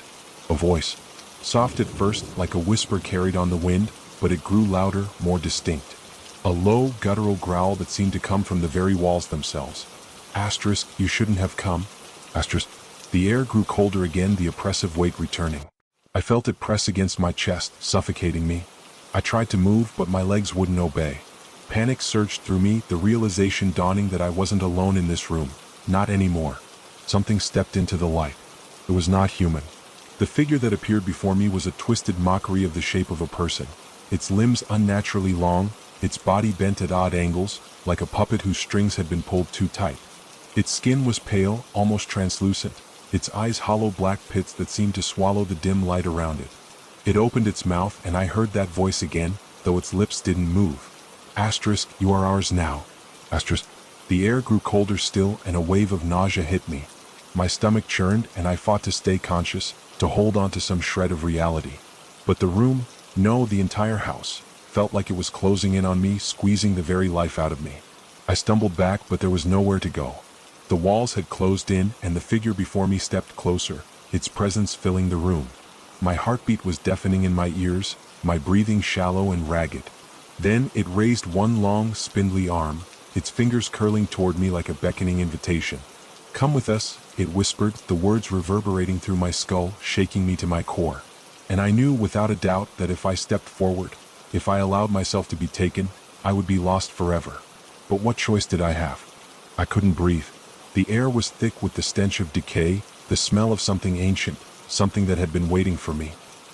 A voice. Soft at first, like a whisper carried on the wind, but it grew louder, more distinct. A low, guttural growl that seemed to come from the very walls themselves. Asterisk, you shouldn't have come. Asterisk. The air grew colder again, the oppressive weight returning. I felt it press against my chest, suffocating me. I tried to move, but my legs wouldn't obey. Panic surged through me, the realization dawning that I wasn't alone in this room. Not anymore. Something stepped into the light. It was not human. The figure that appeared before me was a twisted mockery of the shape of a person. Its limbs unnaturally long, its body bent at odd angles, like a puppet whose strings had been pulled too tight. Its skin was pale, almost translucent, its eyes hollow black pits that seemed to swallow the dim light around it. It opened its mouth, and I heard that voice again, though its lips didn't move. Asterisk, you are ours now. Asterisk. The air grew colder still, and a wave of nausea hit me. My stomach churned, and I fought to stay conscious, to hold on to some shred of reality. But the room, no, the entire house, felt like it was closing in on me, squeezing the very life out of me. I stumbled back, but there was nowhere to go. The walls had closed in, and the figure before me stepped closer, its presence filling the room. My heartbeat was deafening in my ears, my breathing shallow and ragged. Then it raised one long, spindly arm, its fingers curling toward me like a beckoning invitation. Come with us, it whispered, the words reverberating through my skull, shaking me to my core. And I knew without a doubt that if I stepped forward, if I allowed myself to be taken, I would be lost forever. But what choice did I have? I couldn't breathe. The air was thick with the stench of decay, the smell of something ancient, something that had been waiting for me.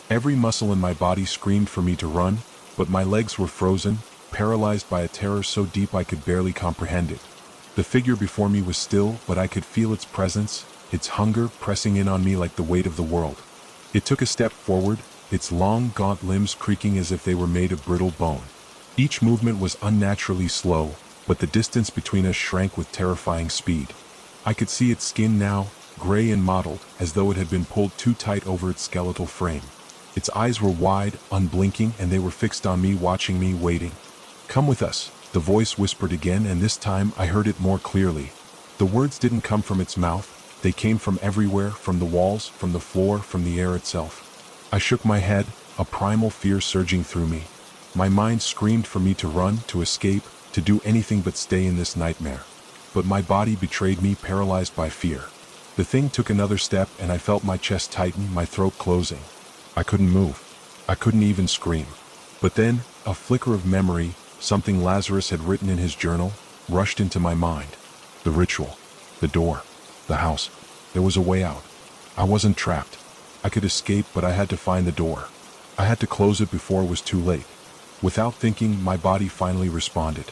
Every muscle in my body screamed for me to run, but my legs were frozen, paralyzed by a terror so deep I could barely comprehend it. The figure before me was still, but I could feel its presence, its hunger pressing in on me like the weight of the world. It took a step forward, its long, gaunt limbs creaking as if they were made of brittle bone. Each movement was unnaturally slow, but the distance between us shrank with terrifying speed. I could see its skin now, gray and mottled, as though it had been pulled too tight over its skeletal frame. Its eyes were wide, unblinking, and they were fixed on me, watching me, waiting. Come with us, the voice whispered again, and this time I heard it more clearly. The words didn't come from its mouth, they came from everywhere, from the walls, from the floor, from the air itself. I shook my head, a primal fear surging through me. My mind screamed for me to run, to escape, to do anything but stay in this nightmare. But my body betrayed me, paralyzed by fear. The thing took another step, and I felt my chest tighten, my throat closing. I couldn't move. I couldn't even scream. But then, a flicker of memory, something Lazarus had written in his journal, rushed into my mind. The ritual. The door. The house. There was a way out. I wasn't trapped. I could escape, but I had to find the door. I had to close it before it was too late. Without thinking, my body finally responded.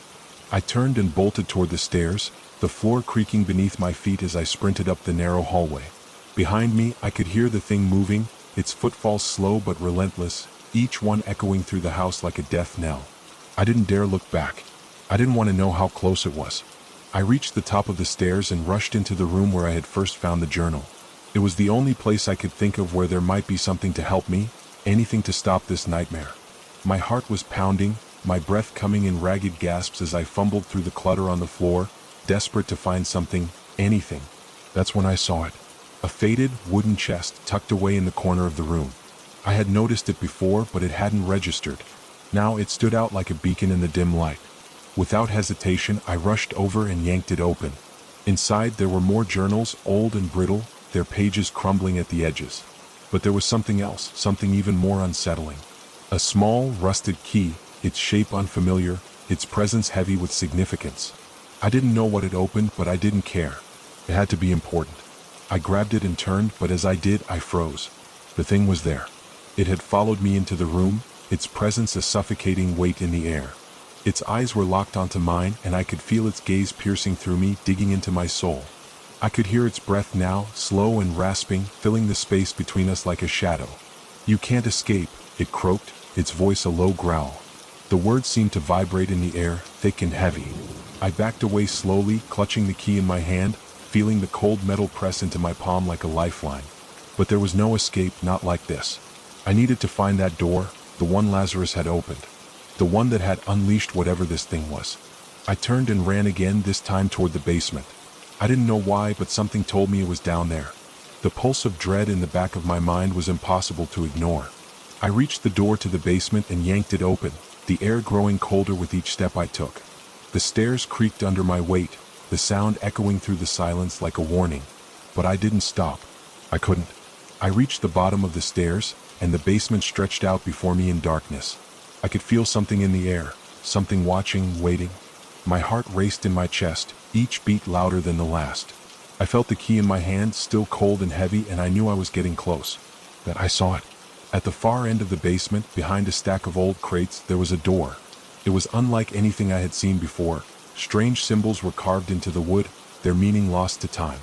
I turned and bolted toward the stairs, the floor creaking beneath my feet as I sprinted up the narrow hallway. Behind me, I could hear the thing moving, its footfalls slow but relentless, each one echoing through the house like a death knell. I didn't dare look back. I didn't want to know how close it was. I reached the top of the stairs and rushed into the room where I had first found the journal. It was the only place I could think of where there might be something to help me, anything to stop this nightmare. My heart was pounding, my breath coming in ragged gasps as I fumbled through the clutter on the floor, desperate to find something, anything. That's when I saw it. A faded, wooden chest tucked away in the corner of the room. I had noticed it before, but it hadn't registered. Now it stood out like a beacon in the dim light. Without hesitation, I rushed over and yanked it open. Inside there were more journals, old and brittle, their pages crumbling at the edges. But there was something else, something even more unsettling. A small, rusted key, its shape unfamiliar, its presence heavy with significance. I didn't know what it opened, but I didn't care. It had to be important. I grabbed it and turned, but as I did, I froze. The thing was there. It had followed me into the room, its presence a suffocating weight in the air. Its eyes were locked onto mine, and I could feel its gaze piercing through me, digging into my soul. I could hear its breath now, slow and rasping, filling the space between us like a shadow. You can't escape, it croaked, its voice a low growl. The words seemed to vibrate in the air, thick and heavy. I backed away slowly, clutching the key in my hand, feeling the cold metal press into my palm like a lifeline. But there was no escape, not like this. I needed to find that door, the one Lazarus had opened. The one that had unleashed whatever this thing was. I turned and ran again, this time toward the basement. I didn't know why, but something told me it was down there. The pulse of dread in the back of my mind was impossible to ignore. I reached the door to the basement and yanked it open, the air growing colder with each step I took. The stairs creaked under my weight, the sound echoing through the silence like a warning. But I didn't stop. I couldn't. I reached the bottom of the stairs, and the basement stretched out before me in darkness. I could feel something in the air, something watching, waiting. My heart raced in my chest, each beat louder than the last. I felt the key in my hand, still cold and heavy, and I knew I was getting close. That I saw it. At the far end of the basement, behind a stack of old crates, there was a door. It was unlike anything I had seen before. Strange symbols were carved into the wood, their meaning lost to time.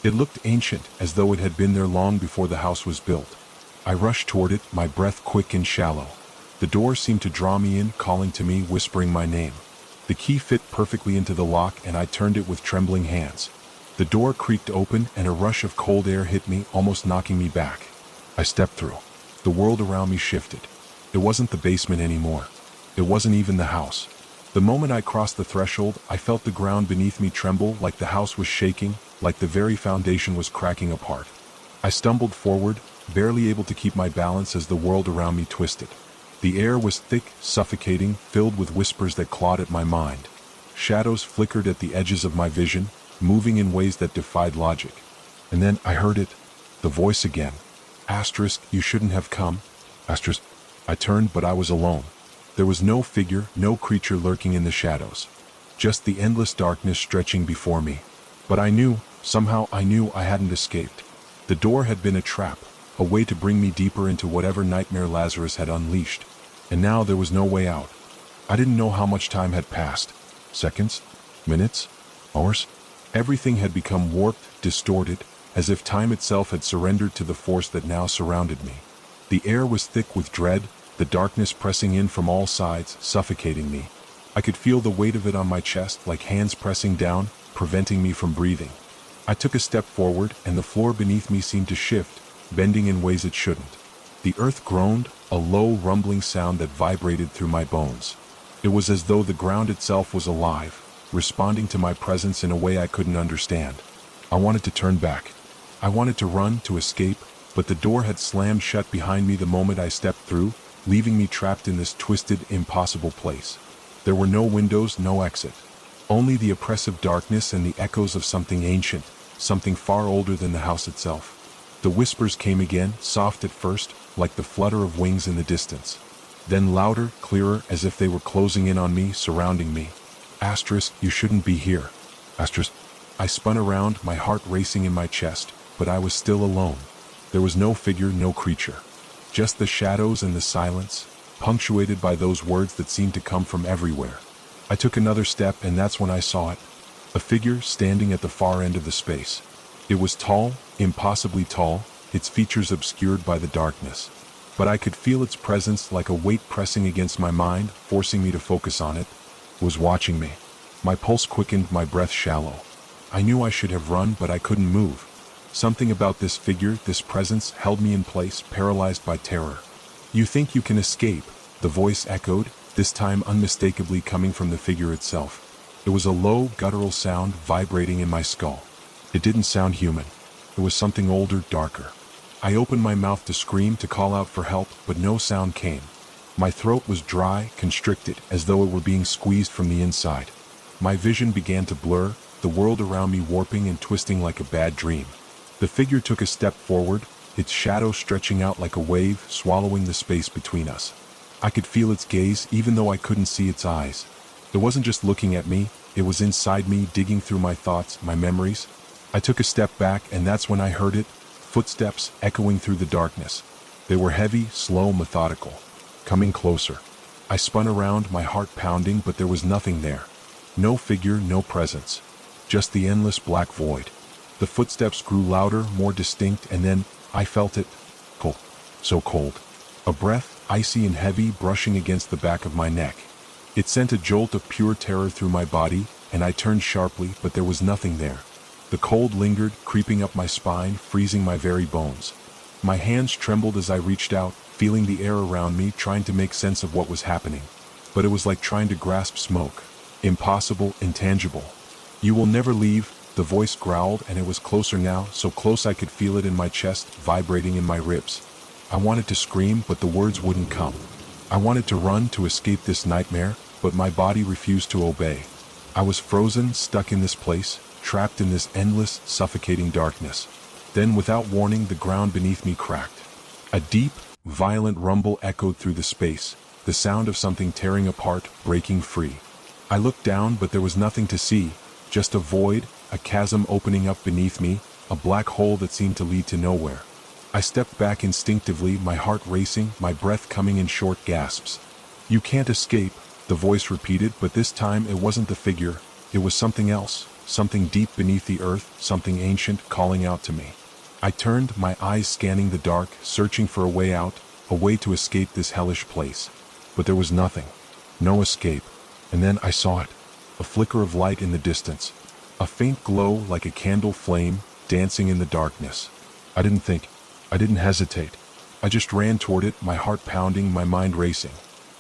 It looked ancient, as though it had been there long before the house was built. I rushed toward it, my breath quick and shallow. The door seemed to draw me in, calling to me, whispering my name. The key fit perfectly into the lock, and I turned it with trembling hands. The door creaked open, and a rush of cold air hit me, almost knocking me back. I stepped through. The world around me shifted. It wasn't the basement anymore. It wasn't even the house. The moment I crossed the threshold, I felt the ground beneath me tremble, like the house was shaking, like the very foundation was cracking apart. I stumbled forward, barely able to keep my balance as the world around me twisted. The air was thick, suffocating, filled with whispers that clawed at my mind. Shadows flickered at the edges of my vision, moving in ways that defied logic. And then I heard it, the voice again. Asterisk, you shouldn't have come. Asterisk. I turned, but I was alone. There was no figure, no creature lurking in the shadows. Just the endless darkness stretching before me. But I knew, somehow I knew I hadn't escaped. The door had been a trap, a way to bring me deeper into whatever nightmare Lazarus had unleashed. And now there was no way out. I didn't know how much time had passed. Seconds? Minutes? Hours? Everything had become warped, distorted, as if time itself had surrendered to the force that now surrounded me. The air was thick with dread, the darkness pressing in from all sides, suffocating me. I could feel the weight of it on my chest, like hands pressing down, preventing me from breathing. I took a step forward, and the floor beneath me seemed to shift, bending in ways it shouldn't. The earth groaned, a low, rumbling sound that vibrated through my bones. It was as though the ground itself was alive, responding to my presence in a way I couldn't understand. I wanted to turn back. I wanted to run, to escape, but the door had slammed shut behind me the moment I stepped through, leaving me trapped in this twisted, impossible place. There were no windows, no exit. Only the oppressive darkness and the echoes of something ancient, something far older than the house itself. The whispers came again, soft at first, like the flutter of wings in the distance. Then louder, clearer, as if they were closing in on me, surrounding me. Asterisk, you shouldn't be here. Asterisk. I spun around, my heart racing in my chest, but I was still alone. There was no figure, no creature. Just the shadows and the silence, punctuated by those words that seemed to come from everywhere. I took another step, and that's when I saw it. A figure standing at the far end of the space. It was tall, impossibly tall, its features obscured by the darkness. But I could feel its presence like a weight pressing against my mind, forcing me to focus on it. It was watching me. My pulse quickened, my breath shallow. I knew I should have run, but I couldn't move. Something about this figure, this presence, held me in place, paralyzed by terror. You think you can escape, the voice echoed, this time unmistakably coming from the figure itself. It was a low, guttural sound vibrating in my skull. It didn't sound human. It was something older, darker. I opened my mouth to scream, to call out for help, but no sound came. My throat was dry, constricted, as though it were being squeezed from the inside. My vision began to blur, the world around me warping and twisting like a bad dream. The figure took a step forward, its shadow stretching out like a wave, swallowing the space between us. I could feel its gaze, even though I couldn't see its eyes. It wasn't just looking at me, it was inside me, digging through my thoughts, my memories. I took a step back, and that's when I heard it, footsteps echoing through the darkness. They were heavy, slow, methodical, coming closer. I spun around, my heart pounding, but there was nothing there. No figure, no presence. Just the endless black void. The footsteps grew louder, more distinct, and then I felt it. Cold. So cold. A breath, icy and heavy, brushing against the back of my neck. It sent a jolt of pure terror through my body, and I turned sharply, but there was nothing there. The cold lingered, creeping up my spine, freezing my very bones. My hands trembled as I reached out, feeling the air around me, trying to make sense of what was happening. But it was like trying to grasp smoke. Impossible, intangible. "You will never leave," the voice growled, and it was closer now, so close I could feel it in my chest, vibrating in my ribs. I wanted to scream, but the words wouldn't come. I wanted to run, to escape this nightmare, but my body refused to obey. I was frozen, stuck in this place, trapped in this endless, suffocating darkness. Then, without warning, the ground beneath me cracked. A deep, violent rumble echoed through the space, the sound of something tearing apart, breaking free. I looked down, but there was nothing to see, just a void, a chasm opening up beneath me, a black hole that seemed to lead to nowhere. I stepped back instinctively, my heart racing, my breath coming in short gasps. "You can't escape," the voice repeated, but this time it wasn't the figure, it was something else, something deep beneath the earth, something ancient, calling out to me. I turned, my eyes scanning the dark, searching for a way out, a way to escape this hellish place. But there was nothing. No escape. And then I saw it. A flicker of light in the distance. A faint glow like a candle flame, dancing in the darkness. I didn't think. I didn't hesitate. I just ran toward it, my heart pounding, my mind racing.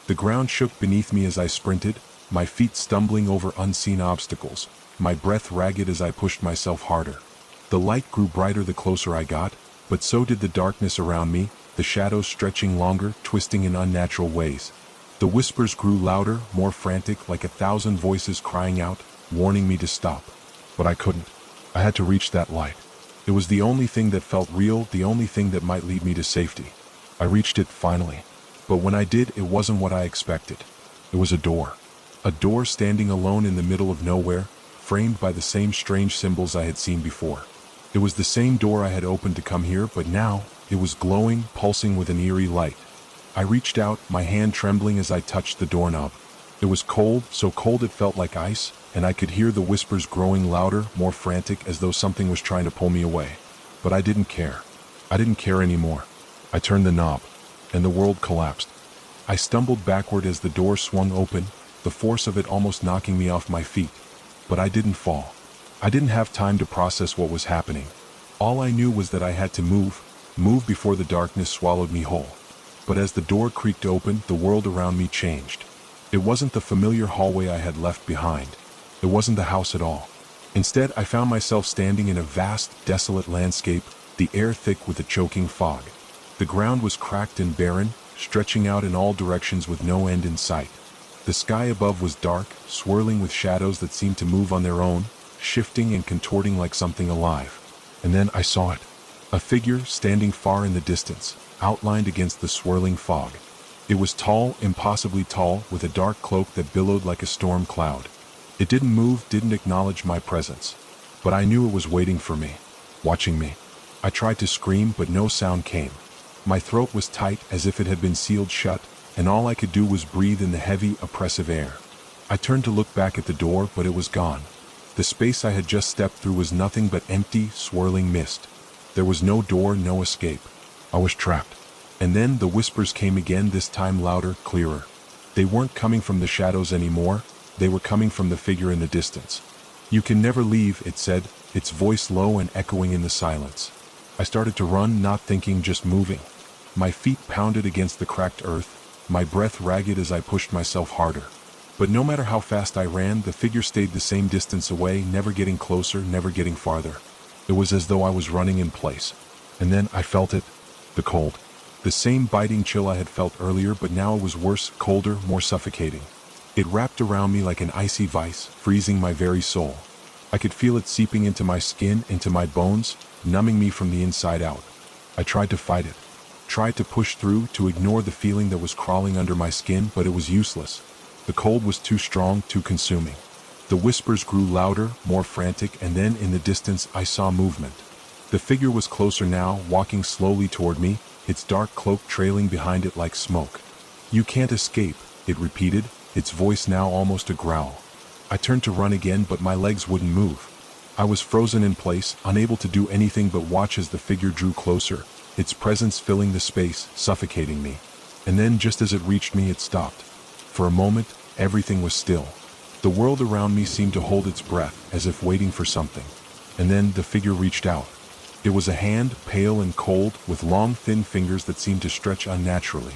The ground shook beneath me as I sprinted, my feet stumbling over unseen obstacles, my breath ragged as I pushed myself harder. The light grew brighter the closer I got, but so did the darkness around me, the shadows stretching longer, twisting in unnatural ways. The whispers grew louder, more frantic, like 1,000 voices crying out, warning me to stop. But I couldn't. I had to reach that light. It was the only thing that felt real, the only thing that might lead me to safety. I reached it finally. But when I did, it wasn't what I expected. It was a door. A door standing alone in the middle of nowhere, framed by the same strange symbols I had seen before. It was the same door I had opened to come here, but now, it was glowing, pulsing with an eerie light. I reached out, my hand trembling as I touched the doorknob. It was cold, so cold it felt like ice, and I could hear the whispers growing louder, more frantic, as though something was trying to pull me away. But I didn't care. I didn't care anymore. I turned the knob, and the world collapsed. I stumbled backward as the door swung open, the force of it almost knocking me off my feet. But I didn't fall. I didn't have time to process what was happening. All I knew was that I had to move before the darkness swallowed me whole. But as the door creaked open, the world around me changed. It wasn't the familiar hallway I had left behind. It wasn't the house at all. Instead, I found myself standing in a vast, desolate landscape, the air thick with a choking fog. The ground was cracked and barren, stretching out in all directions with no end in sight. The sky above was dark, swirling with shadows that seemed to move on their own, shifting and contorting like something alive. And then I saw it. A figure standing far in the distance, outlined against the swirling fog. It was tall, impossibly tall, with a dark cloak that billowed like a storm cloud. It didn't move, didn't acknowledge my presence. But I knew it was waiting for me, watching me. I tried to scream, but no sound came. My throat was tight, as if it had been sealed shut, and all I could do was breathe in the heavy, oppressive air. I turned to look back at the door, but it was gone. The space I had just stepped through was nothing but empty, swirling mist. There was no door, no escape. I was trapped. And then the whispers came again, this time louder, clearer. They weren't coming from the shadows anymore, they were coming from the figure in the distance. "You can never leave," it said, its voice low and echoing in the silence. I started to run, not thinking, just moving. My feet pounded against the cracked earth, my breath ragged as I pushed myself harder. But no matter how fast I ran, the figure stayed the same distance away, never getting closer, never getting farther. It was as though I was running in place. And then I felt it, the cold. The same biting chill I had felt earlier, but now it was worse, colder, more suffocating. It wrapped around me like an icy vice, freezing my very soul. I could feel it seeping into my skin, into my bones, numbing me from the inside out. I tried to fight it, tried to push through, to ignore the feeling that was crawling under my skin, but it was useless. The cold was too strong, too consuming. The whispers grew louder, more frantic, and then in the distance I saw movement. The figure was closer now, walking slowly toward me, its dark cloak trailing behind it like smoke. "You can't escape," it repeated, its voice now almost a growl. I turned to run again, but my legs wouldn't move. I was frozen in place, unable to do anything but watch as the figure drew closer, its presence filling the space, suffocating me. And then just as it reached me, it stopped. For a moment, everything was still. The world around me seemed to hold its breath, as if waiting for something. And then the figure reached out. It was a hand, pale and cold, with long, thin fingers that seemed to stretch unnaturally.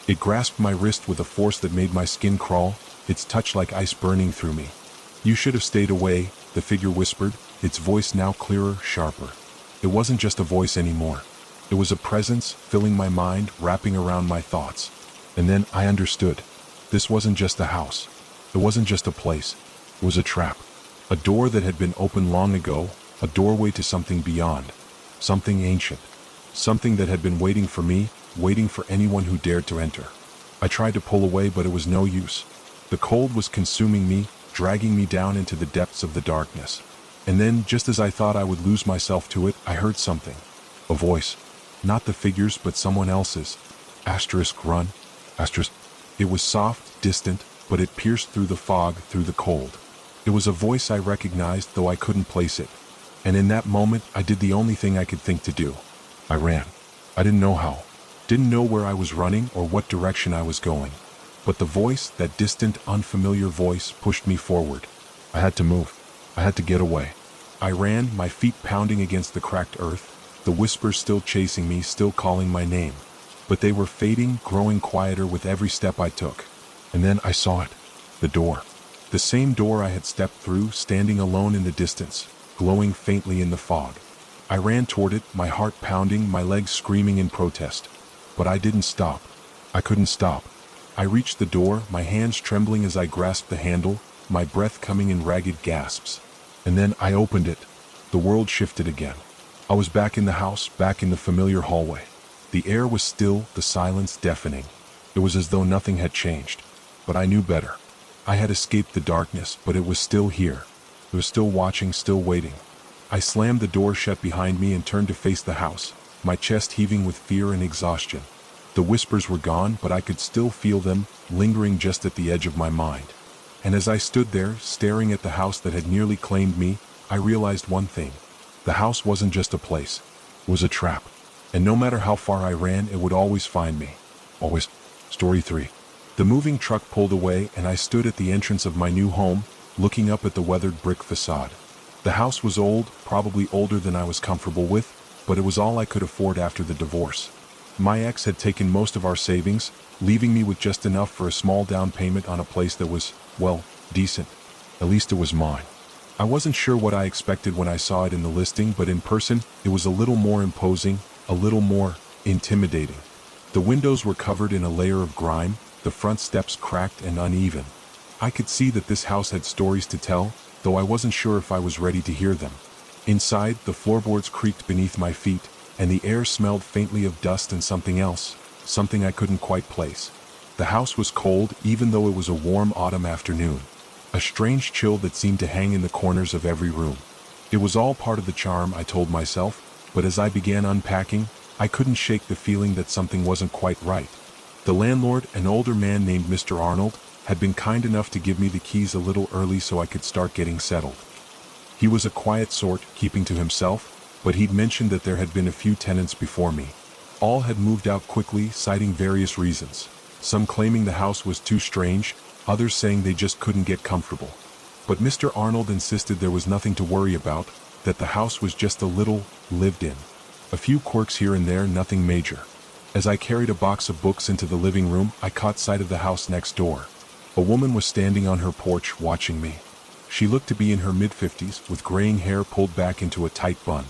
It grasped my wrist with a force that made my skin crawl, its touch like ice burning through me. "You should have stayed away," the figure whispered, its voice now clearer, sharper. It wasn't just a voice anymore. It was a presence, filling my mind, wrapping around my thoughts. And then I understood. This wasn't just a house. It wasn't just a place. It was a trap. A door that had been opened long ago, a doorway to something beyond. Something ancient. Something that had been waiting for me, waiting for anyone who dared to enter. I tried to pull away, but it was no use. The cold was consuming me, dragging me down into the depths of the darkness. And then, just as I thought I would lose myself to it, I heard something. A voice. Not the figure's, but someone else's. Run. It was soft, distant, but it pierced through the fog, through the cold. It was a voice I recognized, though I couldn't place it. And in that moment, I did the only thing I could think to do. I ran. I didn't know how. Didn't know where I was running or what direction I was going. But the voice, that distant, unfamiliar voice, pushed me forward. I had to move. I had to get away. I ran, my feet pounding against the cracked earth, the whispers still chasing me, still calling my name. But they were fading, growing quieter with every step I took. And then I saw it. The door. The same door I had stepped through, standing alone in the distance, glowing faintly in the fog. I ran toward it, my heart pounding, my legs screaming in protest. But I didn't stop. I couldn't stop. I reached the door, my hands trembling as I grasped the handle, my breath coming in ragged gasps. And then I opened it. The world shifted again. I was back in the house, back in the familiar hallway. The air was still, the silence deafening. It was as though nothing had changed. But I knew better. I had escaped the darkness, but it was still here. It was still watching, still waiting. I slammed the door shut behind me and turned to face the house, my chest heaving with fear and exhaustion. The whispers were gone, but I could still feel them, lingering just at the edge of my mind. And as I stood there, staring at the house that had nearly claimed me, I realized one thing. The house wasn't just a place. It was a trap. And no matter how far I ran, it would always find me. Always. Story 3. The moving truck pulled away, and I stood at the entrance of my new home, looking up at the weathered brick facade. The house was old, probably older than I was comfortable with, but it was all I could afford after the divorce. My ex had taken most of our savings, leaving me with just enough for a small down payment on a place that was, well, decent. At least it was mine. I wasn't sure what I expected when I saw it in the listing, but in person, it was a little more imposing, a little more intimidating. The windows were covered in a layer of grime, the front steps cracked and uneven. I could see that this house had stories to tell, though I wasn't sure if I was ready to hear them. Inside, the floorboards creaked beneath my feet, and the air smelled faintly of dust and something else, something I couldn't quite place. The house was cold, even though it was a warm autumn afternoon. A strange chill that seemed to hang in the corners of every room. It was all part of the charm, I told myself, but as I began unpacking, I couldn't shake the feeling that something wasn't quite right. The landlord, an older man named Mr. Arnold, had been kind enough to give me the keys a little early so I could start getting settled. He was a quiet sort, keeping to himself, but he'd mentioned that there had been a few tenants before me. All had moved out quickly, citing various reasons. Some claiming the house was too strange, others saying they just couldn't get comfortable. But Mr. Arnold insisted there was nothing to worry about, that the house was just a little lived in. A few quirks here and there, nothing major. As I carried a box of books into the living room, I caught sight of the house next door. A woman was standing on her porch watching me. She looked to be in her mid-50s, with graying hair pulled back into a tight bun.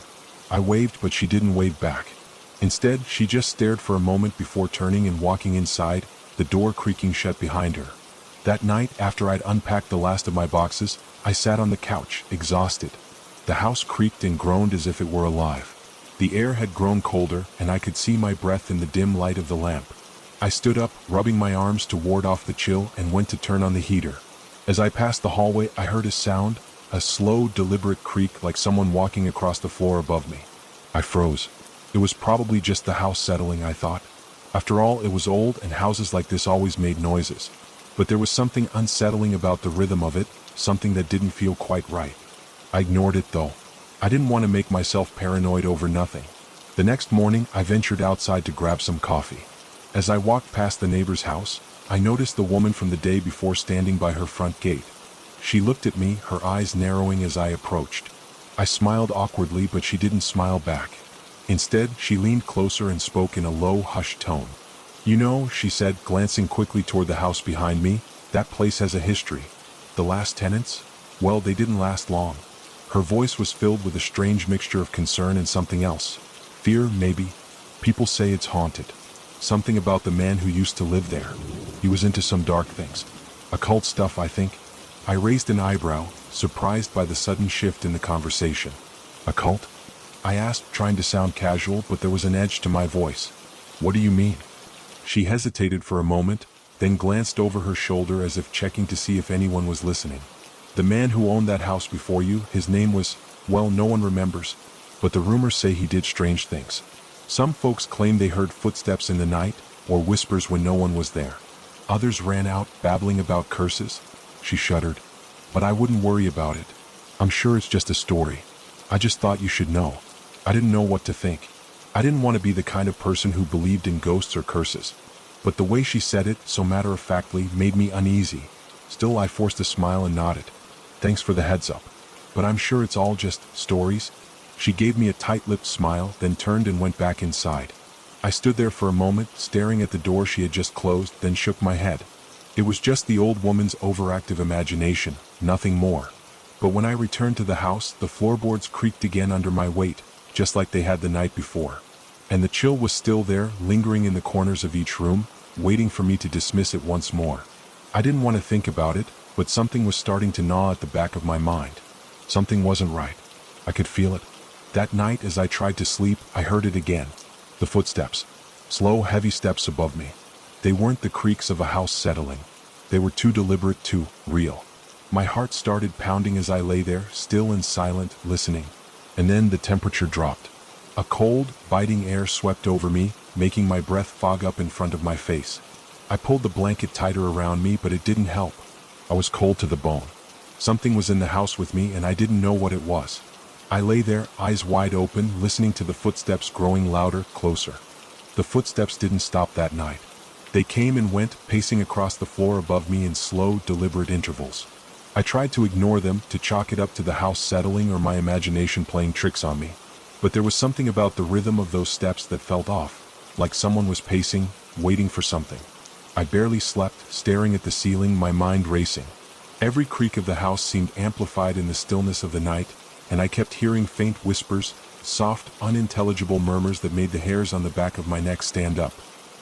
I waved, but she didn't wave back. Instead, she just stared for a moment before turning and walking inside, the door creaking shut behind her. That night, after I'd unpacked the last of my boxes, I sat on the couch, exhausted. The house creaked and groaned as if it were alive. The air had grown colder, and I could see my breath in the dim light of the lamp. I stood up, rubbing my arms to ward off the chill, and went to turn on the heater. As I passed the hallway, I heard a sound, a slow, deliberate creak like someone walking across the floor above me. I froze. It was probably just the house settling, I thought. After all, it was old, and houses like this always made noises. But there was something unsettling about the rhythm of it, something that didn't feel quite right. I ignored it, though. I didn't want to make myself paranoid over nothing. The next morning, I ventured outside to grab some coffee. As I walked past the neighbor's house, I noticed the woman from the day before standing by her front gate. She looked at me, her eyes narrowing as I approached. I smiled awkwardly, but she didn't smile back. Instead, she leaned closer and spoke in a low, hushed tone. "You know," she said, glancing quickly toward the house behind me, "that place has a history. The last tenants? Well, they didn't last long." Her voice was filled with a strange mixture of concern and something else. Fear, maybe. People say it's haunted. Something about the man who used to live there. He was into some dark things. Occult stuff, I think. I raised an eyebrow, surprised by the sudden shift in the conversation. "Occult?" I asked, trying to sound casual, but there was an edge to my voice. "What do you mean?" She hesitated for a moment, then glanced over her shoulder as if checking to see if anyone was listening. "The man who owned that house before you, his name was, well, no one remembers, but the rumors say he did strange things. Some folks claim they heard footsteps in the night, or whispers when no one was there. Others ran out, babbling about curses." She shuddered. "But I wouldn't worry about it. I'm sure it's just a story. I just thought you should know." I didn't know what to think. I didn't want to be the kind of person who believed in ghosts or curses. But the way she said it, so matter-of-factly, made me uneasy. Still, I forced a smile and nodded. "Thanks for the heads up. But I'm sure it's all just stories." She gave me a tight-lipped smile, then turned and went back inside. I stood there for a moment, staring at the door she had just closed, then shook my head. It was just the old woman's overactive imagination, nothing more. But when I returned to the house, the floorboards creaked again under my weight, just like they had the night before. And the chill was still there, lingering in the corners of each room, waiting for me to dismiss it once more. I didn't want to think about it, but something was starting to gnaw at the back of my mind. Something wasn't right. I could feel it. That night, as I tried to sleep, I heard it again. The footsteps. Slow, heavy steps above me. They weren't the creaks of a house settling. They were too deliberate, too real. My heart started pounding as I lay there, still and silent, listening. And then the temperature dropped. A cold, biting air swept over me, making my breath fog up in front of my face. I pulled the blanket tighter around me, but it didn't help. I was cold to the bone. Something was in the house with me, and I didn't know what it was. I lay there, eyes wide open, listening to the footsteps growing louder, closer. The footsteps didn't stop that night. They came and went, pacing across the floor above me in slow, deliberate intervals. I tried to ignore them, to chalk it up to the house settling or my imagination playing tricks on me. But there was something about the rhythm of those steps that felt off, like someone was pacing, waiting for something. I barely slept, staring at the ceiling, my mind racing. Every creak of the house seemed amplified in the stillness of the night, and I kept hearing faint whispers, soft, unintelligible murmurs that made the hairs on the back of my neck stand up.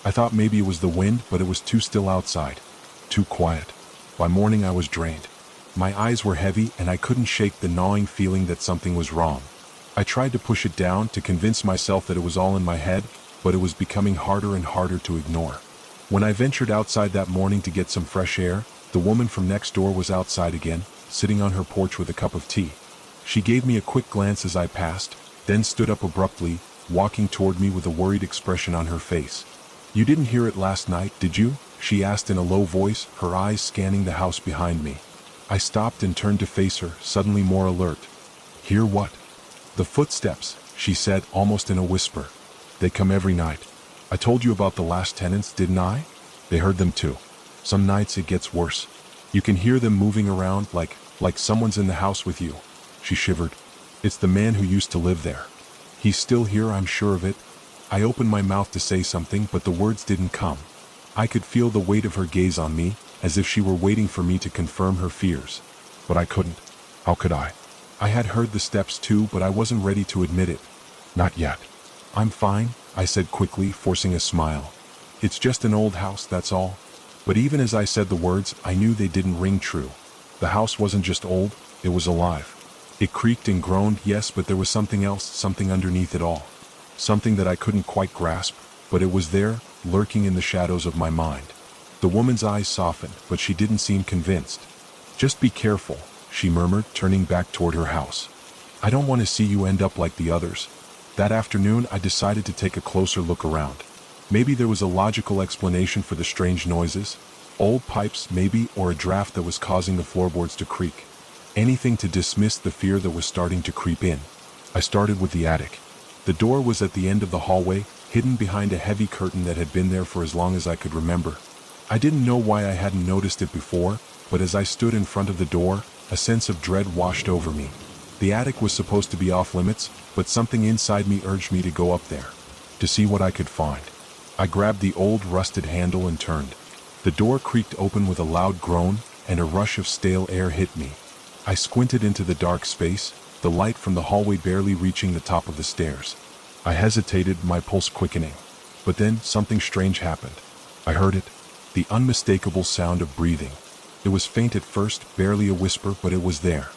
I thought maybe it was the wind, but it was too still outside. Too quiet. By morning I was drained. My eyes were heavy, and I couldn't shake the gnawing feeling that something was wrong. I tried to push it down, to convince myself that it was all in my head, but it was becoming harder and harder to ignore. When I ventured outside that morning to get some fresh air, the woman from next door was outside again, sitting on her porch with a cup of tea. She gave me a quick glance as I passed, then stood up abruptly, walking toward me with a worried expression on her face. "You didn't hear it last night, did you?" she asked in a low voice, her eyes scanning the house behind me. I stopped and turned to face her, suddenly more alert. "Hear what?" "The footsteps," she said, almost in a whisper. "They come every night. I told you about the last tenants, didn't I? They heard them too. Some nights it gets worse. You can hear them moving around like someone's in the house with you." She shivered. "It's the man who used to live there. He's still here, I'm sure of it." I opened my mouth to say something, but the words didn't come. I could feel the weight of her gaze on me, as if she were waiting for me to confirm her fears. But I couldn't. How could I? I had heard the steps too, but I wasn't ready to admit it. "Not yet." "I'm fine," I said quickly, forcing a smile. "It's just an old house, that's all." But even as I said the words, I knew they didn't ring true. The house wasn't just old, it was alive. It creaked and groaned, yes, but there was something else, something underneath it all. Something that I couldn't quite grasp, but it was there, lurking in the shadows of my mind. The woman's eyes softened, but she didn't seem convinced. "Just be careful," she murmured, turning back toward her house. "I don't want to see you end up like the others." That afternoon, I decided to take a closer look around. Maybe there was a logical explanation for the strange noises. Old pipes, maybe, or a draft that was causing the floorboards to creak. Anything to dismiss the fear that was starting to creep in. I started with the attic. The door was at the end of the hallway, hidden behind a heavy curtain that had been there for as long as I could remember. I didn't know why I hadn't noticed it before, but as I stood in front of the door, a sense of dread washed over me. The attic was supposed to be off limits, but something inside me urged me to go up there, to see what I could find. I grabbed the old rusted handle and turned. The door creaked open with a loud groan, and a rush of stale air hit me. I squinted into the dark space, the light from the hallway barely reaching the top of the stairs. I hesitated, my pulse quickening. But then something strange happened. I heard it, the unmistakable sound of breathing. It was faint at first, barely a whisper, but it was there.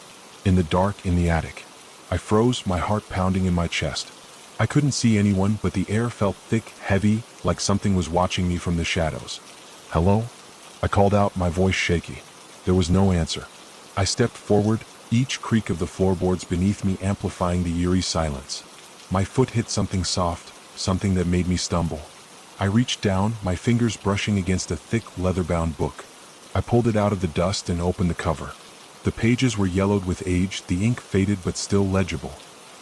In the dark, in the attic. I froze, my heart pounding in my chest. I couldn't see anyone, but the air felt thick, heavy, like something was watching me from the shadows. "Hello?" I called out, my voice shaky. There was no answer. I stepped forward, each creak of the floorboards beneath me amplifying the eerie silence. My foot hit something soft, something that made me stumble. I reached down, my fingers brushing against a thick, leather-bound book. I pulled it out of the dust and opened the cover. The pages were yellowed with age, the ink faded but still legible.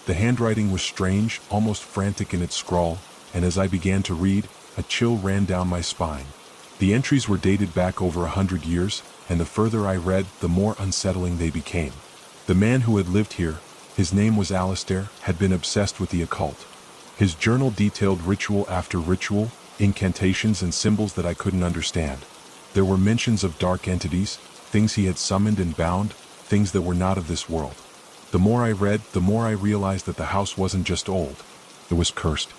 The handwriting was strange, almost frantic in its scrawl, and as I began to read, a chill ran down my spine. The entries were dated back over 100 years, and the further I read, the more unsettling they became. The man who had lived here, his name was Alistair, had been obsessed with the occult. His journal detailed ritual after ritual, incantations and symbols that I couldn't understand. There were mentions of dark entities, things he had summoned and bound, things that were not of this world. The more I read, the more I realized that the house wasn't just old. It was cursed.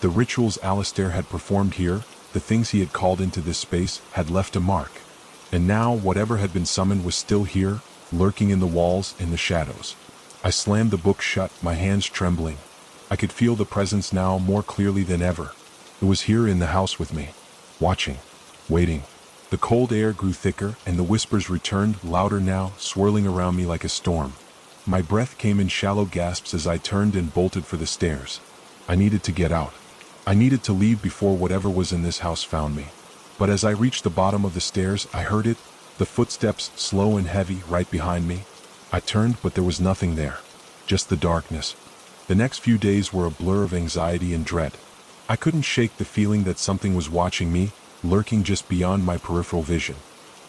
The rituals Alistair had performed here, the things he had called into this space, had left a mark. And now, whatever had been summoned was still here, lurking in the walls, in the shadows. I slammed the book shut, my hands trembling. I could feel the presence now more clearly than ever. It was here in the house with me, watching, waiting. The cold air grew thicker, and the whispers returned, louder now, swirling around me like a storm. My breath came in shallow gasps as I turned and bolted for the stairs. I needed to get out. I needed to leave before whatever was in this house found me. But as I reached the bottom of the stairs, I heard it, the footsteps, slow and heavy, right behind me. I turned, but there was nothing there. Just the darkness. The next few days were a blur of anxiety and dread. I couldn't shake the feeling that something was watching me, lurking just beyond my peripheral vision.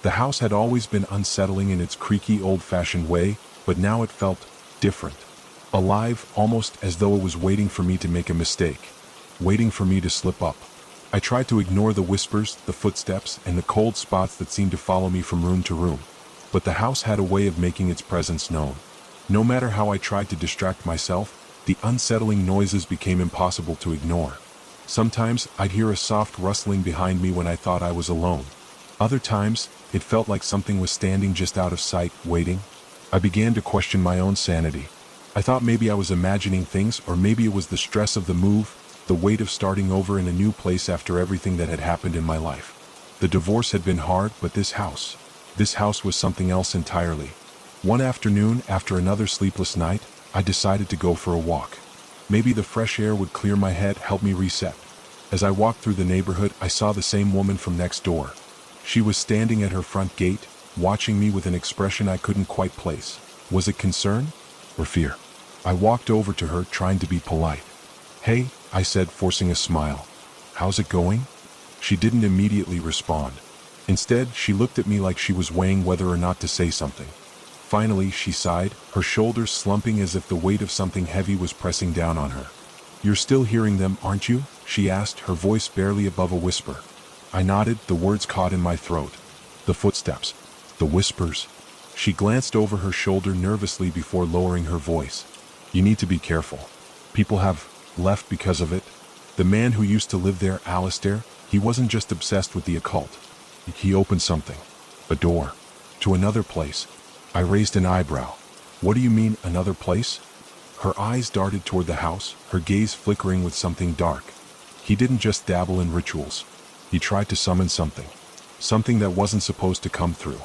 The house had always been unsettling in its creaky, old-fashioned way, but now it felt different. Alive, almost as though it was waiting for me to make a mistake. Waiting for me to slip up. I tried to ignore the whispers, the footsteps, and the cold spots that seemed to follow me from room to room. But the house had a way of making its presence known. No matter how I tried to distract myself, the unsettling noises became impossible to ignore. Sometimes I'd hear a soft rustling behind me when I thought I was alone. Other times, it felt like something was standing just out of sight, waiting. I began to question my own sanity. I thought maybe I was imagining things, or maybe it was the stress of the move, the weight of starting over in a new place after everything that had happened in my life. The divorce had been hard, but this house was something else entirely. One afternoon, after another sleepless night, I decided to go for a walk. Maybe the fresh air would clear my head, help me reset. As I walked through the neighborhood, I saw the same woman from next door. She was standing at her front gate, watching me with an expression I couldn't quite place. Was it concern or fear? I walked over to her, trying to be polite. "Hey," I said, forcing a smile. "How's it going?" She didn't immediately respond. Instead, she looked at me like she was weighing whether or not to say something. Finally, she sighed, her shoulders slumping as if the weight of something heavy was pressing down on her. "You're still hearing them, aren't you?" she asked, her voice barely above a whisper. I nodded, the words caught in my throat. The footsteps. The whispers. She glanced over her shoulder nervously before lowering her voice. "You need to be careful. People have left because of it. The man who used to live there, Alistair, he wasn't just obsessed with the occult. He opened something. A door. To another place." I raised an eyebrow. "What do you mean, another place?" Her eyes darted toward the house, her gaze flickering with something dark. "He didn't just dabble in rituals. He tried to summon something. Something that wasn't supposed to come through.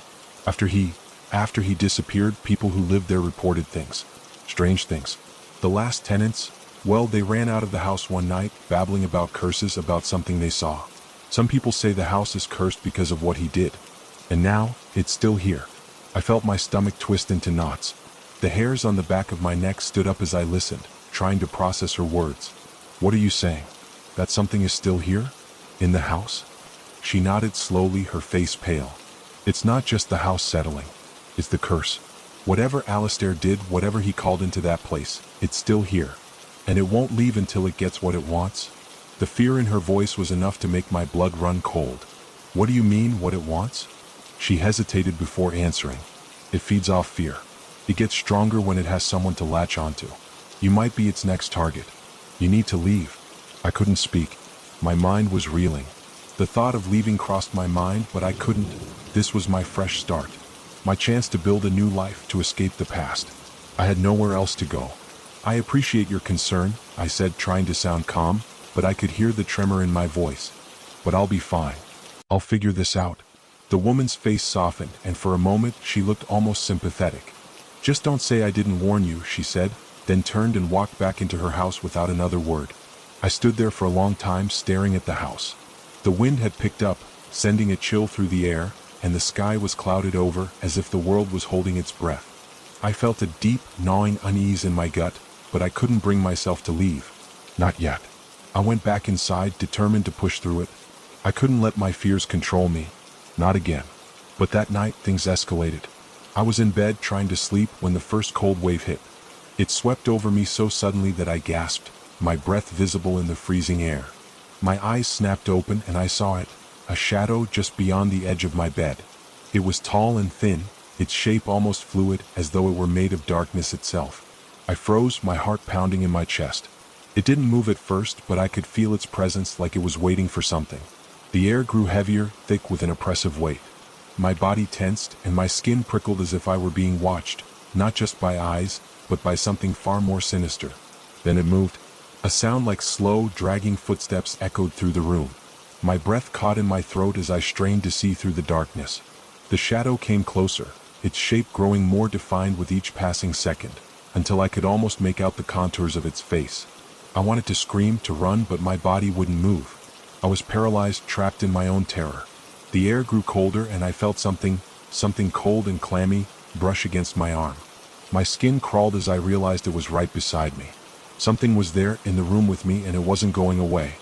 After he disappeared, people who lived there reported things. Strange things. The last tenants, well, they ran out of the house one night, babbling about curses, about something they saw. Some people say the house is cursed because of what he did. And now, it's still here." I felt my stomach twist into knots. The hairs on the back of my neck stood up as I listened, trying to process her words. "What are you saying?" That something is still here? In the house? She nodded slowly, her face pale. It's not just the house settling. It's the curse. Whatever Alistair did, whatever he called into that place, it's still here. And it won't leave until it gets what it wants. The fear in her voice was enough to make my blood run cold. What do you mean, what it wants? She hesitated before answering. It feeds off fear. It gets stronger when it has someone to latch onto. You might be its next target. You need to leave. I couldn't speak. My mind was reeling. The thought of leaving crossed my mind, but I couldn't. This was my fresh start. My chance to build a new life, to escape the past. I had nowhere else to go. I appreciate your concern, I said, trying to sound calm, but I could hear the tremor in my voice. But I'll be fine. I'll figure this out. The woman's face softened, and for a moment she looked almost sympathetic. Just don't say I didn't warn you, she said, then turned and walked back into her house without another word. I stood there for a long time staring at the house. The wind had picked up, sending a chill through the air, and the sky was clouded over as if the world was holding its breath. I felt a deep, gnawing unease in my gut, but I couldn't bring myself to leave. Not yet. I went back inside, determined to push through it. I couldn't let my fears control me. Not again. But that night, things escalated. I was in bed trying to sleep when the first cold wave hit. It swept over me so suddenly that I gasped, my breath visible in the freezing air. My eyes snapped open and I saw it, a shadow just beyond the edge of my bed. It was tall and thin, its shape almost fluid, as though it were made of darkness itself. I froze, my heart pounding in my chest. It didn't move at first, but I could feel its presence, like it was waiting for something. The air grew heavier, thick with an oppressive weight. My body tensed, and my skin prickled as if I were being watched, not just by eyes, but by something far more sinister. Then it moved. A sound like slow, dragging footsteps echoed through the room. My breath caught in my throat as I strained to see through the darkness. The shadow came closer, its shape growing more defined with each passing second, until I could almost make out the contours of its face. I wanted to scream, to run, but my body wouldn't move. I was paralyzed, trapped in my own terror. The air grew colder and I felt something cold and clammy, brush against my arm. My skin crawled as I realized it was right beside me. Something was there, in the room with me, and it wasn't going away.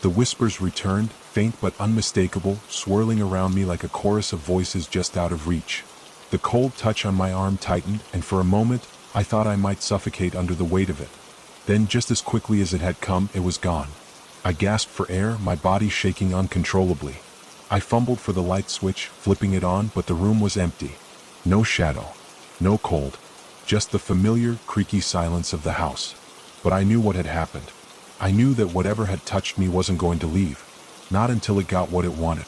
The whispers returned, faint but unmistakable, swirling around me like a chorus of voices just out of reach. The cold touch on my arm tightened, and for a moment, I thought I might suffocate under the weight of it. Then, just as quickly as it had come, it was gone. I gasped for air, my body shaking uncontrollably. I fumbled for the light switch, flipping it on, but the room was empty. No shadow. No cold. Just the familiar, creaky silence of the house. But I knew what had happened. I knew that whatever had touched me wasn't going to leave. Not until it got what it wanted.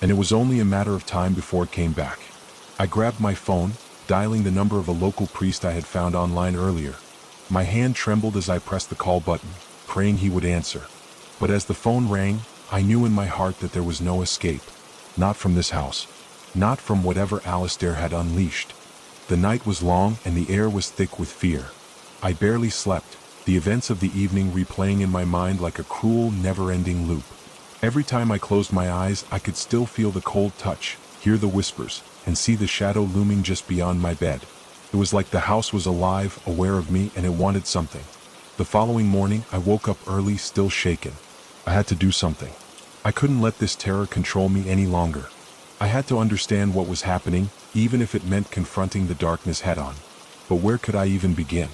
And it was only a matter of time before it came back. I grabbed my phone, dialing the number of a local priest I had found online earlier. My hand trembled as I pressed the call button, praying he would answer. But as the phone rang, I knew in my heart that there was no escape. Not from this house. Not from whatever Alistair had unleashed. The night was long and the air was thick with fear. I barely slept, the events of the evening replaying in my mind like a cruel, never-ending loop. Every time I closed my eyes, I could still feel the cold touch, hear the whispers, and see the shadow looming just beyond my bed. It was like the house was alive, aware of me, and it wanted something. The following morning, I woke up early, still shaken. I had to do something. I couldn't let this terror control me any longer. I had to understand what was happening, even if it meant confronting the darkness head-on. But where could I even begin?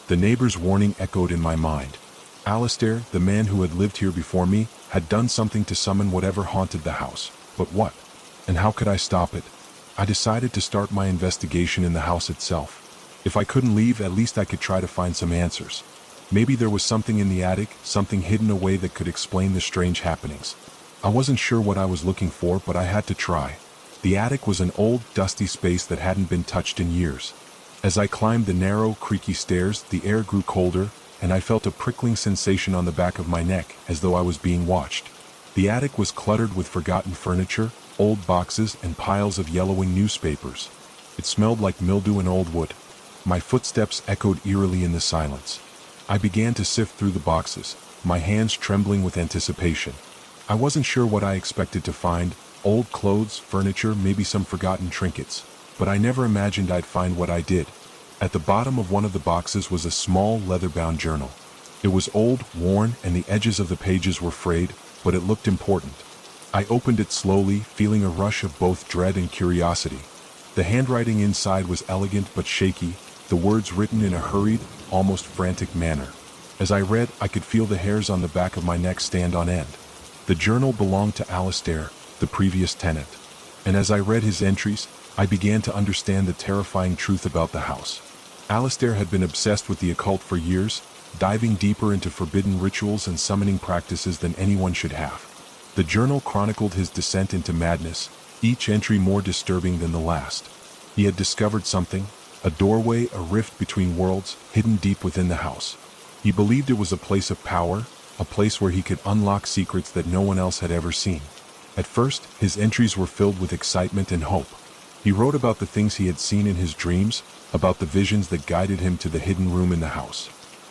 The neighbor's warning echoed in my mind. Alistair, the man who had lived here before me, had done something to summon whatever haunted the house. But what? And how could I stop it? I decided to start my investigation in the house itself. If I couldn't leave, at least I could try to find some answers. Maybe there was something in the attic, something hidden away that could explain the strange happenings. I wasn't sure what I was looking for, but I had to try. The attic was an old, dusty space that hadn't been touched in years. As I climbed the narrow, creaky stairs, the air grew colder, and I felt a prickling sensation on the back of my neck, as though I was being watched. The attic was cluttered with forgotten furniture, old boxes, and piles of yellowing newspapers. It smelled like mildew and old wood. My footsteps echoed eerily in the silence. I began to sift through the boxes, my hands trembling with anticipation. I wasn't sure what I expected to find, old clothes, furniture, maybe some forgotten trinkets. But I never imagined I'd find what I did. At the bottom of one of the boxes was a small, leather-bound journal. It was old, worn, and the edges of the pages were frayed, but it looked important. I opened it slowly, feeling a rush of both dread and curiosity. The handwriting inside was elegant but shaky, the words written in a hurried, almost frantic manner. As I read, I could feel the hairs on the back of my neck stand on end. The journal belonged to Alistair, the previous tenant. And as I read his entries, I began to understand the terrifying truth about the house. Alistair had been obsessed with the occult for years, diving deeper into forbidden rituals and summoning practices than anyone should have. The journal chronicled his descent into madness, each entry more disturbing than the last. He had discovered something, a doorway, a rift between worlds, hidden deep within the house. He believed it was a place of power, a place where he could unlock secrets that no one else had ever seen. At first, his entries were filled with excitement and hope. He wrote about the things he had seen in his dreams, about the visions that guided him to the hidden room in the house.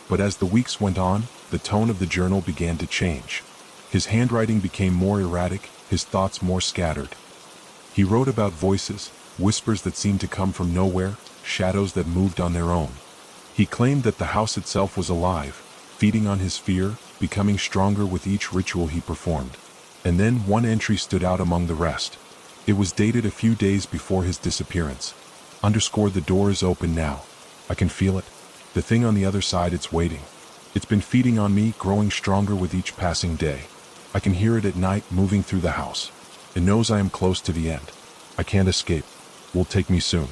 But as the weeks went on, the tone of the journal began to change. His handwriting became more erratic, his thoughts more scattered. He wrote about voices, whispers that seemed to come from nowhere, shadows that moved on their own. He claimed that the house itself was alive, feeding on his fear, becoming stronger with each ritual he performed. And then one entry stood out among the rest. It was dated a few days before his disappearance. Underscored, the door is open now. I can feel it. The thing on the other side, it's waiting. It's been feeding on me, growing stronger with each passing day. I can hear it at night, moving through the house. It knows I am close to the end. I can't escape. Will take me soon.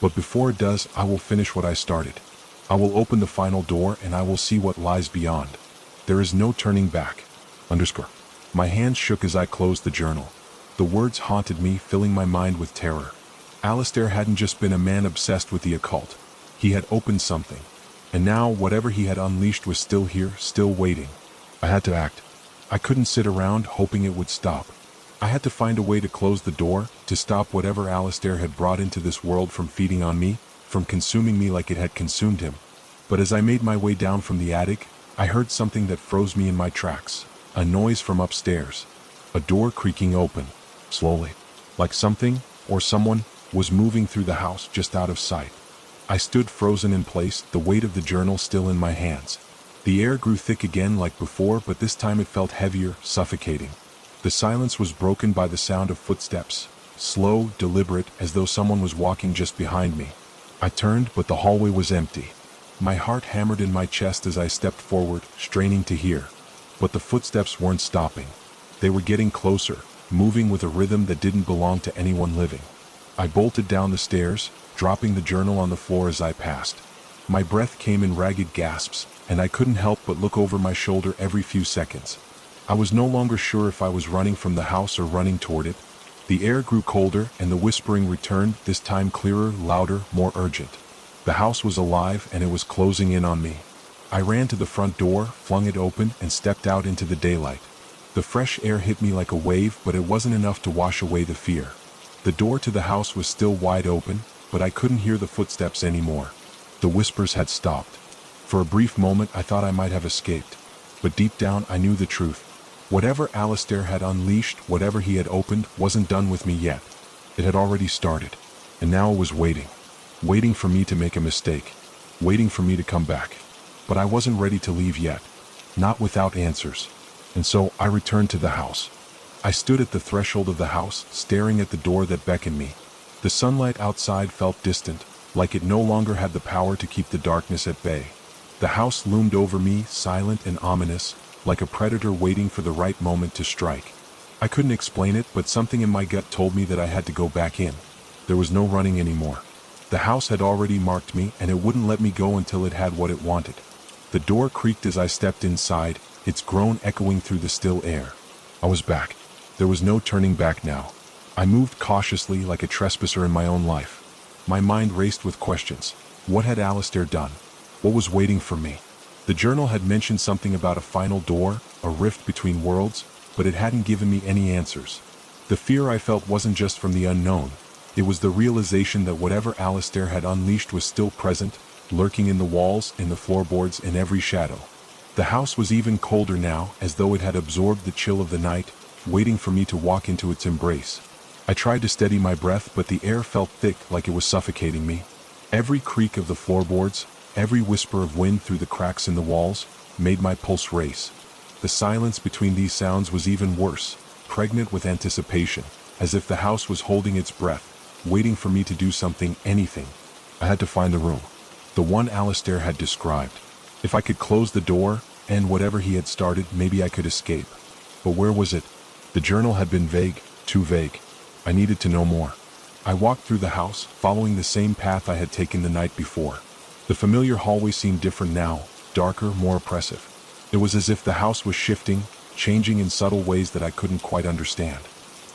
But before it does, I will finish what I started. I will open the final door and I will see what lies beyond. There is no turning back. Underscore. My hands shook as I closed the journal. The words haunted me, filling my mind with terror. Alistair hadn't just been a man obsessed with the occult. He had opened something. And now, whatever he had unleashed was still here, still waiting. I had to act. I couldn't sit around hoping it would stop. I had to find a way to close the door, to stop whatever Alistair had brought into this world from feeding on me, from consuming me like it had consumed him. But as I made my way down from the attic, I heard something that froze me in my tracks. A noise from upstairs. A door creaking open, slowly. Like something, or someone, was moving through the house just out of sight. I stood frozen in place, the weight of the journal still in my hands. The air grew thick again like before, but this time it felt heavier, suffocating. The silence was broken by the sound of footsteps, slow, deliberate, as though someone was walking just behind me. I turned, but the hallway was empty. My heart hammered in my chest as I stepped forward, straining to hear. But the footsteps weren't stopping. They were getting closer, moving with a rhythm that didn't belong to anyone living. I bolted down the stairs, dropping the journal on the floor as I passed. My breath came in ragged gasps, and I couldn't help but look over my shoulder every few seconds. I was no longer sure if I was running from the house or running toward it. The air grew colder, and the whispering returned, this time clearer, louder, more urgent. The house was alive, and it was closing in on me. I ran to the front door, flung it open, and stepped out into the daylight. The fresh air hit me like a wave, but it wasn't enough to wash away the fear. The door to the house was still wide open, but I couldn't hear the footsteps anymore. The whispers had stopped. For a brief moment I thought I might have escaped, but deep down I knew the truth. Whatever Alistair had unleashed, whatever he had opened, wasn't done with me yet. It had already started, and now it was waiting for me to make a mistake, waiting for me to come back. But I wasn't ready to leave yet, not without answers, and so I returned to the house. I stood at the threshold of the house, staring at the door that beckoned me. The sunlight outside felt distant, like it no longer had the power to keep the darkness at bay. The house loomed over me, silent and ominous, like a predator waiting for the right moment to strike. I couldn't explain it, but something in my gut told me that I had to go back in. There was no running anymore. The house had already marked me, and it wouldn't let me go until it had what it wanted. The door creaked as I stepped inside, its groan echoing through the still air. I was back. There was no turning back now. I moved cautiously, like a trespasser in my own life. My mind raced with questions. What had Alistair done? What was waiting for me? The journal had mentioned something about a final door, a rift between worlds, but it hadn't given me any answers. The fear I felt wasn't just from the unknown. It was the realization that whatever Alistair had unleashed was still present, lurking in the walls, in the floorboards, in every shadow. The house was even colder now, as though it had absorbed the chill of the night, waiting for me to walk into its embrace. I tried to steady my breath, but the air felt thick, like it was suffocating me. Every creak of the floorboards, every whisper of wind through the cracks in the walls, made my pulse race. The silence between these sounds was even worse, pregnant with anticipation, as if the house was holding its breath, waiting for me to do something, anything. I had to find the room. The one Alistair had described. If I could close the door, and whatever he had started, maybe I could escape. But where was it? The journal had been vague, too vague. I needed to know more. I walked through the house, following the same path I had taken the night before. The familiar hallway seemed different now, darker, more oppressive. It was as if the house was shifting, changing in subtle ways that I couldn't quite understand.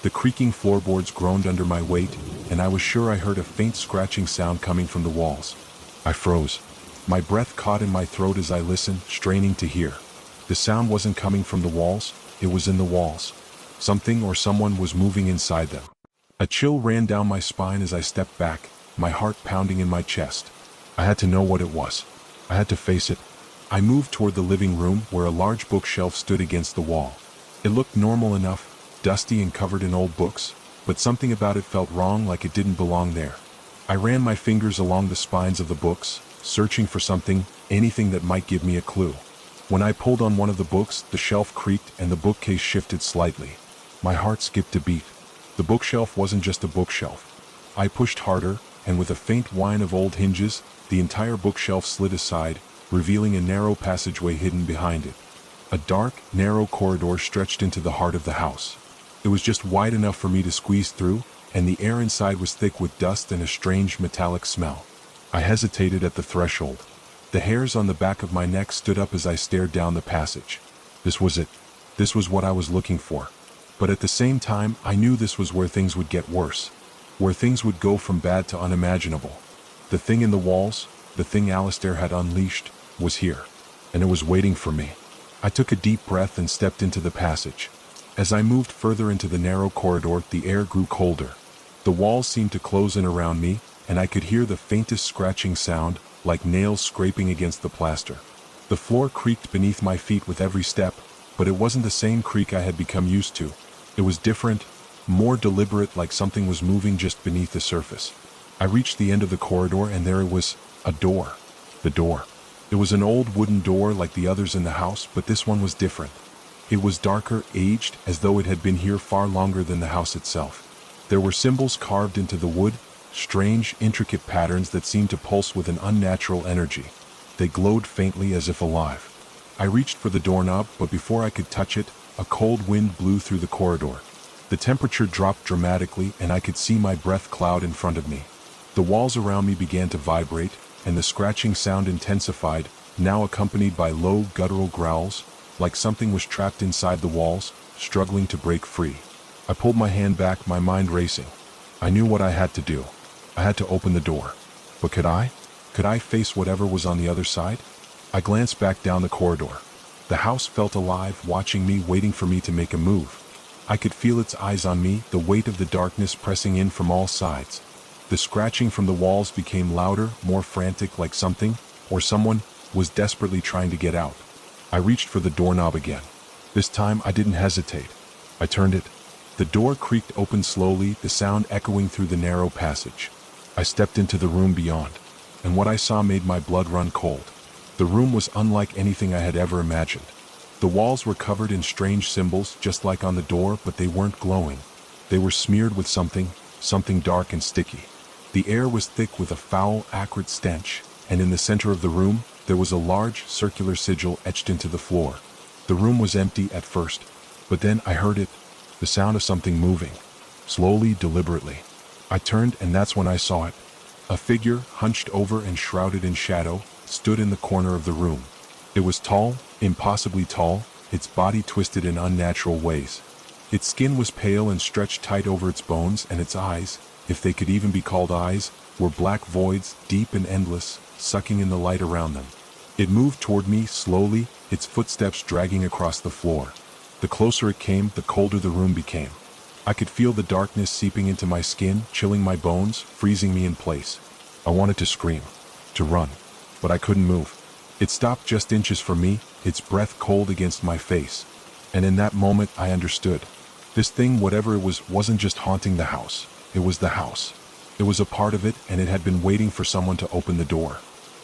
The creaking floorboards groaned under my weight, and I was sure I heard a faint scratching sound coming from the walls. I froze. My breath caught in my throat as I listened, straining to hear. The sound wasn't coming from the walls, it was in the walls. Something or someone was moving inside them. A chill ran down my spine as I stepped back, my heart pounding in my chest. I had to know what it was. I had to face it. I moved toward the living room where a large bookshelf stood against the wall. It looked normal enough, dusty and covered in old books, but something about it felt wrong, like it didn't belong there. I ran my fingers along the spines of the books, searching for something, anything that might give me a clue. When I pulled on one of the books, the shelf creaked and the bookcase shifted slightly. My heart skipped a beat. The bookshelf wasn't just a bookshelf. I pushed harder, and with a faint whine of old hinges, the entire bookshelf slid aside, revealing a narrow passageway hidden behind it. A dark, narrow corridor stretched into the heart of the house. It was just wide enough for me to squeeze through, and the air inside was thick with dust and a strange metallic smell. I hesitated at the threshold. The hairs on the back of my neck stood up as I stared down the passage. This was it. This was what I was looking for. But at the same time, I knew this was where things would get worse. Where things would go from bad to unimaginable. The thing in the walls, the thing Alistair had unleashed, was here. And it was waiting for me. I took a deep breath and stepped into the passage. As I moved further into the narrow corridor, the air grew colder. The walls seemed to close in around me, and I could hear the faintest scratching sound, like nails scraping against the plaster. The floor creaked beneath my feet with every step, but it wasn't the same creak I had become used to. It was different, more deliberate, like something was moving just beneath the surface. I reached the end of the corridor, and there it was, a door. The door. It was an old wooden door like the others in the house, but this one was different. It was darker, aged, as though it had been here far longer than the house itself. There were symbols carved into the wood, strange, intricate patterns that seemed to pulse with an unnatural energy. They glowed faintly as if alive. I reached for the doorknob, but before I could touch it, a cold wind blew through the corridor. The temperature dropped dramatically, and I could see my breath cloud in front of me. The walls around me began to vibrate, and the scratching sound intensified, now accompanied by low, guttural growls, like something was trapped inside the walls, struggling to break free. I pulled my hand back, my mind racing. I knew what I had to do. I had to open the door. But could I? Could I face whatever was on the other side? I glanced back down the corridor. The house felt alive, watching me, waiting for me to make a move. I could feel its eyes on me, the weight of the darkness pressing in from all sides. The scratching from the walls became louder, more frantic, like something, or someone, was desperately trying to get out. I reached for the doorknob again. This time I didn't hesitate. I turned it. The door creaked open slowly, the sound echoing through the narrow passage. I stepped into the room beyond, and what I saw made my blood run cold. The room was unlike anything I had ever imagined. The walls were covered in strange symbols, just like on the door, but they weren't glowing. They were smeared with something dark and sticky. The air was thick with a foul, acrid stench, and in the center of the room, there was a large, circular sigil etched into the floor. The room was empty at first, but then I heard it, the sound of something moving, slowly, deliberately. I turned, and that's when I saw it. A figure, hunched over and shrouded in shadow, stood in the corner of the room. It was tall, impossibly tall, its body twisted in unnatural ways. Its skin was pale and stretched tight over its bones, and its eyes, if they could even be called eyes, were black voids, deep and endless, sucking in the light around them. It moved toward me slowly, its footsteps dragging across the floor. The closer it came, the colder the room became. I could feel the darkness seeping into my skin, chilling my bones, freezing me in place. I wanted to scream, to run, but I couldn't move. It stopped just inches from me, its breath cold against my face. And in that moment, I understood. This thing, whatever it was, wasn't just haunting the house. It was the house. It was a part of it, and it had been waiting for someone to open the door.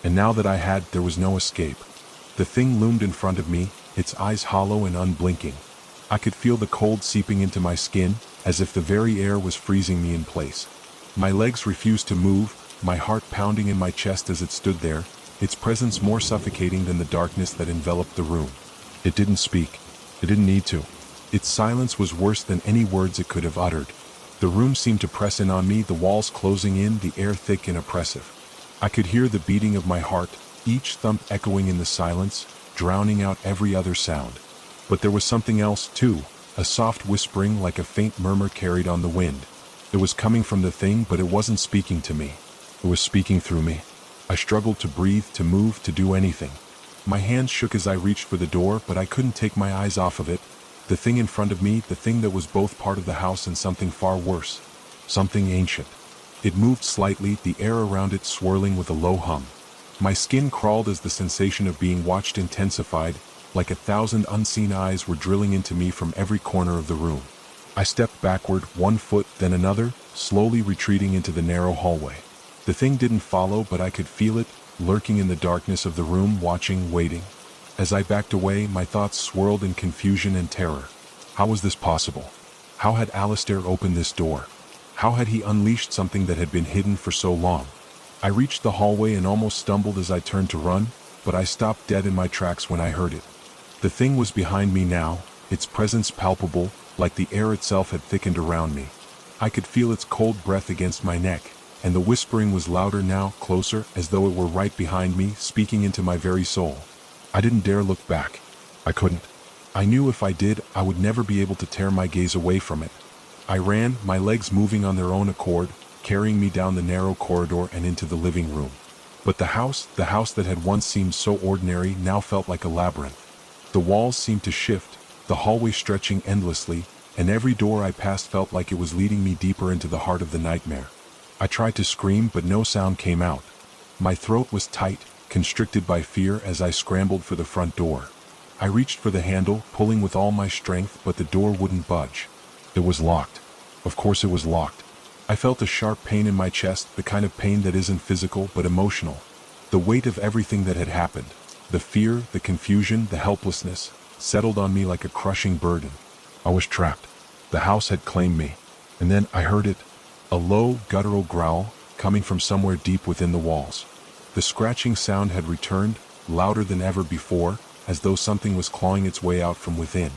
And now that I had, there was no escape. The thing loomed in front of me, its eyes hollow and unblinking. I could feel the cold seeping into my skin, as if the very air was freezing me in place. My legs refused to move, my heart pounding in my chest as it stood there, its presence more suffocating than the darkness that enveloped the room. It didn't speak. It didn't need to. Its silence was worse than any words it could have uttered. The room seemed to press in on me, the walls closing in, the air thick and oppressive. I could hear the beating of my heart, each thump echoing in the silence, drowning out every other sound. But there was something else, too, a soft whispering like a faint murmur carried on the wind. It was coming from the thing, but it wasn't speaking to me. It was speaking through me. I struggled to breathe, to move, to do anything. My hands shook as I reached for the door, but I couldn't take my eyes off of it. The thing in front of me, the thing that was both part of the house and something far worse. Something ancient. It moved slightly, the air around it swirling with a low hum. My skin crawled as the sensation of being watched intensified, like 1,000 unseen eyes were drilling into me from every corner of the room. I stepped backward, one foot, then another, slowly retreating into the narrow hallway. The thing didn't follow, but I could feel it, lurking in the darkness of the room, watching, waiting. As I backed away, my thoughts swirled in confusion and terror. How was this possible? How had Alistair opened this door? How had he unleashed something that had been hidden for so long? I reached the hallway and almost stumbled as I turned to run, but I stopped dead in my tracks when I heard it. The thing was behind me now, its presence palpable, like the air itself had thickened around me. I could feel its cold breath against my neck, and the whispering was louder now, closer, as though it were right behind me, speaking into my very soul. I didn't dare look back. I couldn't. I knew if I did, I would never be able to tear my gaze away from it. I ran, my legs moving on their own accord, carrying me down the narrow corridor and into the living room. But the house that had once seemed so ordinary, now felt like a labyrinth. The walls seemed to shift, the hallway stretching endlessly, and every door I passed felt like it was leading me deeper into the heart of the nightmare. I tried to scream, but no sound came out. My throat was tight, constricted by fear as I scrambled for the front door. I reached for the handle, pulling with all my strength, but the door wouldn't budge. It was locked. Of course it was locked. I felt a sharp pain in my chest, the kind of pain that isn't physical but emotional. The weight of everything that had happened, the fear, the confusion, the helplessness, settled on me like a crushing burden. I was trapped. The house had claimed me. And then I heard it, a low, guttural growl, coming from somewhere deep within the walls. The scratching sound had returned, louder than ever before, as though something was clawing its way out from within.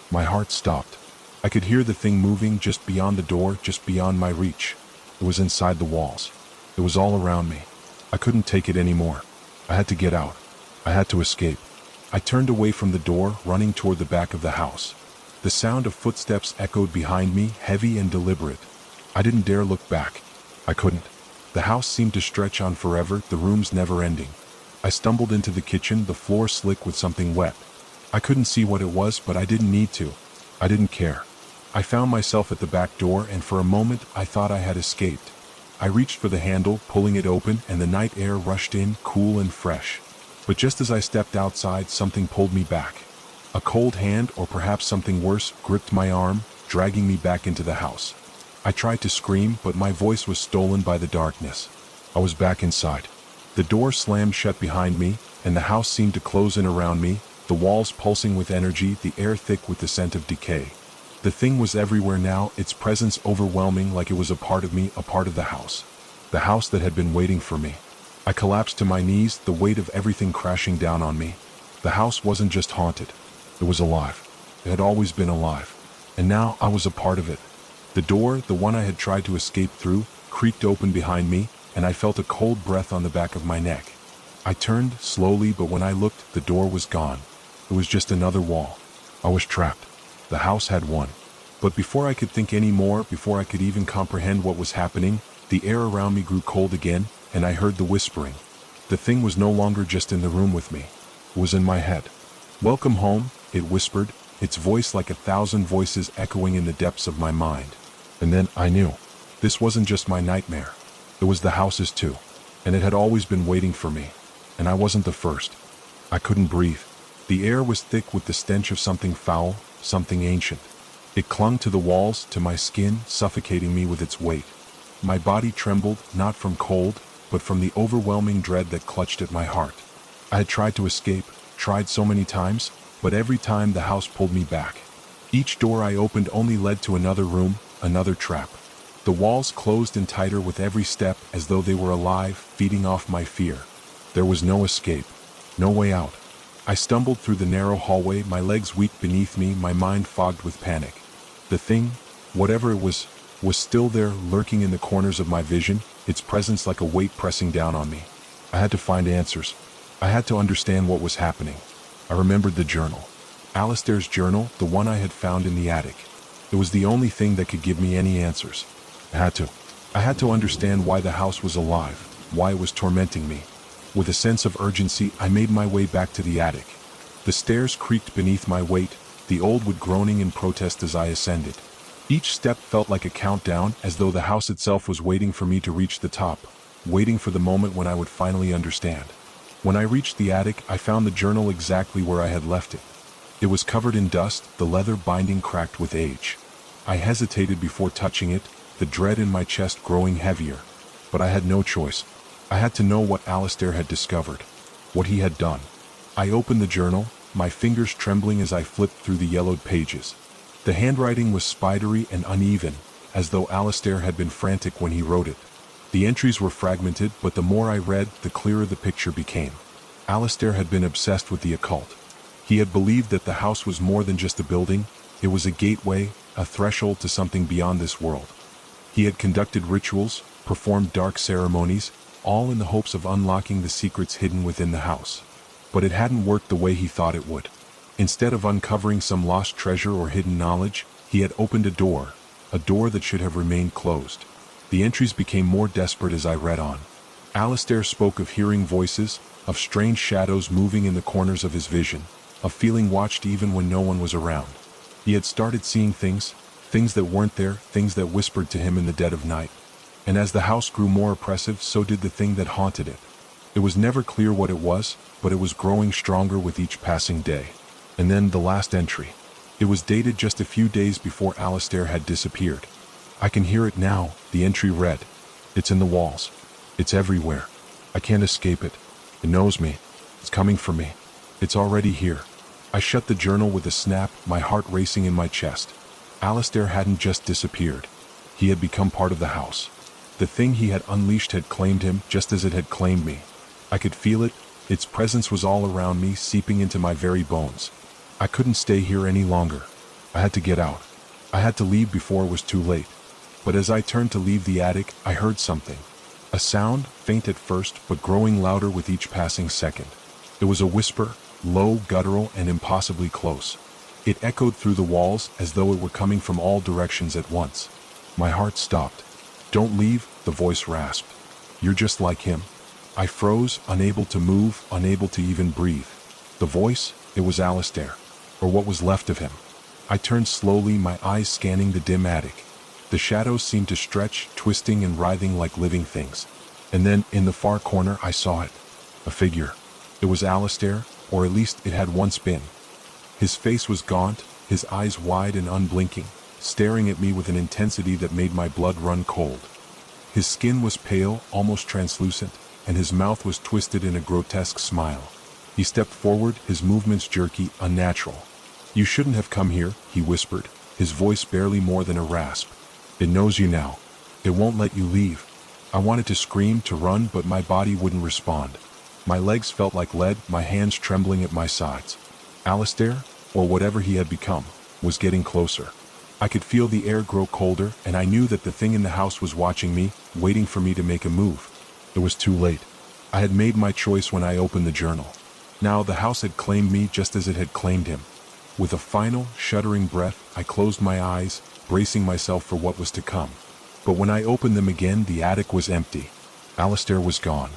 My heart stopped. I could hear the thing moving just beyond the door, just beyond my reach. It was inside the walls. It was all around me. I couldn't take it anymore. I had to get out. I had to escape. I turned away from the door, running toward the back of the house. The sound of footsteps echoed behind me, heavy and deliberate. I didn't dare look back. I couldn't. The house seemed to stretch on forever, the rooms never ending. I stumbled into the kitchen, the floor slick with something wet. I couldn't see what it was, but I didn't need to. I didn't care. I found myself at the back door, and for a moment I thought I had escaped. I reached for the handle, pulling it open, and the night air rushed in, cool and fresh. But just as I stepped outside, something pulled me back. A cold hand, or perhaps something worse, gripped my arm, dragging me back into the house. I tried to scream, but my voice was stolen by the darkness. I was back inside. The door slammed shut behind me, and the house seemed to close in around me, the walls pulsing with energy, the air thick with the scent of decay. The thing was everywhere now, its presence overwhelming, like it was a part of me, a part of the house that had been waiting for me. I collapsed to my knees, the weight of everything crashing down on me. The house wasn't just haunted. It was alive. It had always been alive. And now I was a part of it. The door, the one I had tried to escape through, creaked open behind me, and I felt a cold breath on the back of my neck. I turned slowly, but when I looked, the door was gone. It was just another wall. I was trapped. The house had won. But before I could think any more, before I could even comprehend what was happening, the air around me grew cold again, and I heard the whispering. The thing was no longer just in the room with me. It was in my head. "Welcome home," it whispered, its voice like 1,000 voices echoing in the depths of my mind. And then I knew. This wasn't just my nightmare. It was the house's too. And it had always been waiting for me. And I wasn't the first. I couldn't breathe. The air was thick with the stench of something foul, something ancient. It clung to the walls, to my skin, suffocating me with its weight. My body trembled, not from cold, but from the overwhelming dread that clutched at my heart. I had tried to escape, tried so many times, but every time the house pulled me back. Each door I opened only led to another room, another trap. The walls closed in tighter with every step as though they were alive, feeding off my fear. There was no escape, no way out. I stumbled through the narrow hallway, my legs weak beneath me, my mind fogged with panic. The thing, whatever it was still there, lurking in the corners of my vision, its presence like a weight pressing down on me. I had to find answers. I had to understand what was happening. I remembered the journal. Alistair's journal, the one I had found in the attic. It was the only thing that could give me any answers. I had to understand why the house was alive, why it was tormenting me. With a sense of urgency, I made my way back to the attic. The stairs creaked beneath my weight, the old wood groaning in protest as I ascended. Each step felt like a countdown, as though the house itself was waiting for me to reach the top, waiting for the moment when I would finally understand. When I reached the attic, I found the journal exactly where I had left it. It was covered in dust, the leather binding cracked with age. I hesitated before touching it, the dread in my chest growing heavier. But I had no choice. I had to know what Alistair had discovered, what he had done. I opened the journal, my fingers trembling as I flipped through the yellowed pages. The handwriting was spidery and uneven, as though Alistair had been frantic when he wrote it. The entries were fragmented, but the more I read, the clearer the picture became. Alistair had been obsessed with the occult. He had believed that the house was more than just a building, it was a gateway, a threshold to something beyond this world. He had conducted rituals, performed dark ceremonies, all in the hopes of unlocking the secrets hidden within the house. But it hadn't worked the way he thought it would. Instead of uncovering some lost treasure or hidden knowledge, he had opened a door that should have remained closed. The entries became more desperate as I read on. Alistair spoke of hearing voices, of strange shadows moving in the corners of his vision, of feeling watched even when no one was around. He had started seeing things that weren't there, things that whispered to him in the dead of night. And as the house grew more oppressive, so did the thing that haunted it. It was never clear what it was, but it was growing stronger with each passing day. And then the last entry. It was dated just a few days before Alistair had disappeared. I can hear it now, the entry read. It's in the walls. It's everywhere. I can't escape it. It knows me. It's coming for me. It's already here. I shut the journal with a snap, my heart racing in my chest. Alistair hadn't just disappeared. He had become part of the house. The thing he had unleashed had claimed him just as it had claimed me. I could feel it. Its presence was all around me, seeping into my very bones. I couldn't stay here any longer. I had to get out. I had to leave before it was too late. But as I turned to leave the attic, I heard something. A sound, faint at first, but growing louder with each passing second. It was a whisper, low, guttural, and impossibly close. It echoed through the walls as though it were coming from all directions at once. My heart stopped. "Don't leave," the voice rasped. "You're just like him." I froze, unable to move, unable to even breathe. The voice, it was Alistair, or what was left of him. I turned slowly, my eyes scanning the dim attic. The shadows seemed to stretch, twisting and writhing like living things. And then, in the far corner, I saw it. A figure. It was Alistair, or at least it had once been. His face was gaunt, his eyes wide and unblinking, staring at me with an intensity that made my blood run cold. His skin was pale, almost translucent, and his mouth was twisted in a grotesque smile. He stepped forward, his movements jerky, unnatural. "You shouldn't have come here," he whispered, his voice barely more than a rasp. "It knows you now. It won't let you leave." I wanted to scream, to run, but my body wouldn't respond. My legs felt like lead, my hands trembling at my sides. Alistair, or whatever he had become, was getting closer. I could feel the air grow colder, and I knew that the thing in the house was watching me, waiting for me to make a move. It was too late. I had made my choice when I opened the journal. Now the house had claimed me just as it had claimed him. With a final, shuddering breath, I closed my eyes, bracing myself for what was to come. But when I opened them again, the attic was empty. Alistair was gone.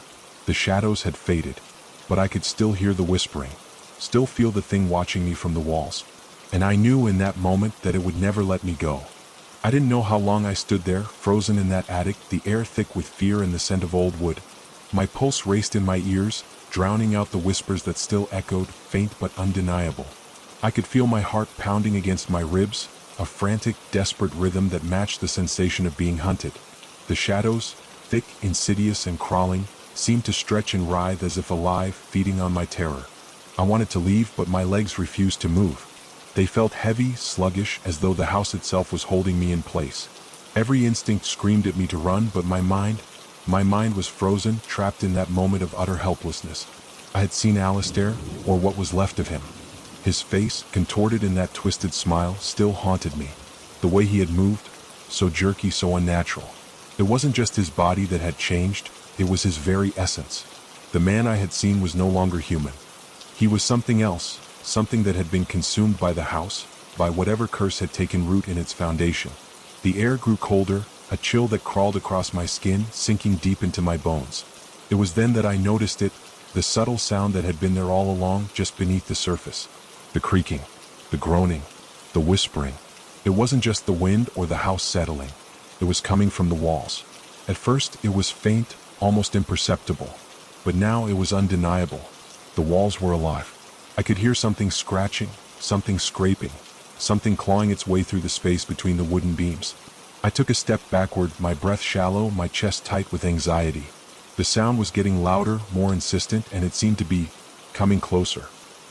The shadows had faded, but I could still hear the whispering, still feel the thing watching me from the walls. And I knew in that moment that it would never let me go. I didn't know how long I stood there, frozen in that attic, the air thick with fear and the scent of old wood. My pulse raced in my ears, drowning out the whispers that still echoed, faint but undeniable. I could feel my heart pounding against my ribs, a frantic, desperate rhythm that matched the sensation of being hunted. The shadows, thick, insidious and crawling, seemed to stretch and writhe as if alive, feeding on my terror. I wanted to leave, but my legs refused to move. They felt heavy, sluggish, as though the house itself was holding me in place. Every instinct screamed at me to run, but my mind was frozen, trapped in that moment of utter helplessness. I had seen Alistair, or what was left of him. His face, contorted in that twisted smile, still haunted me. The way he had moved, so jerky, so unnatural. It wasn't just his body that had changed, it was his very essence. The man I had seen was no longer human. He was something else, something that had been consumed by the house, by whatever curse had taken root in its foundation. The air grew colder, a chill that crawled across my skin, sinking deep into my bones. It was then that I noticed it, the subtle sound that had been there all along, just beneath the surface. The creaking, the groaning, the whispering. It wasn't just the wind or the house settling. It was coming from the walls. At first, it was faint, almost imperceptible. But now it was undeniable. The walls were alive. I could hear something scratching, something scraping, something clawing its way through the space between the wooden beams. I took a step backward, my breath shallow, my chest tight with anxiety. The sound was getting louder, more insistent, and it seemed to be coming closer.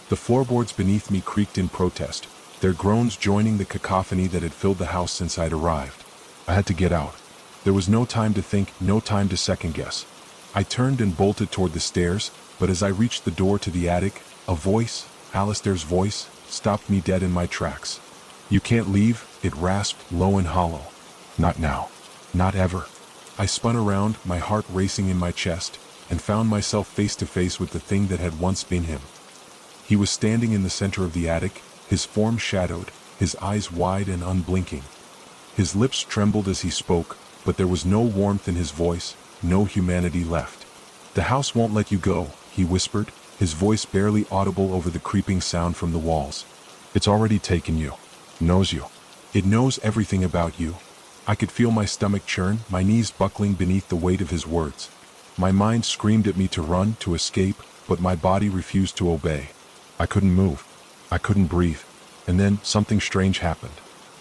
The floorboards beneath me creaked in protest, their groans joining the cacophony that had filled the house since I'd arrived. I had to get out. There was no time to think, no time to second-guess. I turned and bolted toward the stairs, but as I reached the door to the attic, a voice, Alistair's voice, stopped me dead in my tracks. "You can't leave," it rasped, low and hollow. "Not now. Not ever." I spun around, my heart racing in my chest, and found myself face to face with the thing that had once been him. He was standing in the center of the attic, his form shadowed, his eyes wide and unblinking. His lips trembled as he spoke, but there was no warmth in his voice, no humanity left. "The house won't let you go," he whispered, his voice barely audible over the creeping sound from the walls. "It's already taken you. Knows you. It knows everything about you." I could feel my stomach churn, my knees buckling beneath the weight of his words. My mind screamed at me to run, to escape, but my body refused to obey. I couldn't move. I couldn't breathe. And then something strange happened.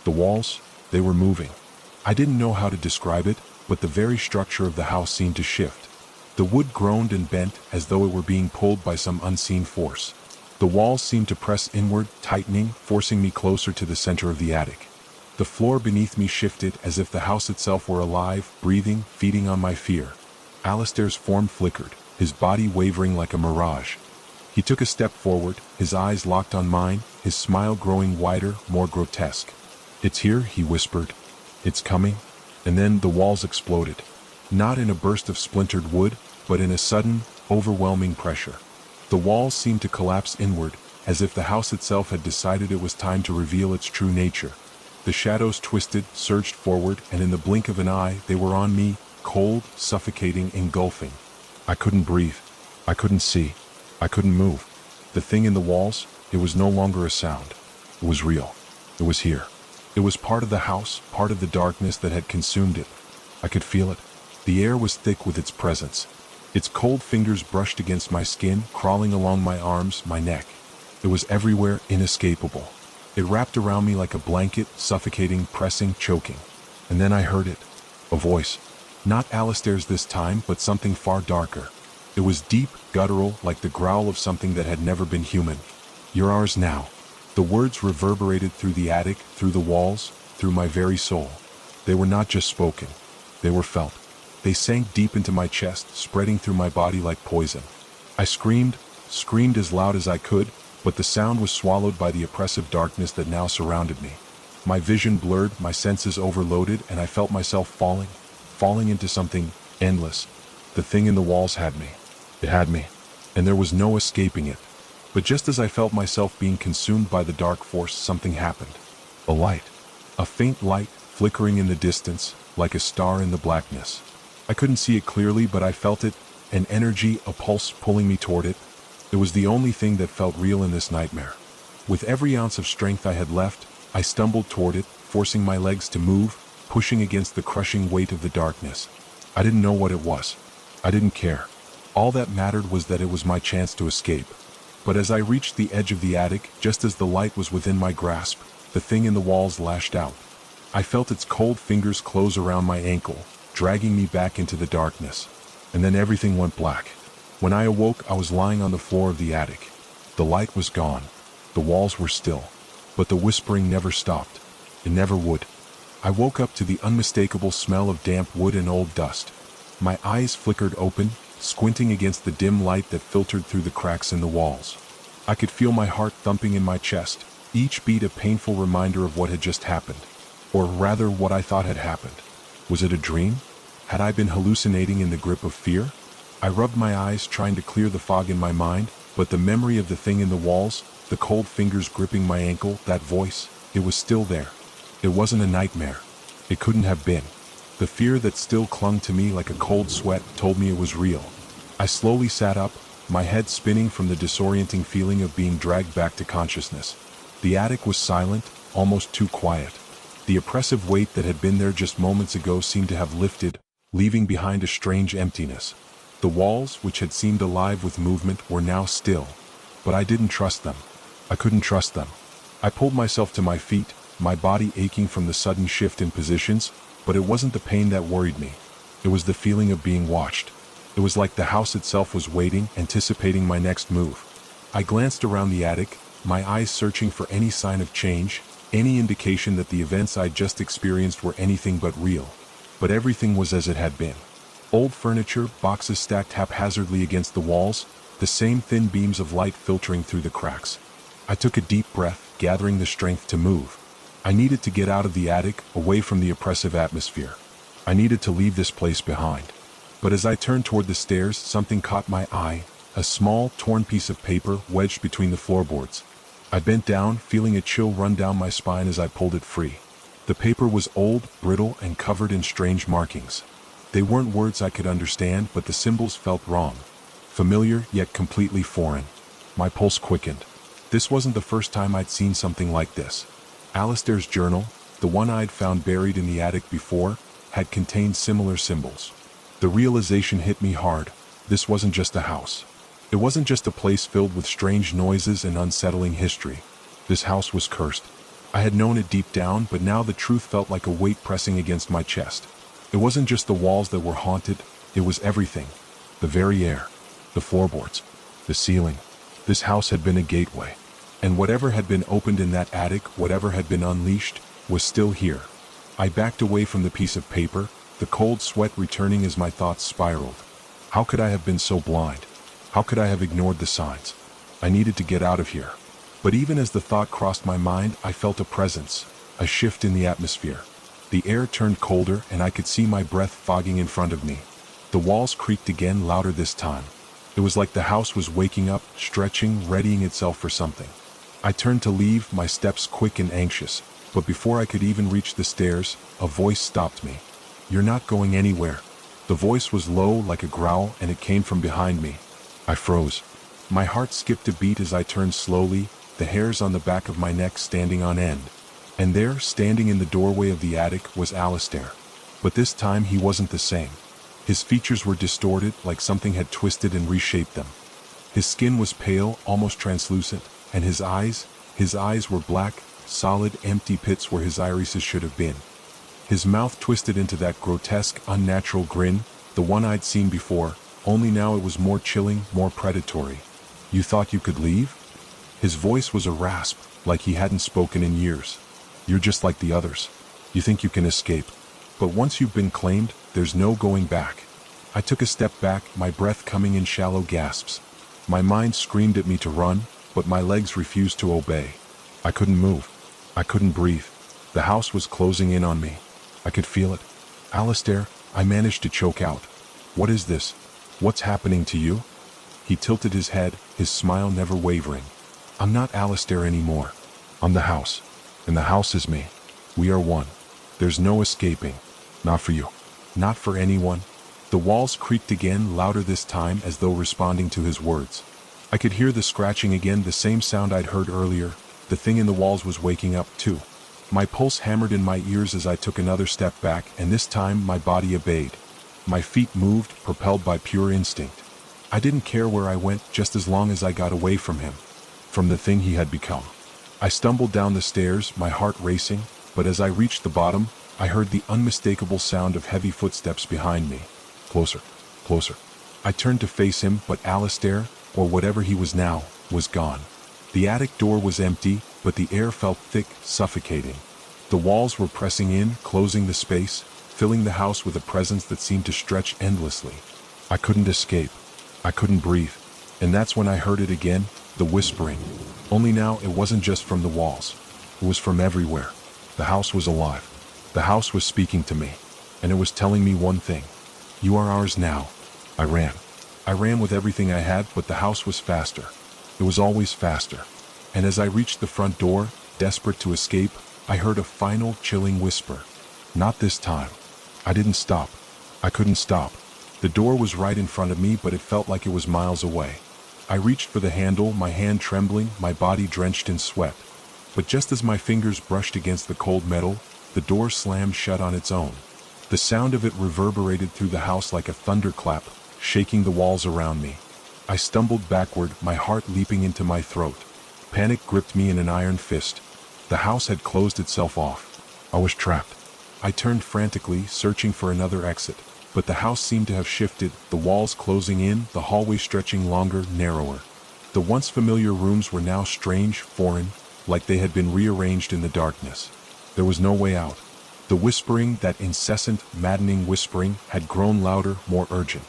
The walls, they were moving. I didn't know how to describe it, but the very structure of the house seemed to shift. The wood groaned and bent as though it were being pulled by some unseen force. The walls seemed to press inward, tightening, forcing me closer to the center of the attic. The floor beneath me shifted as if the house itself were alive, breathing, feeding on my fear. Alistair's form flickered, his body wavering like a mirage. He took a step forward, his eyes locked on mine, his smile growing wider, more grotesque. "It's here," he whispered. "It's coming." And then the walls exploded. Not in a burst of splintered wood, but in a sudden, overwhelming pressure. The walls seemed to collapse inward, as if the house itself had decided it was time to reveal its true nature. The shadows twisted, surged forward, and in the blink of an eye, they were on me, cold, suffocating, engulfing. I couldn't breathe. I couldn't see. I couldn't move. The thing in the walls, it was no longer a sound. It was real. It was here. It was part of the house, part of the darkness that had consumed it. I could feel it. The air was thick with its presence. Its cold fingers brushed against my skin, crawling along my arms, my neck. It was everywhere, inescapable. It wrapped around me like a blanket, suffocating, pressing, choking. And then I heard it. A voice. Not Alistair's this time, but something far darker. It was deep, guttural, like the growl of something that had never been human. "You're ours now." The words reverberated through the attic, through the walls, through my very soul. They were not just spoken. They were felt. They sank deep into my chest, spreading through my body like poison. I screamed as loud as I could, but the sound was swallowed by the oppressive darkness that now surrounded me. My vision blurred, my senses overloaded, and I felt myself falling into something endless. The thing in the walls had me. It had me, and there was no escaping it. But just as I felt myself being consumed by the dark force, something happened. A light. A faint light, flickering in the distance, like a star in the blackness. I couldn't see it clearly, but I felt it, an energy, a pulse pulling me toward it. It was the only thing that felt real in this nightmare. With every ounce of strength I had left, I stumbled toward it, forcing my legs to move, pushing against the crushing weight of the darkness. I didn't know what it was. I didn't care. All that mattered was that it was my chance to escape. But as I reached the edge of the attic, just as the light was within my grasp, the thing in the walls lashed out. I felt its cold fingers close around my ankle, dragging me back into the darkness. And then everything went black. When I awoke, I was lying on the floor of the attic. The light was gone. The walls were still. But the whispering never stopped. It never would. I woke up to the unmistakable smell of damp wood and old dust. My eyes flickered open, squinting against the dim light that filtered through the cracks in the walls. I could feel my heart thumping in my chest, each beat a painful reminder of what had just happened. Or rather, what I thought had happened. Was it a dream? Had I been hallucinating in the grip of fear? I rubbed my eyes, trying to clear the fog in my mind, but the memory of the thing in the walls, the cold fingers gripping my ankle, that voice, it was still there. It wasn't a nightmare. It couldn't have been. The fear that still clung to me like a cold sweat told me it was real. I slowly sat up, my head spinning from the disorienting feeling of being dragged back to consciousness. The attic was silent, almost too quiet. The oppressive weight that had been there just moments ago seemed to have lifted, leaving behind a strange emptiness. The walls, which had seemed alive with movement, were now still. But I didn't trust them. I couldn't trust them. I pulled myself to my feet, my body aching from the sudden shift in positions, but it wasn't the pain that worried me. It was the feeling of being watched. It was like the house itself was waiting, anticipating my next move. I glanced around the attic, my eyes searching for any sign of change, any indication that the events I'd just experienced were anything but real. But everything was as it had been. Old furniture, boxes stacked haphazardly against the walls, the same thin beams of light filtering through the cracks. I took a deep breath, gathering the strength to move. I needed to get out of the attic, away from the oppressive atmosphere. I needed to leave this place behind. But as I turned toward the stairs, something caught my eye, a small, torn piece of paper wedged between the floorboards. I bent down, feeling a chill run down my spine as I pulled it free. The paper was old, brittle, and covered in strange markings. They weren't words I could understand, but the symbols felt wrong. Familiar, yet completely foreign. My pulse quickened. This wasn't the first time I'd seen something like this. Alistair's journal, the one I'd found buried in the attic before, had contained similar symbols. The realization hit me hard. This wasn't just a house. It wasn't just a place filled with strange noises and unsettling history. This house was cursed. I had known it deep down, but now the truth felt like a weight pressing against my chest. It wasn't just the walls that were haunted, it was everything. The very air, the floorboards, the ceiling. This house had been a gateway. And whatever had been opened in that attic, whatever had been unleashed, was still here. I backed away from the piece of paper, the cold sweat returning as my thoughts spiraled. How could I have been so blind? How could I have ignored the signs? I needed to get out of here. But even as the thought crossed my mind, I felt a presence, a shift in the atmosphere. The air turned colder, and I could see my breath fogging in front of me. The walls creaked again, louder this time. It was like the house was waking up, stretching, readying itself for something. I turned to leave, my steps quick and anxious, but before I could even reach the stairs, a voice stopped me. "You're not going anywhere." The voice was low, like a growl, and it came from behind me. I froze. My heart skipped a beat as I turned slowly, the hairs on the back of my neck standing on end. And there, standing in the doorway of the attic, was Alistair. But this time he wasn't the same. His features were distorted, like something had twisted and reshaped them. His skin was pale, almost translucent, and his eyes were black, solid, empty pits where his irises should have been. His mouth twisted into that grotesque, unnatural grin, the one I'd seen before, only now it was more chilling, more predatory. "You thought you could leave?" His voice was a rasp, like he hadn't spoken in years. "You're just like the others. You think you can escape. But once you've been claimed, there's no going back." I took a step back, my breath coming in shallow gasps. My mind screamed at me to run, but my legs refused to obey. I couldn't move. I couldn't breathe. The house was closing in on me. I could feel it. "Alistair," I managed to choke out. "What is this? What's happening to you?" He tilted his head, his smile never wavering. "I'm not Alistair anymore. I'm the house. And the house is me. We are one. There's no escaping. Not for you. Not for anyone." The walls creaked again, louder this time, as though responding to his words. I could hear the scratching again, the same sound I'd heard earlier. The thing in the walls was waking up, too. My pulse hammered in my ears as I took another step back, and this time my body obeyed. My feet moved, propelled by pure instinct. I didn't care where I went, just as long as I got away from him. From the thing he had become. I stumbled down the stairs, my heart racing, but as I reached the bottom, I heard the unmistakable sound of heavy footsteps behind me. Closer, closer. I turned to face him, but Alistair, or whatever he was now, was gone. The attic door was empty, but the air felt thick, suffocating. The walls were pressing in, closing the space, filling the house with a presence that seemed to stretch endlessly. I couldn't escape. I couldn't breathe. And that's when I heard it again, the whispering. Only now it wasn't just from the walls. It was from everywhere. The house was alive. The house was speaking to me. And it was telling me one thing. You are ours now. I ran. I ran with everything I had, but the house was faster. It was always faster. And as I reached the front door, desperate to escape, I heard a final chilling whisper. Not this time. I didn't stop. I couldn't stop. The door was right in front of me, but it felt like it was miles away. I reached for the handle, my hand trembling, my body drenched in sweat. But just as my fingers brushed against the cold metal, the door slammed shut on its own. The sound of it reverberated through the house like a thunderclap, shaking the walls around me. I stumbled backward, my heart leaping into my throat. Panic gripped me in an iron fist. The house had closed itself off. I was trapped. I turned frantically, searching for another exit. But the house seemed to have shifted, the walls closing in, the hallway stretching longer, narrower. The once familiar rooms were now strange, foreign, like they had been rearranged in the darkness. There was no way out. The whispering, that incessant, maddening whispering, had grown louder, more urgent.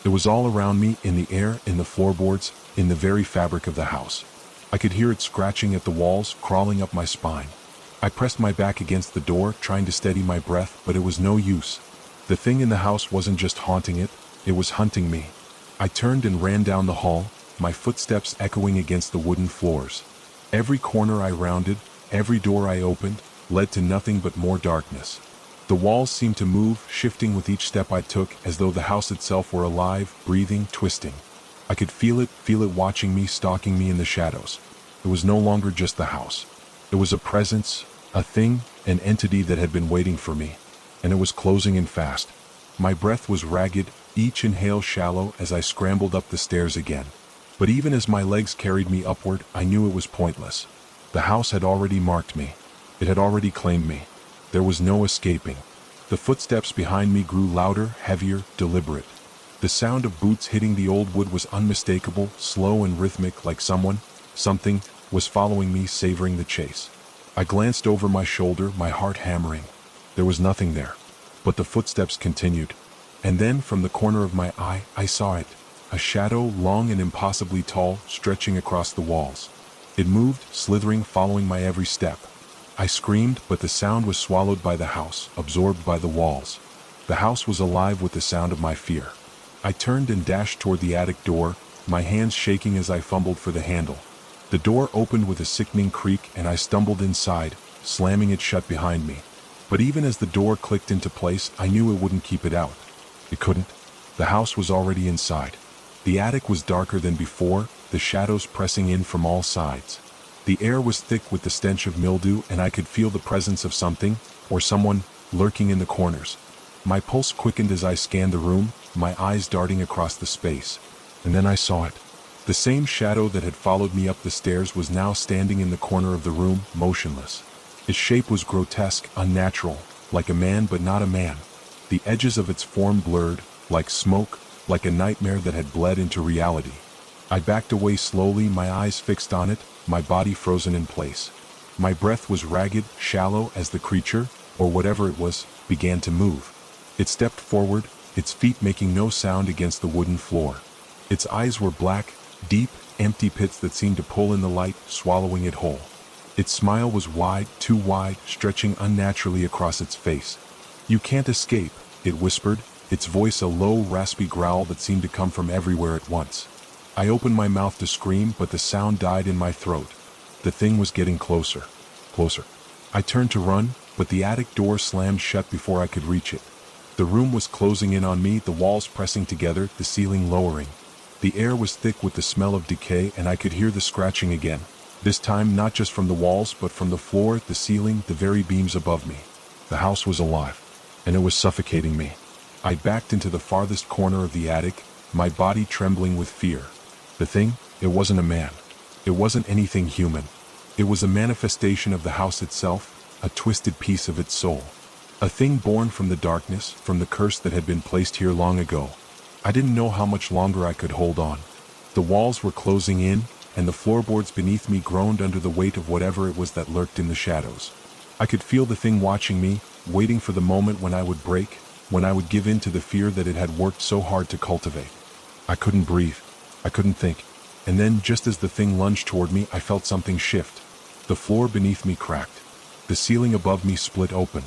It was all around me, in the air, in the floorboards, in the very fabric of the house. I could hear it scratching at the walls, crawling up my spine. I pressed my back against the door, trying to steady my breath, but it was no use. The thing in the house wasn't just haunting it, it was hunting me. I turned and ran down the hall, my footsteps echoing against the wooden floors. Every corner I rounded, every door I opened, led to nothing but more darkness. The walls seemed to move, shifting with each step I took, as though the house itself were alive, breathing, twisting. I could feel it watching me, stalking me in the shadows. It was no longer just the house. It was a presence, a thing, an entity that had been waiting for me. And it was closing in fast. My breath was ragged, each inhale shallow as I scrambled up the stairs again. But even as my legs carried me upward, I knew it was pointless. The house had already marked me. It had already claimed me. There was no escaping. The footsteps behind me grew louder, heavier, deliberate. The sound of boots hitting the old wood was unmistakable, slow and rhythmic, like something, was following me, savoring the chase. I glanced over my shoulder, my heart hammering. There was nothing there. But the footsteps continued. And then, from the corner of my eye, I saw it. A shadow, long and impossibly tall, stretching across the walls. It moved, slithering, following my every step. I screamed, but the sound was swallowed by the house, absorbed by the walls. The house was alive with the sound of my fear. I turned and dashed toward the attic door, my hands shaking as I fumbled for the handle. The door opened with a sickening creak, and I stumbled inside, slamming it shut behind me. But even as the door clicked into place, I knew it wouldn't keep it out. It couldn't. The house was already inside. The attic was darker than before, the shadows pressing in from all sides. The air was thick with the stench of mildew, and I could feel the presence of something, or someone, lurking in the corners. My pulse quickened as I scanned the room, my eyes darting across the space. And then I saw it. The same shadow that had followed me up the stairs was now standing in the corner of the room, motionless. Its shape was grotesque, unnatural, like a man but not a man. The edges of its form blurred, like smoke, like a nightmare that had bled into reality. I backed away slowly, my eyes fixed on it, my body frozen in place. My breath was ragged, shallow as the creature, or whatever it was, began to move. It stepped forward, its feet making no sound against the wooden floor. Its eyes were black, deep, empty pits that seemed to pull in the light, swallowing it whole. Its smile was wide, too wide, stretching unnaturally across its face. "You can't escape," it whispered, its voice a low, raspy growl that seemed to come from everywhere at once. I opened my mouth to scream, but the sound died in my throat. The thing was getting closer. Closer. I turned to run, but the attic door slammed shut before I could reach it. The room was closing in on me, the walls pressing together, the ceiling lowering. The air was thick with the smell of decay, and I could hear the scratching again. This time not just from the walls, but from the floor, the ceiling, the very beams above me. The house was alive, and it was suffocating me. I backed into the farthest corner of the attic, my body trembling with fear. The thing, it wasn't a man. It wasn't anything human. It was a manifestation of the house itself, a twisted piece of its soul. A thing born from the darkness, from the curse that had been placed here long ago. I didn't know how much longer I could hold on. The walls were closing in, and the floorboards beneath me groaned under the weight of whatever it was that lurked in the shadows. I could feel the thing watching me, waiting for the moment when I would break, when I would give in to the fear that it had worked so hard to cultivate. I couldn't breathe. I couldn't think. And then, just as the thing lunged toward me, I felt something shift. The floor beneath me cracked. The ceiling above me split open.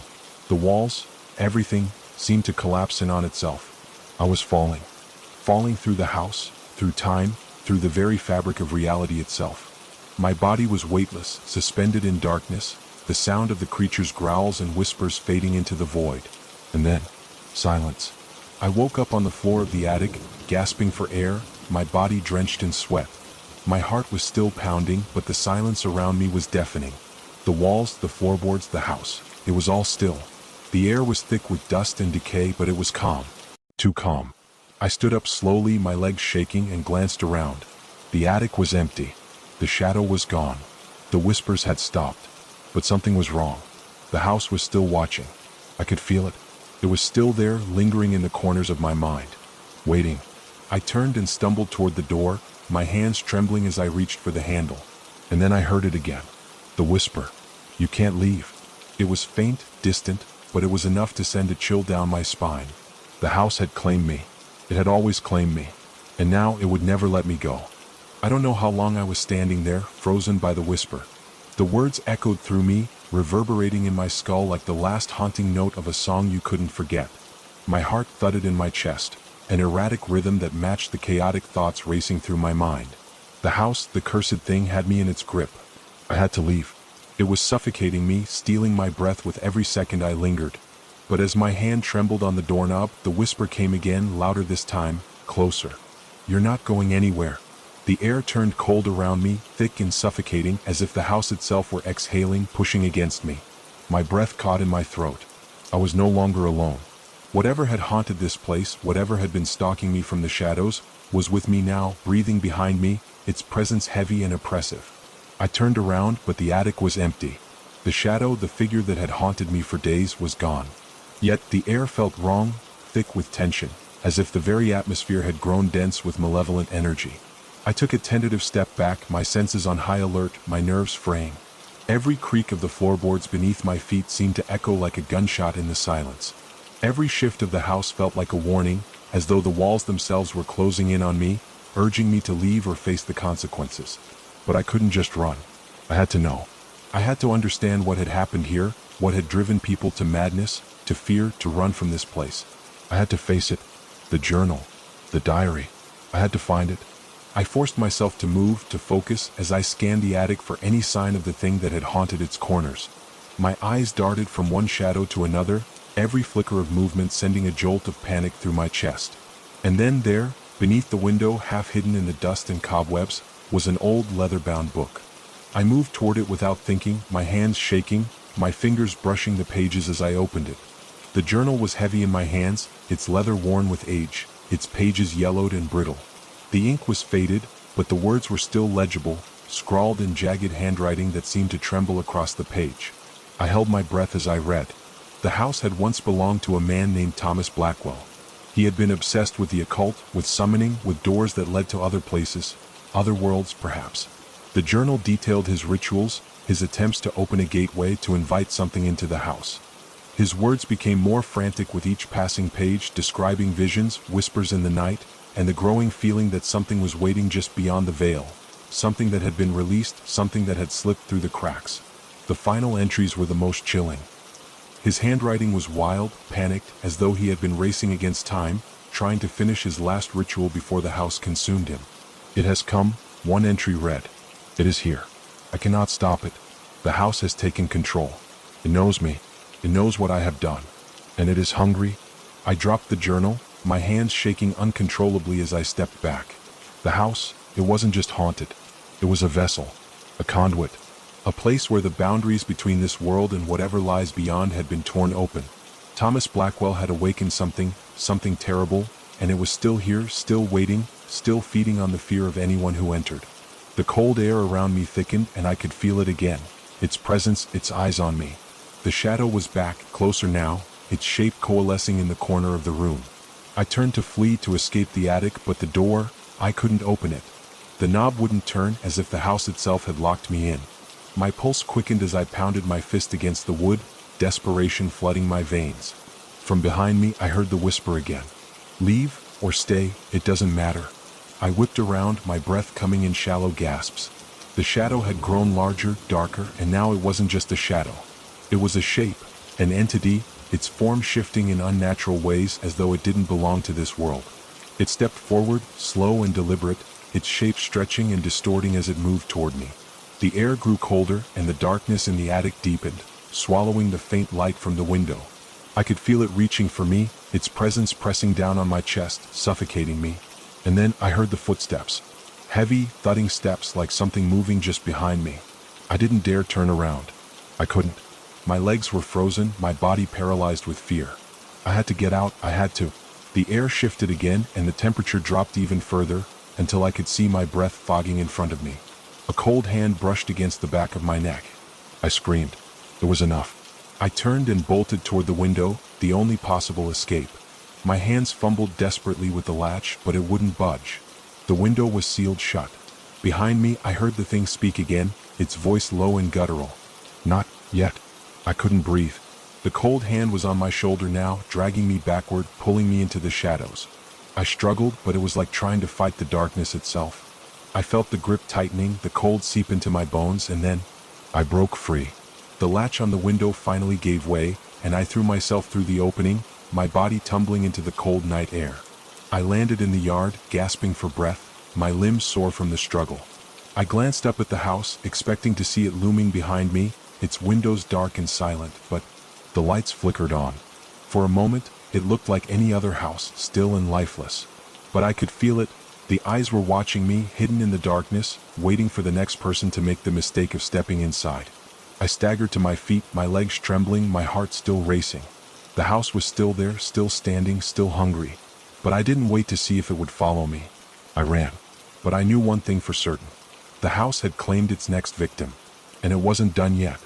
The walls, everything, seemed to collapse in on itself. I was falling. Falling through the house, through time, through the very fabric of reality itself. My body was weightless, suspended in darkness, the sound of the creature's growls and whispers fading into the void. And then, silence. I woke up on the floor of the attic, gasping for air, my body drenched in sweat. My heart was still pounding, but the silence around me was deafening. The walls, the floorboards, the house. It was all still. The air was thick with dust and decay, but it was calm. Too calm. I stood up slowly, my legs shaking, and glanced around. The attic was empty. The shadow was gone. The whispers had stopped. But something was wrong. The house was still watching. I could feel it. It was still there, lingering in the corners of my mind. Waiting. I turned and stumbled toward the door, my hands trembling as I reached for the handle. And then I heard it again. The whisper. You can't leave. It was faint, distant, but it was enough to send a chill down my spine. The house had claimed me. It had always claimed me. And now it would never let me go. I don't know how long I was standing there, frozen by the whisper. The words echoed through me, reverberating in my skull like the last haunting note of a song you couldn't forget. My heart thudded in my chest, an erratic rhythm that matched the chaotic thoughts racing through my mind. The house, the cursed thing, had me in its grip. I had to leave. It was suffocating me, stealing my breath with every second I lingered. But as my hand trembled on the doorknob, the whisper came again, louder this time, closer. You're not going anywhere. The air turned cold around me, thick and suffocating, as if the house itself were exhaling, pushing against me. My breath caught in my throat. I was no longer alone. Whatever had haunted this place, whatever had been stalking me from the shadows, was with me now, breathing behind me, its presence heavy and oppressive. I turned around, but the attic was empty. The shadow, the figure that had haunted me for days, was gone. Yet the air felt wrong, thick with tension, as if the very atmosphere had grown dense with malevolent energy. I took a tentative step back, my senses on high alert, my nerves fraying. Every creak of the floorboards beneath my feet seemed to echo like a gunshot in the silence. Every shift of the house felt like a warning, as though the walls themselves were closing in on me, urging me to leave or face the consequences. But I couldn't just run. I had to know. I had to understand what had happened here, what had driven people to madness, to fear, to run from this place. I had to face it. The journal. The diary. I had to find it. I forced myself to move, to focus, as I scanned the attic for any sign of the thing that had haunted its corners. My eyes darted from one shadow to another, every flicker of movement sending a jolt of panic through my chest. And then there, beneath the window, half hidden in the dust and cobwebs, was an old leather-bound book. I moved toward it without thinking, my hands shaking, my fingers brushing the pages as I opened it. The journal was heavy in my hands, its leather worn with age, its pages yellowed and brittle. The ink was faded, but the words were still legible, scrawled in jagged handwriting that seemed to tremble across the page. I held my breath as I read. The house had once belonged to a man named Thomas Blackwell. He had been obsessed with the occult, with summoning, with doors that led to other places, other worlds perhaps. The journal detailed his rituals, his attempts to open a gateway to invite something into the house. His words became more frantic with each passing page, describing visions, whispers in the night, and the growing feeling that something was waiting just beyond the veil, something that had been released, something that had slipped through the cracks. The final entries were the most chilling. His handwriting was wild, panicked, as though he had been racing against time, trying to finish his last ritual before the house consumed him. It has come, one entry read. It is here. I cannot stop it. The house has taken control. It knows me. It knows what I have done. And it is hungry. I dropped the journal, my hands shaking uncontrollably as I stepped back. The house, it wasn't just haunted. It was a vessel, a conduit, a place where the boundaries between this world and whatever lies beyond had been torn open. Thomas Blackwell had awakened something terrible, and it was still here, still waiting, still feeding on the fear of anyone who entered. The cold air around me thickened, and I could feel it again. Its presence, its eyes on me. The shadow was back, closer now, its shape coalescing in the corner of the room. I turned to flee, to escape the attic, but the door, I couldn't open it. The knob wouldn't turn, as if the house itself had locked me in. My pulse quickened as I pounded my fist against the wood, desperation flooding my veins. From behind me, I heard the whisper again. Leave or stay, it doesn't matter. I whipped around, my breath coming in shallow gasps. The shadow had grown larger, darker, and now it wasn't just a shadow. It was a shape, an entity, its form shifting in unnatural ways as though it didn't belong to this world. It stepped forward, slow and deliberate, its shape stretching and distorting as it moved toward me. The air grew colder, and the darkness in the attic deepened, swallowing the faint light from the window. I could feel it reaching for me, its presence pressing down on my chest, suffocating me. And then I heard the footsteps. Heavy, thudding steps, like something moving just behind me. I didn't dare turn around. I couldn't. My legs were frozen, my body paralyzed with fear. I had to get out, I had to. The air shifted again, and the temperature dropped even further, until I could see my breath fogging in front of me. A cold hand brushed against the back of my neck. I screamed. It was enough. I turned and bolted toward the window, the only possible escape. My hands fumbled desperately with the latch, but it wouldn't budge. The window was sealed shut. Behind me, I heard the thing speak again, its voice low and guttural. Not yet. I couldn't breathe. The cold hand was on my shoulder now, dragging me backward, pulling me into the shadows. I struggled, but it was like trying to fight the darkness itself. I felt the grip tightening, the cold seep into my bones, and then I broke free. The latch on the window finally gave way, and I threw myself through the opening, my body tumbling into the cold night air. I landed in the yard, gasping for breath, my limbs sore from the struggle. I glanced up at the house, expecting to see it looming behind me, its windows dark and silent, but the lights flickered on. For a moment, it looked like any other house, still and lifeless. But I could feel it. The eyes were watching me, hidden in the darkness, waiting for the next person to make the mistake of stepping inside. I staggered to my feet, my legs trembling, my heart still racing. The house was still there, still standing, still hungry. But I didn't wait to see if it would follow me. I ran. But I knew one thing for certain. The house had claimed its next victim. And it wasn't done yet.